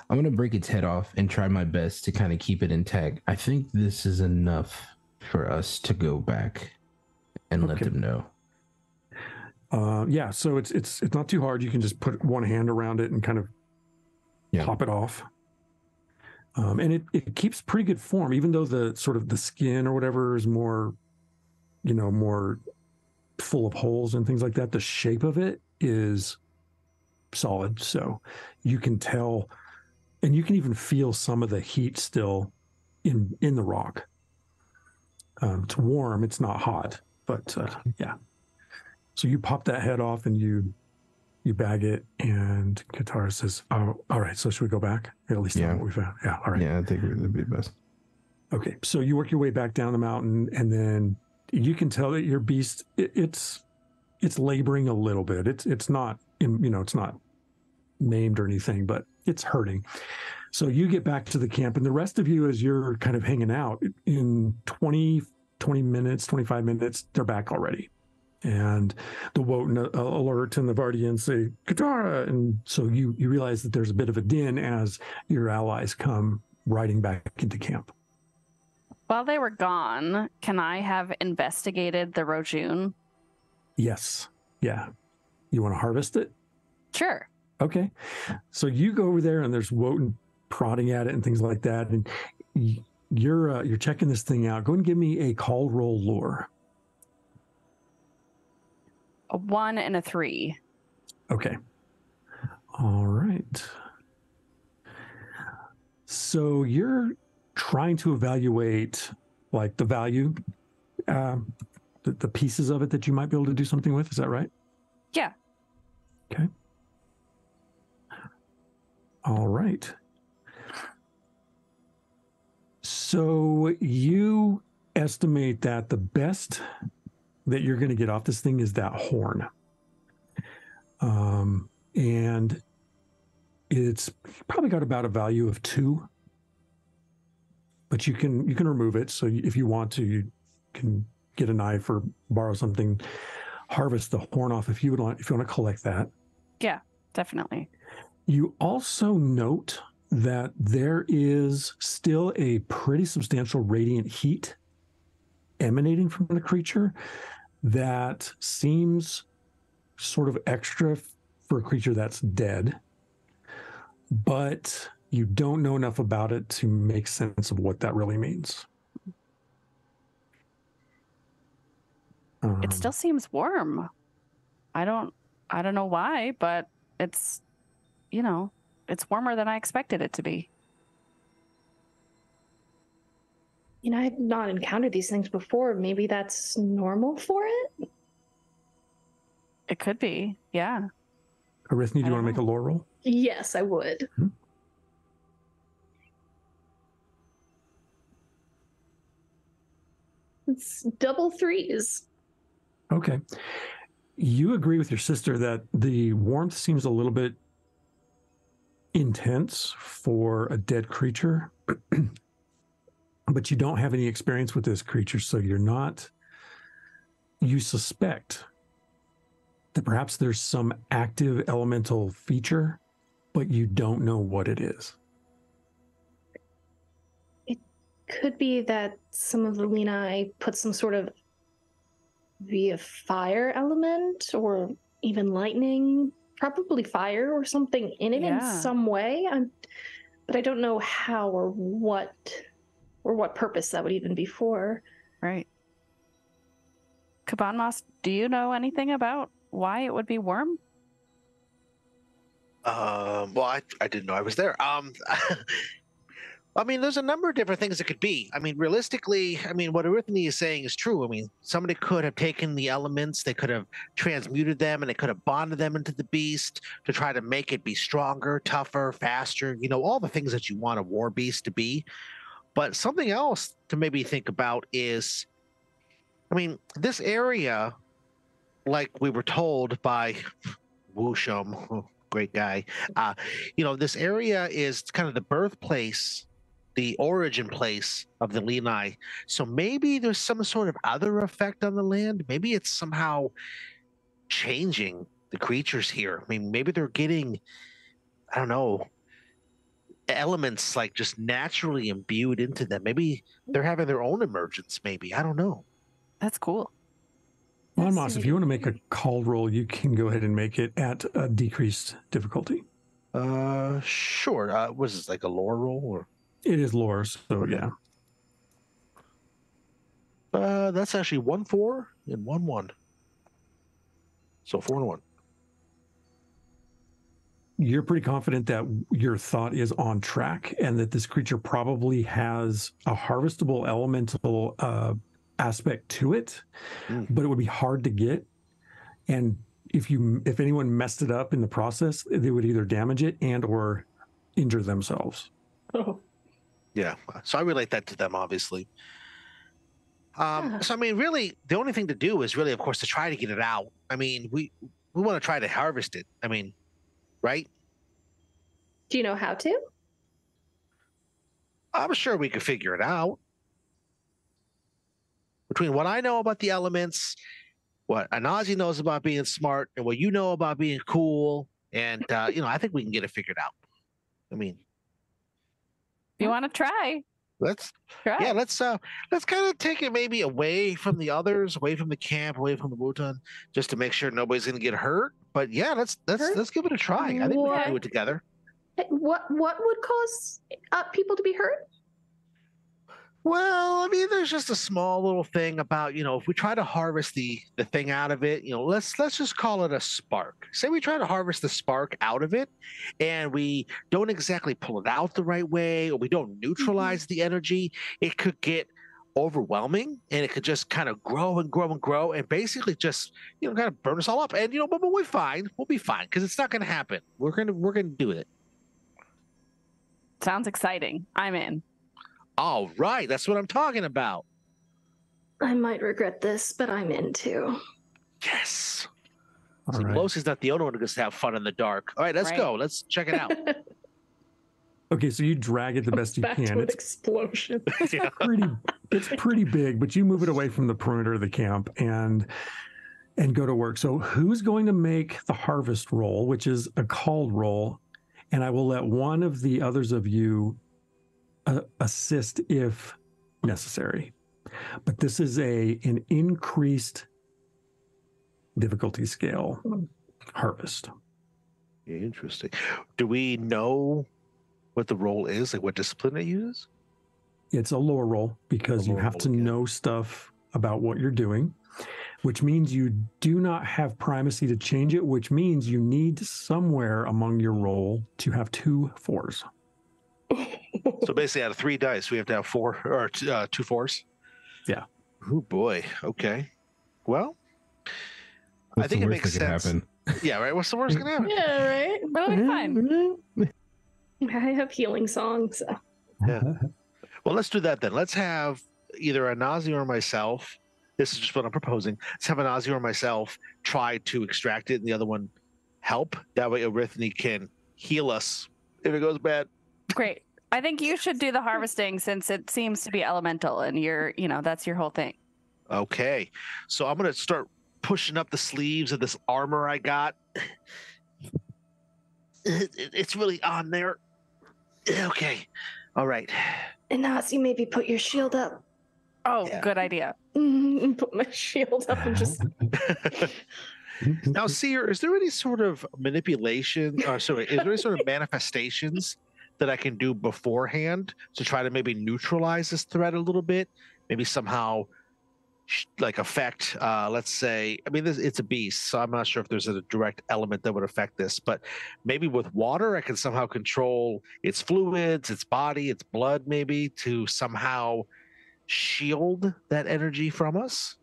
I'm going to break its head off and try my best to kind of keep it intact. I think this is enough for us to go back and let them know. Yeah, so it's not too hard. You can just put one hand around it and kind of pop it off. And it keeps pretty good form, even though the sort of the skin or whatever is more, more full of holes and things like that. The shape of it is solid. So you can tell, and you can even feel some of the heat still in the rock. It's warm. It's not hot, but yeah. So you pop that head off and you bag it, and Katara says, "Oh, all right. So should we go back? At least tell what we found." Yeah. All right. Yeah, I think that'd be best. Okay. So you work your way back down the mountain, and then you can tell that your beast it's laboring a little bit. It's not it's not maimed or anything, but it's hurting. So you get back to the camp, and the rest of you, as you're kind of hanging out, in 20 minutes, 25 minutes, they're back already. And the Wotan alert and the Vardians say, Katara! And so you realize that there's a bit of a din as your allies come riding back into camp. While they were gone, can I have investigated the Rojun? Yes. Yeah. You want to harvest it? Sure. Okay. So you go over there, and there's Wotan prodding at it and things like that. And you're checking this thing out. Go and give me a call roll lore. A 1 and a 3. Okay. All right. So you're trying to evaluate like the value, the pieces of it that you might be able to do something with. Is that right? Yeah. Okay. All right. So you estimate that the best that you're going to get off this thing is that horn. And it's probably got about a value of 2, but you can remove it. So if you want to, you can get a knife or borrow something, harvest the horn off if you want to collect that. Yeah, definitely. You also note that there is still a pretty substantial radiant heat emanating from the creature that seems sort of extra for a creature that's dead, but you don't know enough about it to make sense of what that really means. It still seems warm. I don't know why, but it's, it's warmer than I expected it to be. I've not encountered these things before. Maybe that's normal for it? It could be, yeah. Arithne, do you want to make a lore roll? Yes, I would. Mm-hmm. It's double 3s. Okay. You agree with your sister that the warmth seems a little bit intense for a dead creature, but you don't have any experience with this creature, so you're not you suspect that perhaps there's some active elemental feature, but you don't know what it is. It could be that some of the Leni put some sort of via fire element or even lightning, probably fire or something in it in some way. But I don't know how or what purpose that would even be for. Right. Kabanmas, do you know anything about why it would be worm? Well, I didn't know I was there. I mean, there's a number of different things it could be. I mean, realistically, I mean, what Arithne is saying is true. I mean, somebody could have taken the elements, they could have transmuted them, and they could have bonded them into the beast to try to make it be stronger, tougher, faster, you know, all the things that you want a war beast to be. But something else to maybe think about is, I mean, this area, like we were told by Woosham, great guy, you know, this area is kind of the birthplace, the origin place of the Leni. So maybe there's some sort of other effect on the land. Maybe it's somehow changing the creatures here. I mean, maybe they're getting, I don't know, elements like just naturally imbued into them. Maybe they're having their own emergence. Maybe, I don't know. That's cool. Well, Moss, if you want to make a call roll, you can go ahead and make it at a decreased difficulty. Sure. Was this like a lore roll or? It is lore, so yeah. That's actually 1-4 and 1-1. So 4 and 1. You're pretty confident that your thought is on track and that this creature probably has a harvestable elemental aspect to it, but it would be hard to get. And if anyone messed it up in the process, they would either damage it and or injure themselves. Oh. Yeah. So I relate that to them, obviously. So I mean, really, the only thing to do is really, of course, to try to get it out. I mean, we want to try to harvest it. I mean, right? Do you know how to? I'm sure we could figure it out. Between what I know about the elements, what Anazi knows about being smart, and what you know about being cool, and you know, I think we can get it figured out. I mean, if you want to try, let's try. Let's kind of take it maybe away from the others, away from the camp, away from the Wutan, just to make sure nobody's going to get hurt. But yeah, let's give it a try. I think we can do it together. What would cause people to be hurt? Well, I mean, there's just a small little thing about, you know, if we try to harvest the thing out of it, you know, let's just call it a spark. Say we try to harvest the spark out of it and we don't exactly pull it out the right way, or we don't neutralize the energy, it could get overwhelming and it could just kind of grow and grow and grow and basically just, you know, kind of burn us all up. And, you know, but we're fine. We'll be fine because it's not going to happen. We're going to do it. Sounds exciting. I'm in. All right, that's what I'm talking about. I might regret this, but I'm in too. Yes. All See, right. Pelosi's not the only one who gets to have fun in the dark. All right, let's go. Let's check it out. Okay, so you drag it the best you Back can. to an It's explosion. pretty big, but you move it away from the perimeter of the camp and go to work. So who's going to make the harvest roll, which is a called roll, and I will let one of the others of you assist if necessary. But this is an increased difficulty scale harvest. Yeah, interesting. Do we know what the role is, like what discipline it uses? It's a lore roll because you have to know stuff about what you're doing, which means you do not have primacy to change it, which means you need somewhere among your roll to have 2 4s. So basically, out of 3 dice, we have to have 4 or 2 4s. Yeah. Oh boy. Okay. Well, I think it makes sense. Happen? Yeah. Right. What's the worst going to happen? Yeah. Right. But it'll be fine. I have healing songs. So. Yeah. Well, let's do that then. Let's have either Anazi or myself. This is just what I'm proposing. Let's have Anazi or myself try to extract it, and the other one help. That way, Arithne can heal us if it goes bad. Great. I think you should do the harvesting since it seems to be elemental and you know, that's your whole thing. Okay, so I'm gonna start pushing up the sleeves of this armor I got. It's really on there. Okay, all right. And Nazi, maybe put your shield up. Oh, Yeah. good idea. And put my shield up and just. Now, Seer, is there any sort of manipulation? Sorry, is there any sort of manifestations that I can do beforehand to try to maybe neutralize this threat a little bit? Maybe somehow, like affect. Let's say, I mean, it's a beast, so I'm not sure if there's a direct element that would affect this. But maybe with water, I can somehow control its fluids, its body, its blood, maybe to somehow shield that energy from us.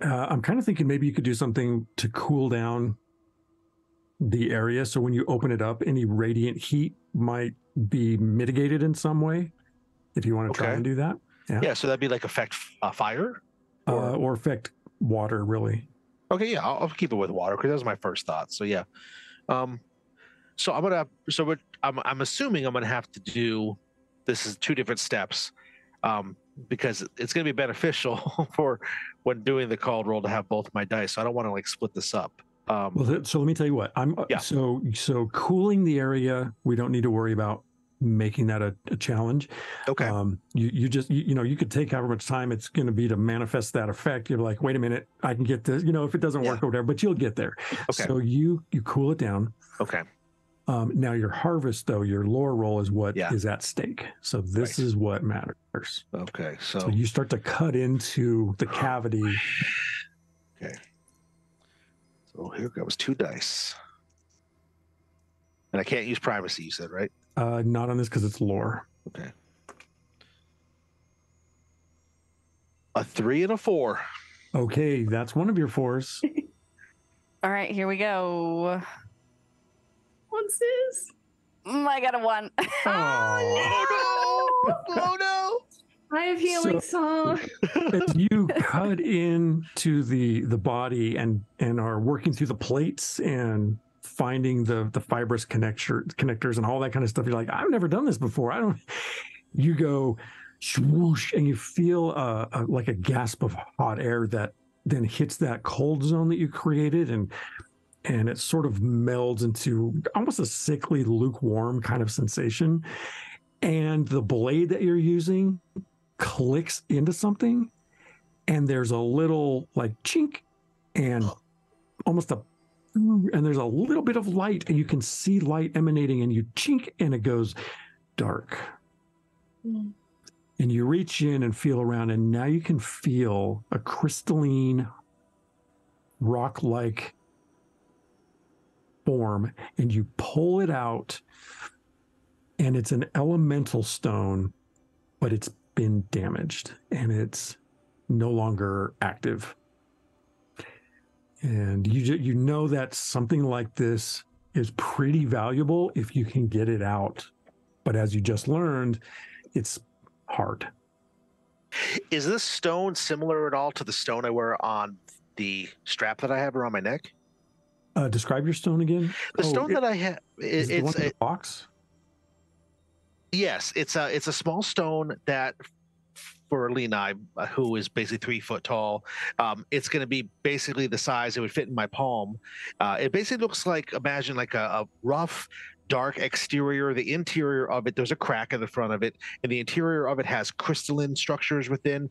I'm kind of thinking maybe you could do something to cool down the area. So when you open it up, any radiant heat might be mitigated in some way. If you want to try Okay. and do that. Yeah, so that'd be like affect fire. Or affect water, really. Okay, yeah, I'll keep it with water because that was my first thought. So yeah, so I'm assuming I'm gonna have to do this is 2 different steps, because it's gonna be beneficial for when doing the called roll to have both my dice. So I don't want to like split this up. Well, so let me tell you what. Yeah. So cooling the area, we don't need to worry about making that a challenge. Okay. You just you could take however much time it's going to be to manifest that effect. You're like, wait a minute, I can get this. If it doesn't work or whatever, but you'll get there. Okay. So you cool it down. Okay. Now your harvest, though, your lore roll is what is Yeah. at stake. So this is what matters. Okay. So you start to cut into the cavity. Okay. So here goes 2 dice. And I can't use privacy, you said, right? Not on this because it's lore. Okay. A 3 and a 4. Okay, that's one of your 4s. All right, here we go. What's this? I got a 1. Oh no! Oh no! I have healing song. As you cut into the body and are working through the plates and finding the fibrous connectors and all that kind of stuff, you're like, I've never done this before. You go swoosh and you feel like a gasp of hot air that then hits that cold zone that you created, and it sort of melds into almost a sickly, lukewarm kind of sensation. And the blade that you're using clicks into something, and there's a little like chink and and there's a little bit of light, and you can see light emanating, and you chink and it goes dark. And you reach in and feel around, and now you can feel a crystalline rock-like form, and you pull it out, and it's an elemental stone, but it's been damaged and it's no longer active. And you know that something like this is pretty valuable if you can get it out, but as you just learned, it's hard. Is this stone similar at all to the stone I wear on the strap that I have around my neck? Describe your stone again. The stone that I have, it's the one in the box. Yes, it's a small stone that for Lenai, who is basically 3 foot tall, it's going to be basically the size it would fit in my palm. It basically looks like, imagine like a rough, dark exterior. The interior of it, there's a crack in the front of it, and the interior of it has crystalline structures within.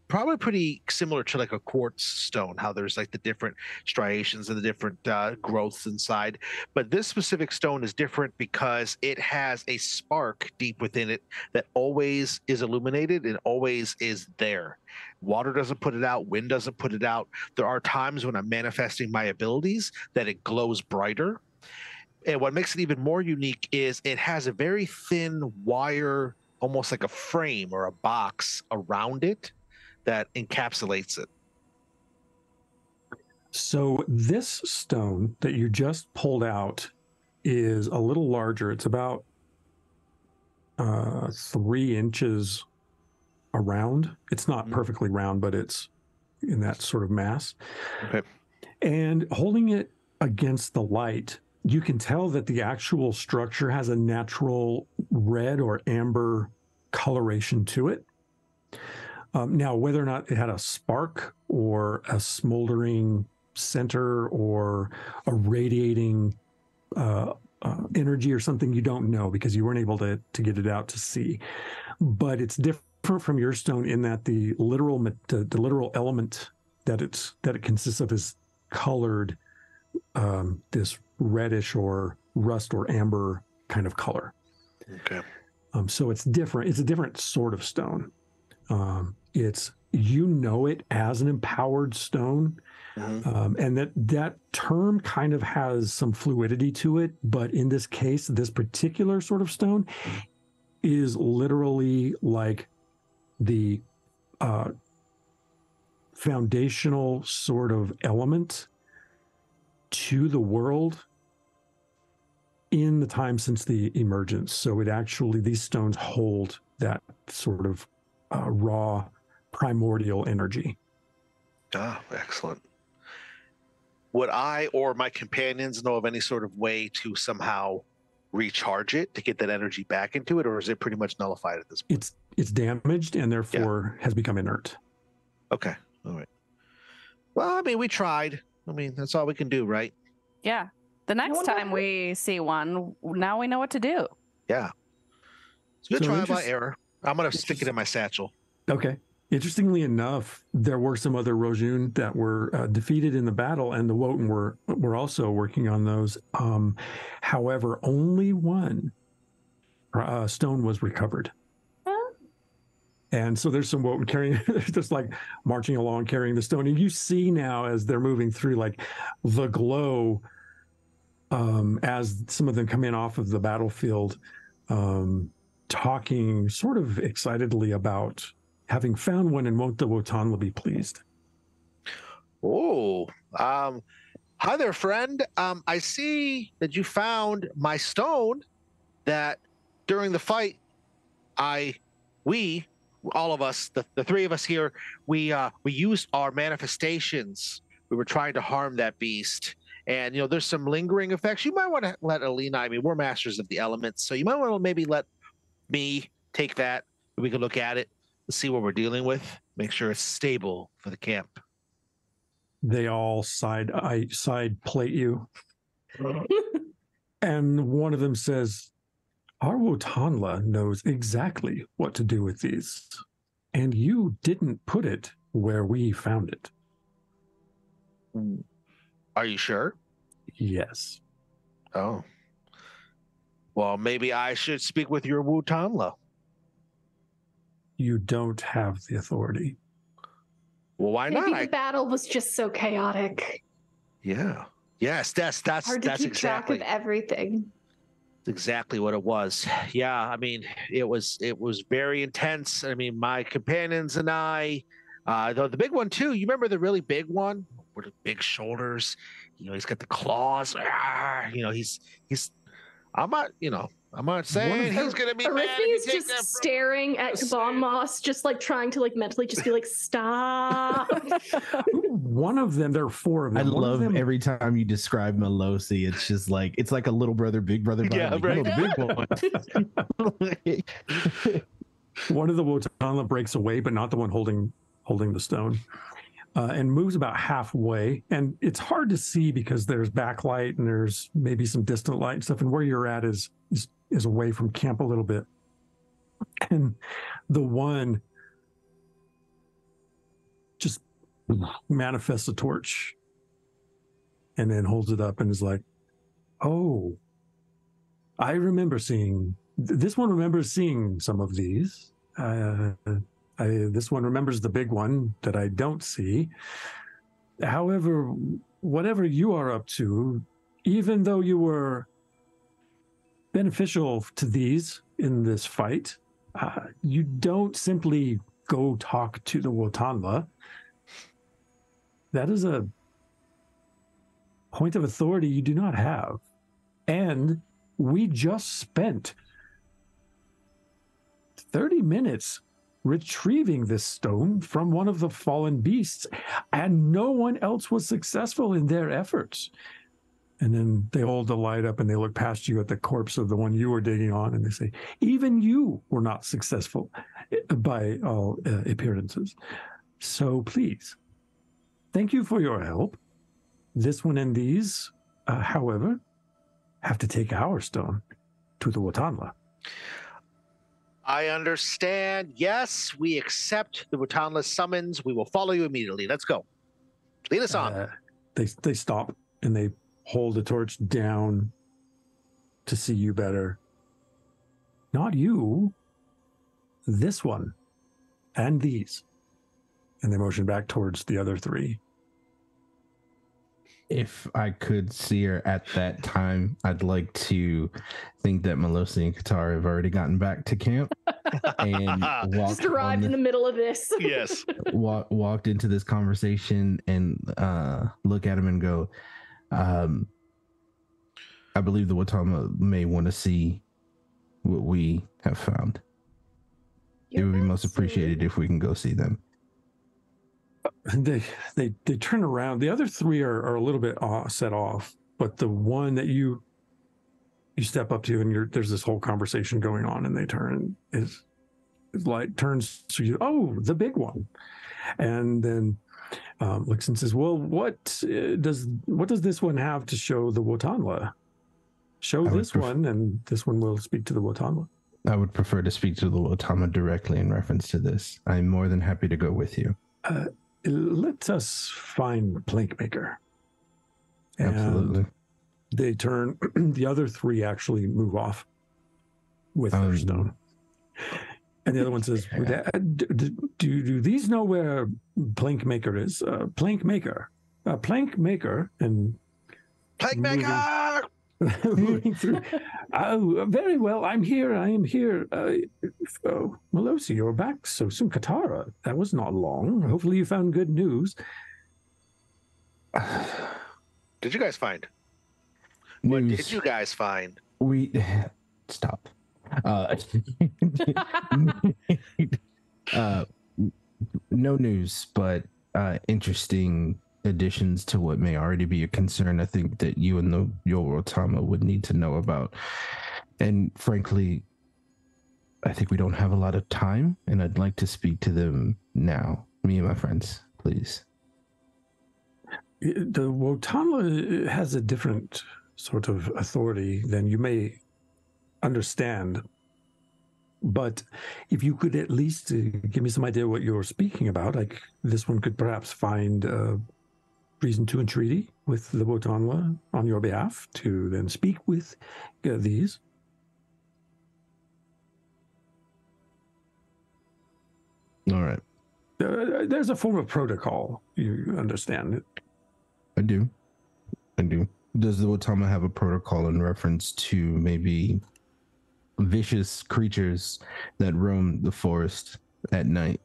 Probably pretty similar to like a quartz stone, how there's like the different striations and the different growths inside. But this specific stone is different because it has a spark deep within it that always is illuminated and always is there. Water doesn't put it out, wind doesn't put it out. There are times when I'm manifesting my abilities that it glows brighter. And what makes it even more unique is it has a very thin wire, almost like a frame or a box around it that encapsulates it. So this stone that you just pulled out is a little larger. It's about 3 inches around. It's not perfectly round, but it's in that sort of mass. Okay. And holding it against the light, you can tell that the actual structure has a natural red or amber coloration to it. Now, whether or not it had a spark or a smoldering center or a radiating energy or something, you don't know because you weren't able to get it out to see. But it's different from your stone in that the literal element that it consists of is colored this reddish or rust or amber kind of color. Okay. So it's different. It's a different sort of stone. It's, you know, it as an empowered stone. And that term kind of has some fluidity to it, but in this case, this particular sort of stone is literally like the foundational sort of element to the world in the time since the emergence. So it actually, these stones hold that sort of raw primordial energy. Ah, excellent. Would I or my companions know of any sort of way to somehow recharge it to get that energy back into it, or is it pretty much nullified at this point? It's damaged and therefore has become inert. Okay. All right. Well, I mean, we tried. I mean, that's all we can do, right? Yeah. The next time we see one, now we know what to do. Yeah. It's good So trial by error. I'm going to stick it in my satchel. Okay. Interestingly enough, there were some other Rojun that were defeated in the battle, and the Wotan were also working on those. However, only one stone was recovered. And so there's some Wotan carrying, just like marching along carrying the stone. And you see now as they're moving through, like the glow, as some of them come in off of the battlefield, talking sort of excitedly about having found one, and won't the Wotanla be pleased? Oh, hi there, friend. I see that you found my stone that during the fight, all of us, the three of us here, we used our manifestations. We were trying to harm that beast. And, you know, there's some lingering effects. You might want to let Alina, I mean, we're masters of the elements, so you might want to maybe let me take that. We can look at it, see what we're dealing with, make sure it's stable for the camp. They all side plate you. And one of them says, our Wotanla knows exactly what to do with these. And you didn't put it where we found it. Are you sure? Yes. Oh. Well, maybe I should speak with your Wotanla. You don't have the authority. Well, why Maybe not? the battle was just so chaotic. Yeah. Yes, that's Hard to keep exactly track of everything. exactly what it was. Yeah, I mean, it was very intense. I mean, my companions and I, the big one too. You remember the really big one with the big shoulders? You know, he's got the claws. You know, he's. I'm not saying he's gonna be mad if you Arithme's take just that from staring at Bon Moss, just like trying to like mentally just be like, stop. One of them, there are four of them. I One of love them, every time you describe Melosi. It's just like, it's like a little brother, big brother. Yeah, like, right. no, the big one. one of the Wotanla breaks away, but not the one holding the stone, and moves about halfway. And it's hard to see because there's backlight and there's maybe some distant light and stuff. And where you're at is away from camp a little bit. And the one just manifests a torch and then holds it up and is like, oh, I remember seeing, this one remembers seeing some of these. This one remembers the big one that I don't see. However, whatever you are up to, even though you were beneficial to these in this fight, you don't simply go talk to the Wotanla. That is a point of authority you do not have. And we just spent 30 minutes retrieving this stone from one of the fallen beasts, and no one else was successful in their efforts. And then they hold the light up and they look past you at the corpse of the one you were digging on, and they say, even you were not successful by all appearances. So please, thank you for your help. This one and these, however, have to take our stone to the Wotanla. I understand. Yes, we accept the Wotanla's summons. We will follow you immediately. Let's go. Lead us on. They stop and they hold the torch down to see you better. Not you. This one. And these. And they motion back towards the other three. If I could see her at that time, I'd like to think that Melosi and Qatar have already gotten back to camp and Just arrived in the middle of this. Yes. Walked into this conversation and look at him and go, I believe the Watama may want to see what we have found. It would be most appreciated if we can go see them. They turn around. The other three are a little bit set off, but the one that you step up to and there's this whole conversation going on, and they turn is like turns to you. Oh, the big one, and then looks and says, "Well, what does this one have to show the Wotanla? Show this one, and this one will speak to the Wotanla." I would prefer to speak to the Wotama directly in reference to this. I'm more than happy to go with you. Let us find Plankmaker. Absolutely. And they turn. The other three actually move off with their stone. And the other one says, do these know where Plankmaker is? Plankmaker. Plankmaker. And Plankmaker! moving through. Oh, very well. I am here. Melosi, you're back so soon. Katara, that was not long. Hopefully you found good news. Did you guys find? What did you guys find? We stop. No news, but interesting additions to what may already be a concern. I think that you and your Otama would need to know about. And frankly, I think we don't have a lot of time, and I'd like to speak to them now. Me and my friends, please. The Wotanla has a different sort of authority than you may understand. But if you could at least give me some idea what you're speaking about, like this one could perhaps find reason to entreaty with the Wotanla on your behalf to then speak with these. All right. There's a form of protocol, you understand. I do. Does the Wotama have a protocol in reference to maybe vicious creatures that roam the forest at night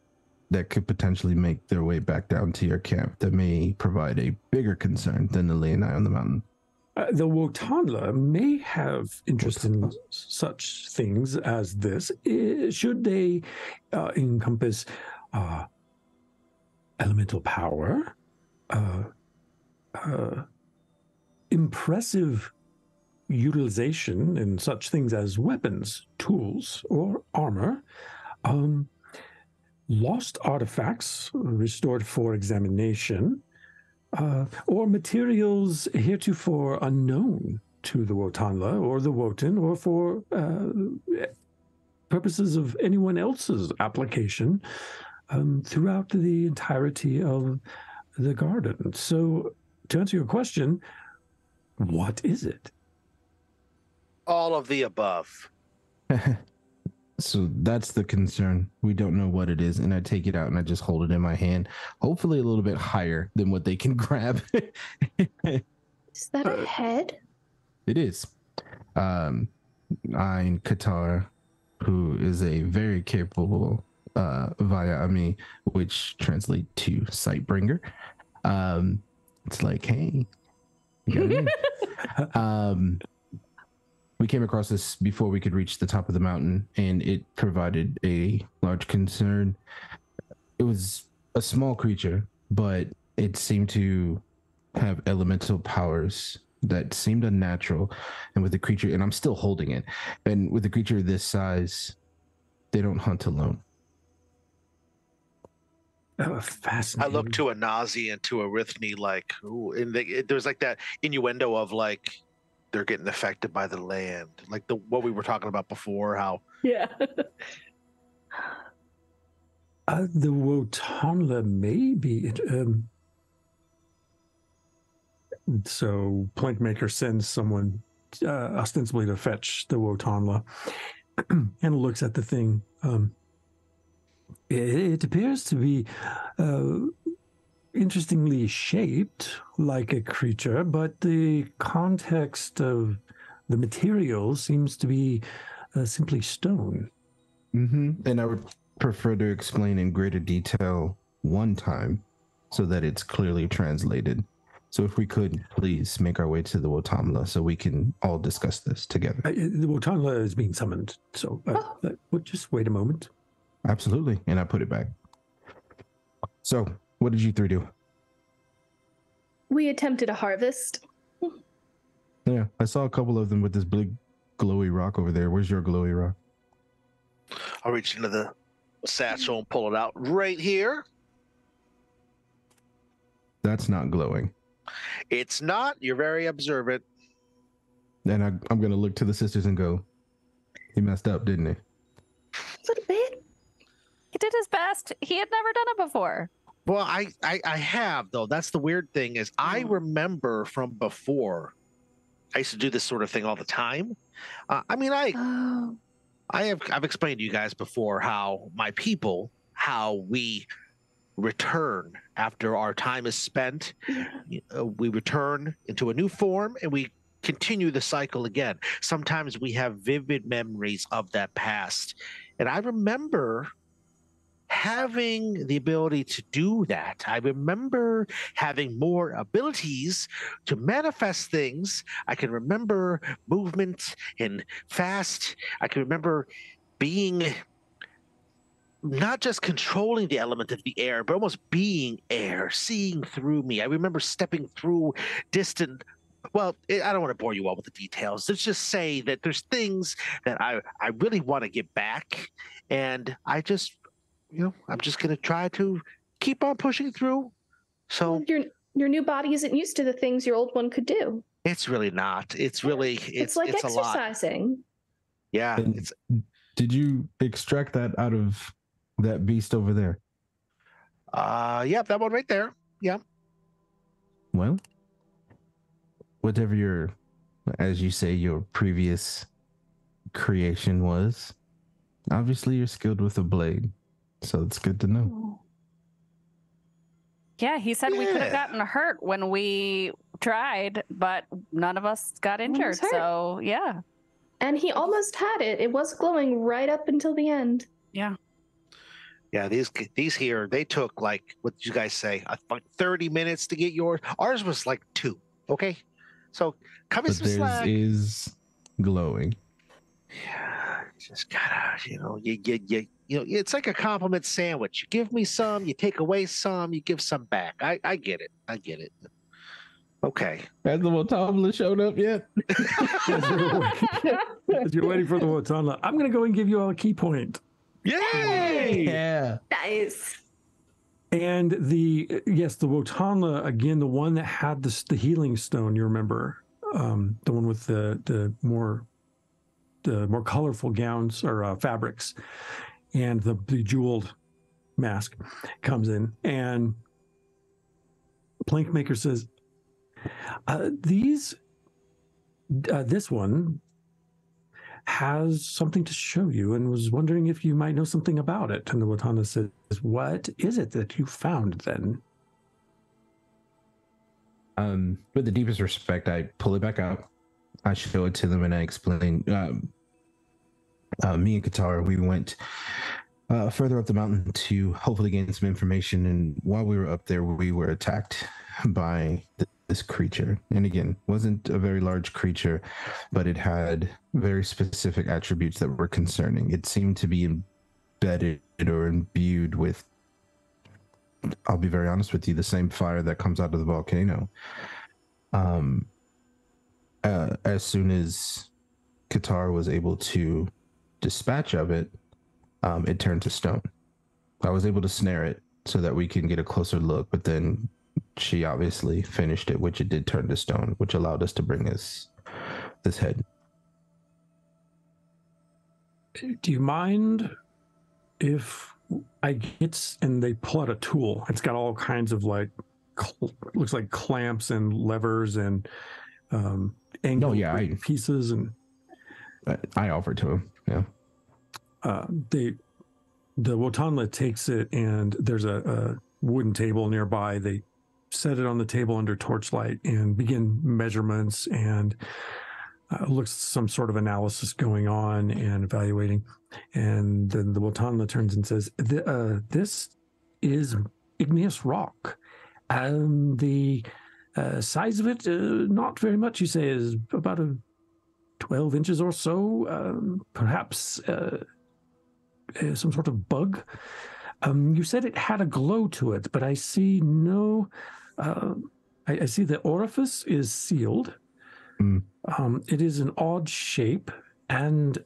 that could potentially make their way back down to your camp that may provide a bigger concern than the Leonai on the mountain? The Wotanla may have interest in such things as this, should they encompass elemental power, impressive utilization in such things as weapons, tools, or armor, lost artifacts restored for examination, or materials heretofore unknown to the Wotanla or the Wotan, or for purposes of anyone else's application throughout the entirety of the garden. So, to answer your question, what is it? All of the above. So that's the concern. We don't know what it is, and I take it out and I just hold it in my hand, hopefully a little bit higher than what they can grab. Is that a head? It is. I'm Qatar, who is a very capable via Ami, which translates to Sightbringer. It's like, hey, you got it in. We came across this before we could reach the top of the mountain, and it provided a large concern. It was a small creature, but it seemed to have elemental powers that seemed unnatural. And with a creature, and I'm still holding it, and with a creature this size, they don't hunt alone. Oh, I fascinating. look to a Nazi and to a Rithni like, ooh, and there's like that innuendo of like they're getting affected by the land, like what we were talking about before. How Yeah. The Wotanla may be. So Plankmaker sends someone ostensibly to fetch the Wotanla and looks at the thing. It appears to be interestingly shaped like a creature, but the context of the material seems to be simply stone. Mm-hmm. And I would prefer to explain in greater detail one time so that it's clearly translated. So if we could please make our way to the Wotamla so we can all discuss this together. The Wotanla is being summoned, so just wait a moment. Absolutely. And I put it back. So what did you three do? We attempted a harvest. Yeah, I saw a couple of them with this big glowy rock over there. Where's your glowy rock? I'll reach into the satchel and pull it out right here. That's not glowing. It's not. You're very observant. And I'm going to look to the sisters and go, he messed up, didn't he? A little bit. He did his best. He had never done it before. Well, I have, though. That's the weird thing is I remember from before. I used to do this sort of thing all the time. Oh. I've explained to you guys before how my people, how we return after our time is spent. We return into a new form and we continue the cycle again. Sometimes we have vivid memories of that past. And I remember having the ability to do that. I remember having more abilities to manifest things. I can remember movement and fast. I can remember being not just controlling the element of the air, but almost being air, seeing through me. I remember stepping through distant. Well, I don't want to bore you all with the details. Let's just say that there's things that I really want to get back. And I just, I'm just going to try to keep on pushing through. So your new body isn't used to the things your old one could do. It's really not. It's really, it's like it's exercising. A lot. Yeah. Did you extract that out of that beast over there? Yeah, that one right there. Yeah. Well, whatever your, as you say, your previous creation was, obviously you're skilled with a blade. So it's good to know. Yeah, he said we could have gotten hurt when we tried, but none of us got injured. So, yeah. And he almost had it. It was glowing right up until the end. Yeah. Yeah, these here, they took like, what did you guys say? Like 30 minutes to get yours. Ours was like 2. Okay. So come in some slack. Is glowing. Yeah, just gotta, it's like a compliment sandwich. You give me some, you take away some, you give some back. I get it. I get it. Okay. Has the Wotamla showed up yet? As you're waiting for the Wotamla, I'm going to go and give you all a key point. Yay! Yeah. Nice. And the Wotanla, again, the one that had the healing stone, you remember, the one with the more colorful gowns or fabrics, and the jeweled mask comes in, and Plankmaker says, this one has something to show you and was wondering if you might know something about it. And the Wotanla says, what is it that you found then? With the deepest respect, I pull it back out. I show it to them and I explain, me and Katara, we went further up the mountain to hopefully gain some information. And while we were up there, we were attacked by this creature. And again, wasn't a very large creature, but it had very specific attributes that were concerning. It seemed to be embedded or imbued with, I'll be very honest with you, the same fire that comes out of the volcano. as soon as Qatar was able to dispatch of it, it turned to stone. I was able to snare it so that we can get a closer look, but then she obviously finished it, which it did turn to stone, which allowed us to bring this head. Do you mind if I get and they pull out a tool? It's got all kinds of like looks like clamps and levers and angle pieces, and I offered to him. Yeah. The Wotanla takes it, and there's a wooden table nearby. They set it on the table under torchlight and begin measurements, and looks some sort of analysis going on and evaluating. And then the Wotanla turns and says, this is igneous rock. The size of it, not very much, you say, is about 12 inches or so, perhaps some sort of bug. You said it had a glow to it, but I see no, I see the orifice is sealed. It is an odd shape, and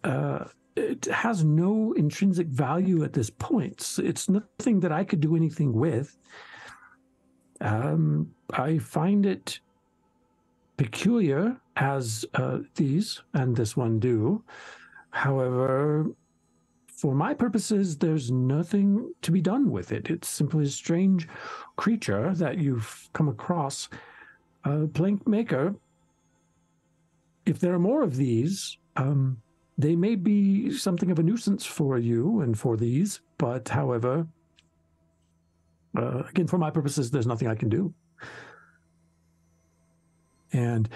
it has no intrinsic value at this point. It's nothing that I could do anything with. I find it peculiar, as these and this one do. However, for my purposes, there's nothing to be done with it. It's simply a strange creature that you've come across. Plank Maker, if there are more of these, they may be something of a nuisance for you and for these, but however, again, for my purposes, there's nothing I can do. And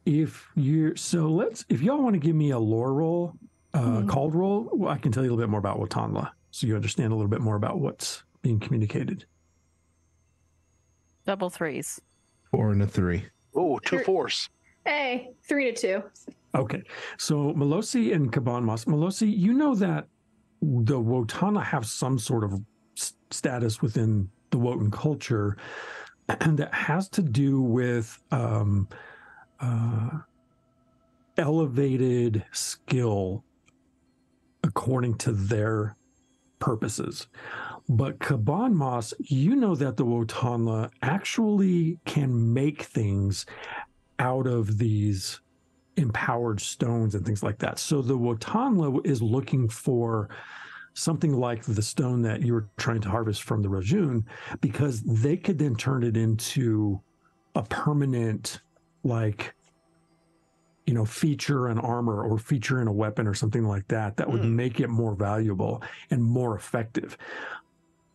if y'all want to give me a lore roll, called roll, well, I can tell you a little bit more about Wotanla, so you understand a little bit more about what's being communicated. Double threes. 4 and a 3. Oh, 2 4s. Hey, 3 to 2. Okay, so Melosi and Kabanmas. Melosi, you know that the Wotana have some sort of status within the Wotan culture, and that has to do with elevated skill according to their purposes. But Kabanmas, you know that the Wotanla actually can make things out of these empowered stones and things like that. So the Wotanla is looking for something like the stone that you were trying to harvest from the Rajun, because they could then turn it into a permanent, like, you know, feature in armor or feature in a weapon or something like that, that would make it more valuable and more effective.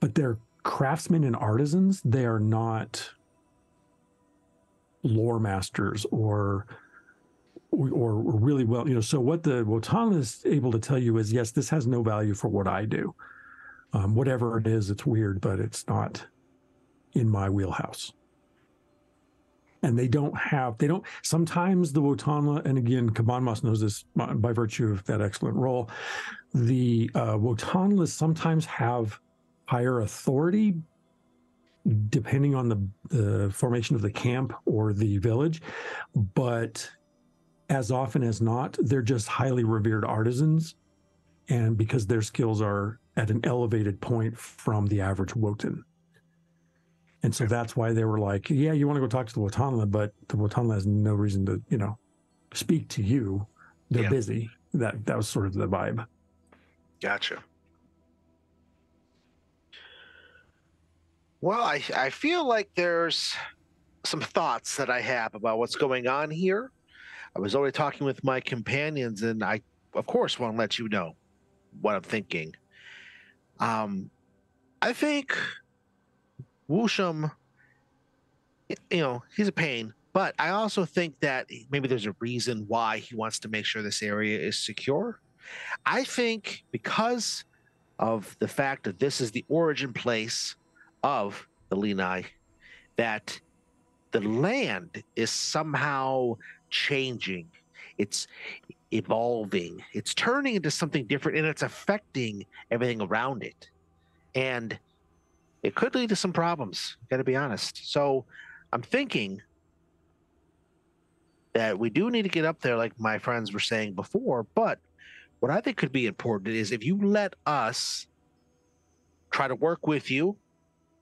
But they're craftsmen and artisans. They are not lore masters or really well, you know. So what the Wotan is able to tell you is, yes, this has no value for what I do. Whatever it is, it's weird, but it's not in my wheelhouse. And sometimes the Wotanla, and again, Kabanmas knows this by virtue of that excellent role, the Wotanlas sometimes have higher authority depending on the formation of the camp or the village, but as often as not, they're just highly revered artisans, and because their skills are at an elevated point from the average Wotan. And so that's why they were like, yeah, you want to go talk to the Wotanla, but the Wotanla has no reason to, you know, speak to you. They're busy. That was sort of the vibe. Gotcha. Well, I feel like there's some thoughts that I have about what's going on here. I was already talking with my companions, and I, of course, want to let you know what I'm thinking. I think Wusham, you know, he's a pain, but I also think that maybe there's a reason why he wants to make sure this area is secure. I think because of the fact that this is the origin place of the Lenai, that the land is somehow changing. It's evolving. It's turning into something different, and it's affecting everything around it. And it could lead to some problems, got to be honest. So I'm thinking that we do need to get up there, like my friends were saying before. But what I think could be important is if you let us try to work with you,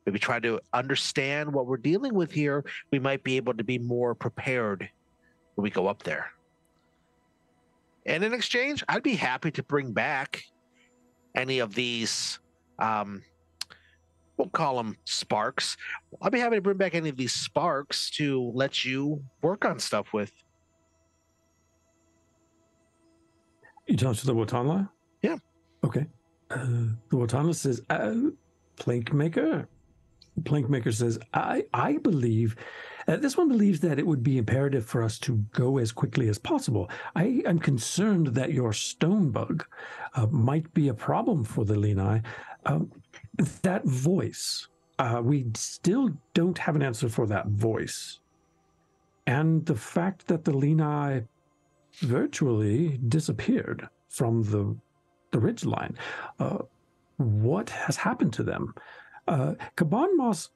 maybe try to understand what we're dealing with here, we might be able to be more prepared when we go up there. And in exchange, I'd be happy to bring back any of these, we'll call them sparks. I'd be happy to bring back any of these sparks to let you work on stuff with. You talking to the Watanla? Yeah. Okay. The Watanla says, Plankmaker. Plankmaker says, I believe, this one believes that it would be imperative for us to go as quickly as possible. I am concerned that your stone bug might be a problem for the Lenai. That voice, we still don't have an answer for that voice. And the fact that the Lenai virtually disappeared from the ridgeline. What has happened to them? Kaban Moss,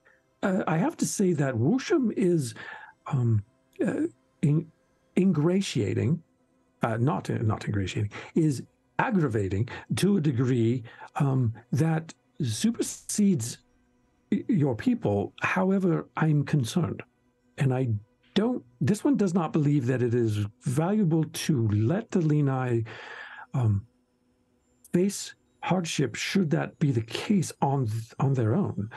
I have to say that Wusham is ingratiating, not ingratiating, is aggravating to a degree that supersedes your people. However, I'm concerned, and this one does not believe that it is valuable to let the Lenai face hardship should that be the case on their own.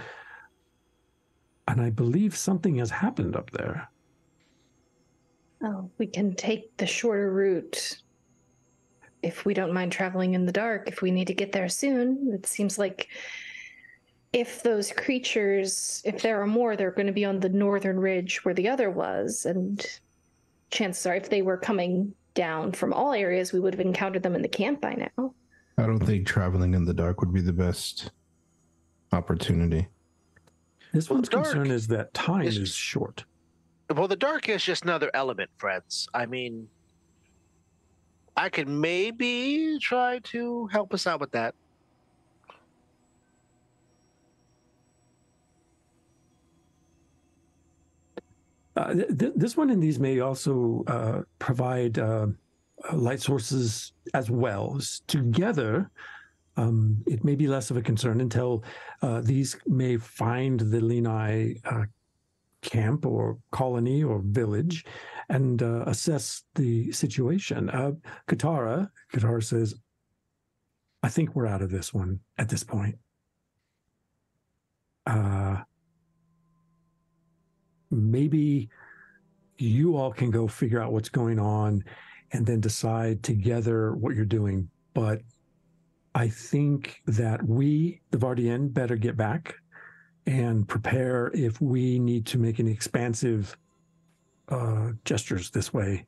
And I believe something has happened up there. Oh, we can take the shorter route if we don't mind traveling in the dark, if we need to get there soon. It seems like if those creatures, if there are more, they're going to be on the northern ridge where the other was. And chances are, if they were coming down from all areas, we would have encountered them in the camp by now. I don't think traveling in the dark would be the best opportunity. This one's concern is that time is short. Well, the dark is just another element, friends. I mean, I could maybe try to help us out with that. This one and these may also provide light sources as well. Together, it may be less of a concern until these may find the Lenai camp or colony or village and assess the situation. Katara says, I think we're out of this one at this point. Maybe you all can go figure out what's going on and then decide together what you're doing. But I think that we, the Vardian, better get back and prepare if we need to make any expansive gestures this way,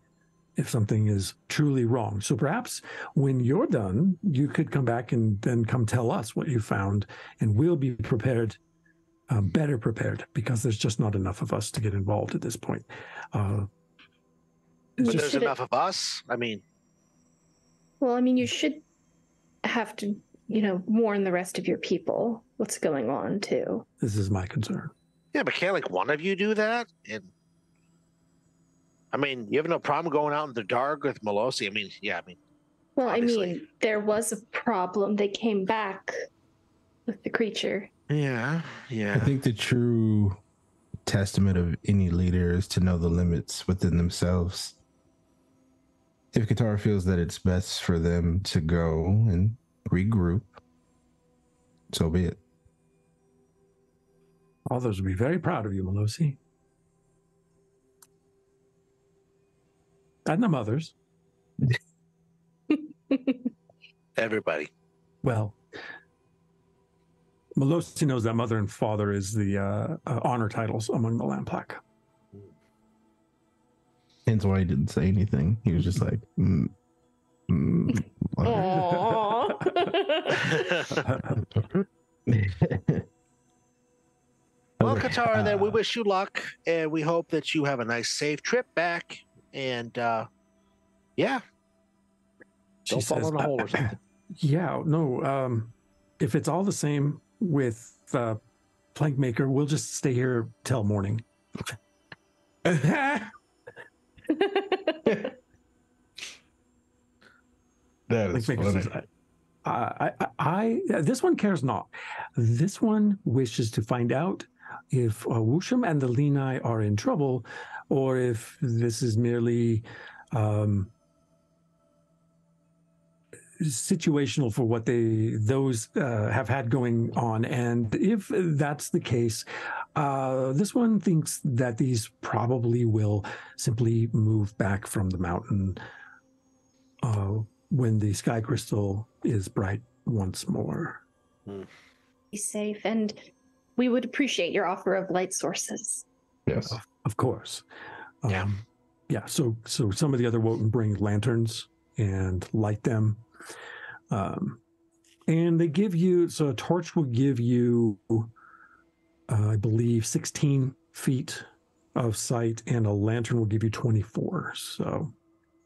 if something is truly wrong. So perhaps when you're done, you could come back and then come tell us what you found, and we'll be prepared, better prepared, because there's just not enough of us to get involved at this point. There's enough of us? I mean... Well, I mean, you should have to, warn the rest of your people what's going on, too. This is my concern. Yeah, but can't, one of you do that? And I mean, you have no problem going out in the dark with Melosi. Well, obviously. I mean, there was a problem. They came back with the creature. Yeah. I think the true testament of any leader is to know the limits within themselves. If Katara feels that it's best for them to go and regroup, so be it. Others will be very proud of you, Melosi. And the mothers. Everybody. Well, Melosi knows that mother and father is the honor titles among the Lamplack. Hence why he didn't say anything. He was just like, Well, Katara, then we wish you luck, and we hope that you have a nice, safe trip back. And yeah, don't fall in a hole or something. Yeah, no. If it's all the same with Plankmaker, we'll just stay here till morning. That is funny. This one cares not. This one wishes to find out if Wusham and the Lenai are in trouble, or if this is merely situational for what those have had going on. And if that's the case, this one thinks that these probably will simply move back from the mountain when the sky crystal is bright once more. Be safe, and we would appreciate your offer of light sources. Yes. Of course. Yeah. So some of the other Wotan bring lanterns and light them. And they give you, so a torch will give you, I believe, 16 feet of sight, and a lantern will give you 24. So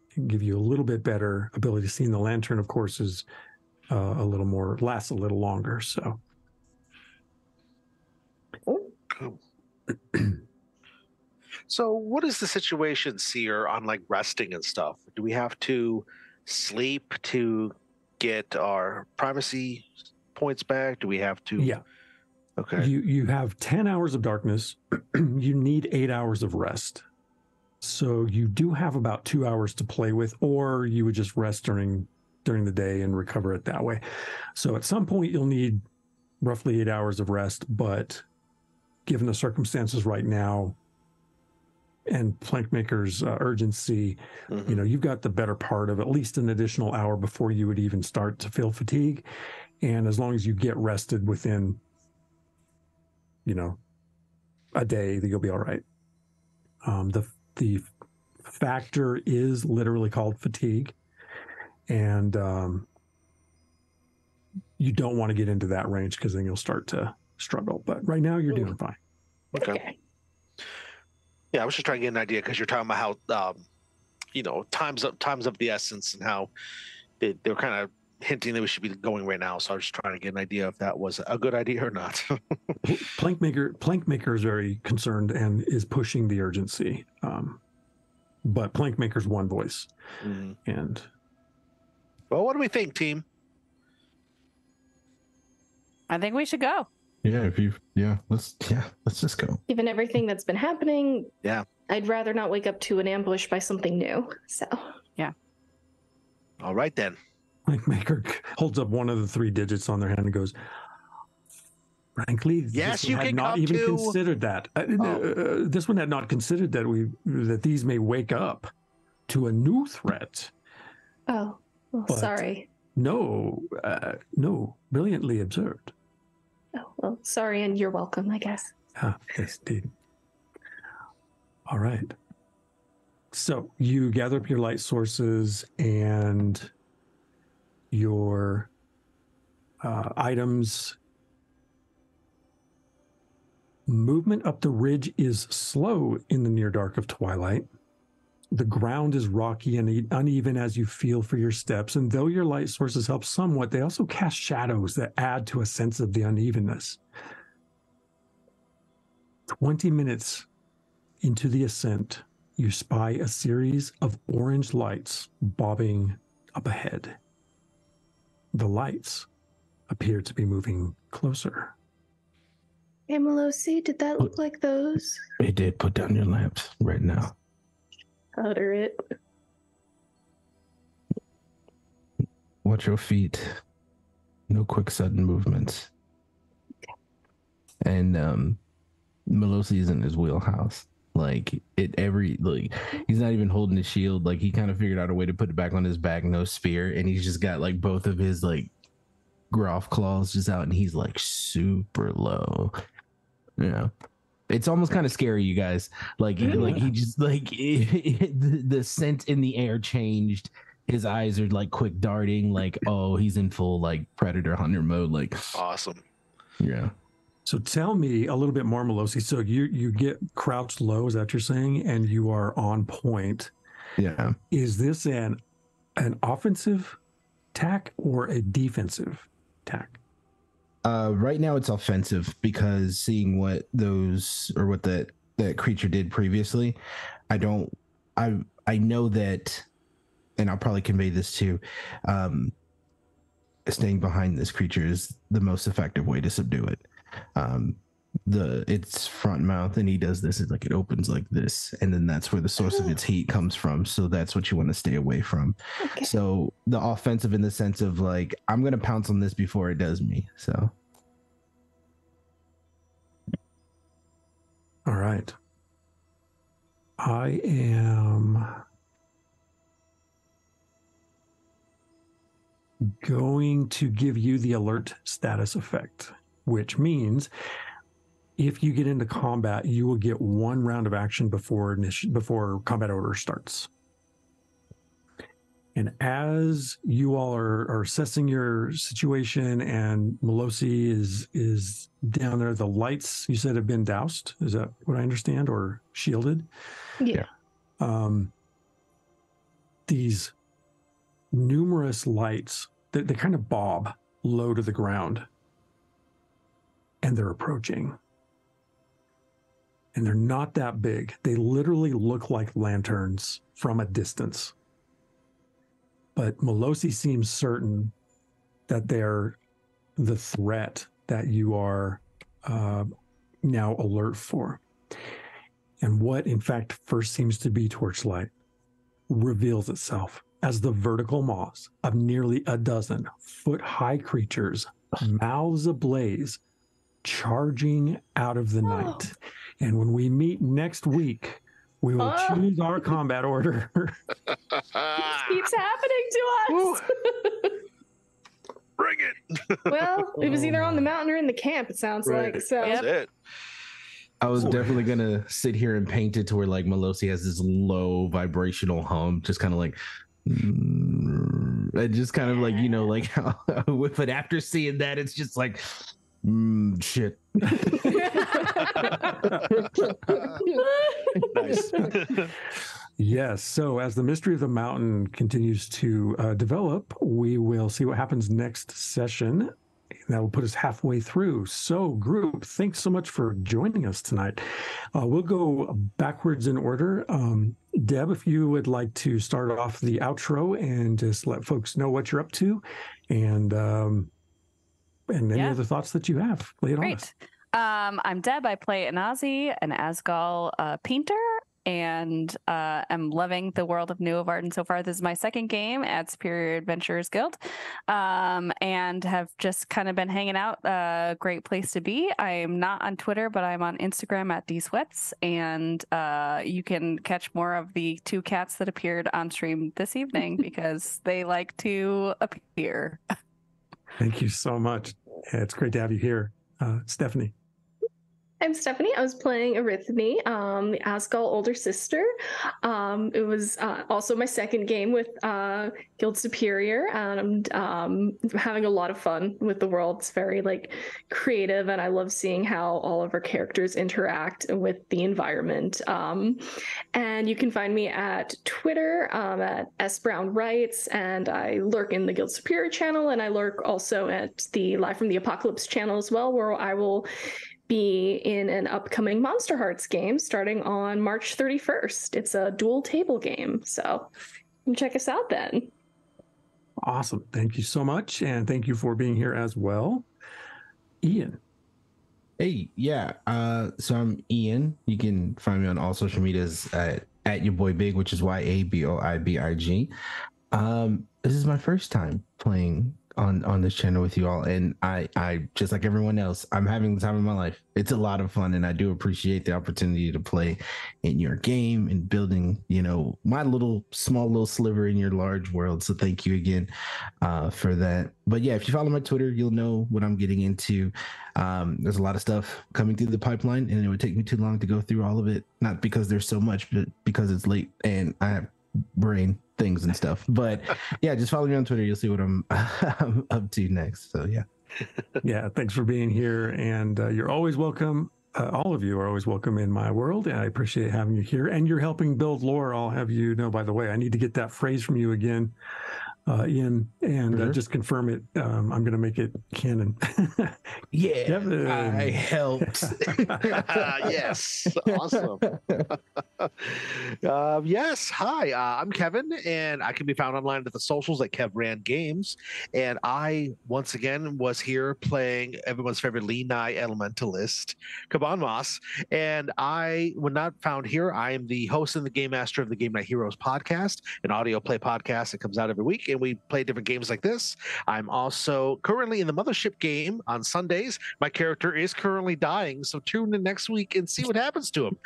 it can give you a little bit better ability to see. And the lantern, of course, is a little more, lasts a little longer. So. Cool. So what is the situation, Seer, on like resting and stuff? Do we have to sleep to get our primacy points back? Do we have to? Yeah. Okay. You have 10 hours of darkness. You need 8 hours of rest. So you do have about 2 hours to play with, or you would just rest during the day and recover it that way. So at some point you'll need roughly 8 hours of rest, but given the circumstances right now and Plankmaker's urgency, you've got the better part of at least an additional hour before you would even start to feel fatigue. And as long as you get rested within, a day, you'll be all right. The factor is literally called fatigue. And you don't want to get into that range because then you'll start to struggle. But right now you're doing fine. Okay. Yeah, I was just trying to get an idea because you're talking about how, times of the essence and how they're kind of hinting that we should be going right now. So I was just trying to get an idea if that was a good idea or not. Plankmaker is very concerned and is pushing the urgency. But Plankmaker's one voice. And well, what do we think, team? I think we should go. Let's just go. Given everything that's been happening, I'd rather not wake up to an ambush by something new. So all right then. Plankmaker holds up one of the 3 digits on their hand and goes, frankly, yes, this you had can not come even to... considered that. This one had not considered that these may wake up to a new threat. Oh, well, But sorry. No, brilliantly observed. Oh, well, sorry, and you're welcome, I guess. Yes, indeed. All right. So you gather up your light sources and your items. Movement up the ridge is slow in the near dark of twilight. The ground is rocky and uneven as you feel for your steps, and though your light sources help somewhat, they also cast shadows that add to a sense of the unevenness. 20 minutes into the ascent, you spy a series of orange lights bobbing up ahead. The lights appear to be moving closer. Hey, Melosi, did that look like those? It did. Put down your lamps right now. Utter it. Watch your feet. No quick sudden movements. And Melosi is in his wheelhouse. He's not even holding his shield. Like, he kind of figured out a way to put it back on his back, no spear, and he's just got like both of his like Groff claws just out, and he's like super low. It's almost kind of scary, you guys. He just the scent in the air changed. His eyes are like quick darting, like, oh, he's in full like predator hunter mode. Like, awesome. Yeah. So tell me a little bit more, Melosi. So you get crouched low, is that what you're saying? And you are on point. Yeah. Is this an offensive tack or a defensive tack? Right now it's offensive because seeing what that creature did previously, I know that and I'll probably convey this too. Staying behind this creature is the most effective way to subdue it. Its front mouth, and he does this, it's like it opens like this, and then that's where the source of its heat comes from, so that's what you want to stay away from. Okay. So the offensive in the sense of like, I'm gonna pounce on this before it does me. So All right. I am going to give you the alert status effect, which means if you get into combat, you will get 1 round of action before combat order starts. And as you all are assessing your situation, and Melosi is down there, the lights you said have been doused. Is that what I understand, or shielded? Yeah. These numerous lights, they kind of bob low to the ground, and they're approaching. And they're not that big. They literally look like lanterns from a distance. But Melosi seems certain that they're the threat that you are now alert for. And what, in fact, first seems to be torchlight reveals itself as the vertical maws of nearly a dozen foot-high creatures, mouths ablaze, charging out of the night. And when we meet next week, we will choose our combat order. This keeps happening to us. Bring it. Well, it was either on the mountain or in the camp, it sounds like. So That's it. I was definitely gonna sit here and paint it to where like Melosi has this low vibrational hum, just kind of like, and just kind of like, you know, like how, but after seeing that, it's just like, shit. Nice. Yes. So as the mystery of the mountain continues to develop, we will see what happens next session. That will put us halfway through. So, group, thanks so much for joining us tonight. We'll go backwards in order. Deb, if you would like to start off the outro and just let folks know what you're up to, and any other thoughts that you have, lay it on us. I'm Deb. I play Anazi, an Asgal painter, and I'm loving the world of Nuovarden so far. This is my second game at Superior Adventurers Guild, and have just kind of been hanging out. Great place to be. I am not on Twitter, but I'm on Instagram at dsweats, and you can catch more of the 2 cats that appeared on stream this evening because they like to appear. Thank you so much. It's great to have you here. Stephanie. I'm Stephanie. I was playing Arithne, the Asgal older sister. It was also my second game with Guild Superior, and I'm having a lot of fun with the world. It's very like creative, and I love seeing how all of our characters interact with the environment. And you can find me at Twitter at sbrownwrites, and I lurk in the Guild Superior channel, and I lurk also at the Live from the Apocalypse channel as well, where I will be in an upcoming Monster Hearts game starting on March 31st. It's a dual table game, so you can check us out then. Awesome. Thank you so much, and thank you for being here as well. Ian. Hey, yeah. So I'm Ian. You can find me on all social medias at your boy Big, which is YABOIBIG. This is my first time playing on this channel with you all, and I just like everyone else, I'm having the time of my life. It's a lot of fun, and I do appreciate the opportunity to play in your game and building, you know, my small little sliver in your large world. So thank you again for that. But yeah, if you follow my Twitter, you'll know what I'm getting into. There's a lot of stuff coming through the pipeline, and it would take me too long to go through all of it, not because there's so much, but because it's late and I have brain things and stuff. But yeah, just follow me on Twitter. You'll see what I'm up to next. So yeah. Thanks for being here, and you're always welcome. All of you are always welcome in my world, and I appreciate having you here. And you're helping build lore. I'll have you know, by the way, I need to get that phrase from you again. Ian, and just confirm it. I'm going to make it canon. Yeah, Kevin. I helped. Yes, awesome. Yes, hi, I'm Kevin, and I can be found online at the socials at KevRan Games. And I, once again, was here playing everyone's favorite Lenai Elementalist, Kaban Moss. And when not found here, I am the host and the game master of the Game Night Heroes podcast, an audio play podcast that comes out every week, and we play different games like this. I'm also currently in the Mothership game on Sundays. My character is currently dying, so tune in next week and see what happens to him.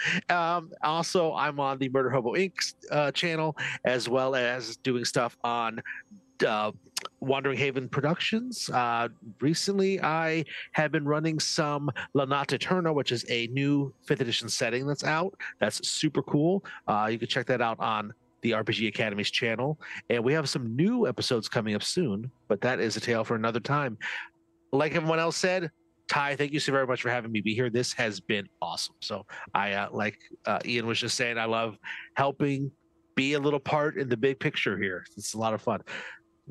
Also, I'm on the Murder Hobo Inc. Channel, as well as doing stuff on Wandering Haven Productions. Recently, I have been running some La Nata Eterna, which is a new 5th edition setting that's out. That's super cool. You can check that out on the RPG Academy's channel. And we have some new episodes coming up soon, but that is a tale for another time. Like everyone else said, Ty, thank you so very much for having me be here. This has been awesome. So I, like Ian was just saying, I love helping be a little part in the big picture here. It's a lot of fun.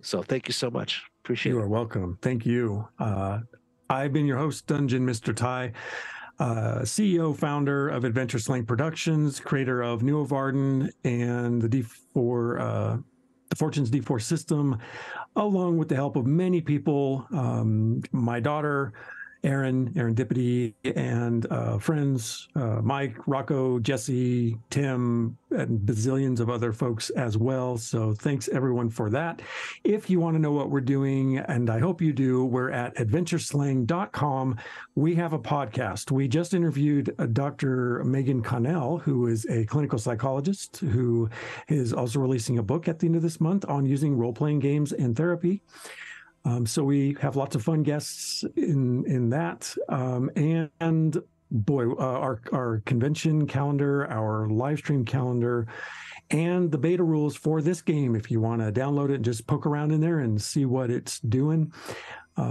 So thank you so much. Appreciate it. You are welcome. Thank you. I've been your host, DungeonMisterTy, CEO, founder of Adventure Slang Productions, creator of Nuovarden and the D4, the Fortunes D4 system, along with the help of many people, my daughter, Aaron Dippity, and friends, Mike, Rocco, Jesse, Tim, and bazillions of other folks as well. So thanks everyone for that. If you want to know what we're doing, and I hope you do, we're at adventureslang.com. We have a podcast. We just interviewed Dr. Megan Connell, who is a clinical psychologist who is also releasing a book at the end of this month on using role-playing games and therapy. So we have lots of fun guests in that. And boy, our convention calendar, our live stream calendar, and the beta rules for this game, if you want to download it and just poke around in there and see what it's doing.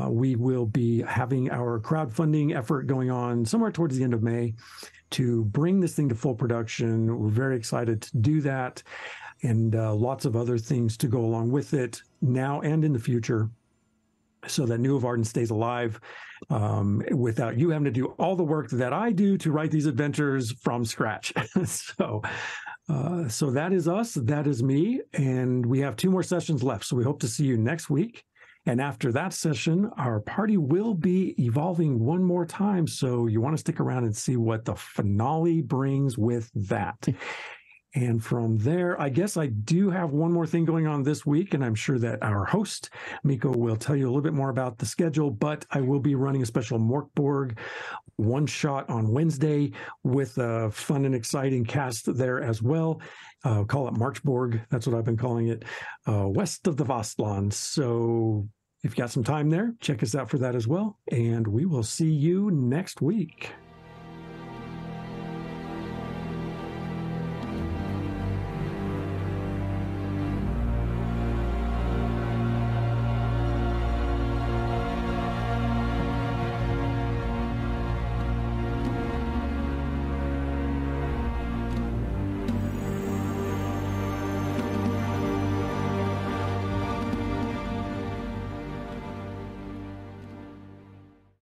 We will be having our crowdfunding effort going on somewhere towards the end of May to bring this thing to full production. We're very excited to do that, and lots of other things to go along with it now and in the future, so that Nuovarden stays alive without you having to do all the work that I do to write these adventures from scratch. So that is us, that is me, and we have 2 more sessions left. So we hope to see you next week. And after that session, our party will be evolving one more time. So you want to stick around and see what the finale brings with that. And from there, I guess I do have one more thing going on this week, and I'm sure that our host, Miko, will tell you a little bit more about the schedule, but I will be running a special Morkborg one-shot on Wednesday with a fun and exciting cast there as well. Call it Marchborg. That's what I've been calling it, west of the Vastland. So if you got some time there, check us out for that as well, and we will see you next week.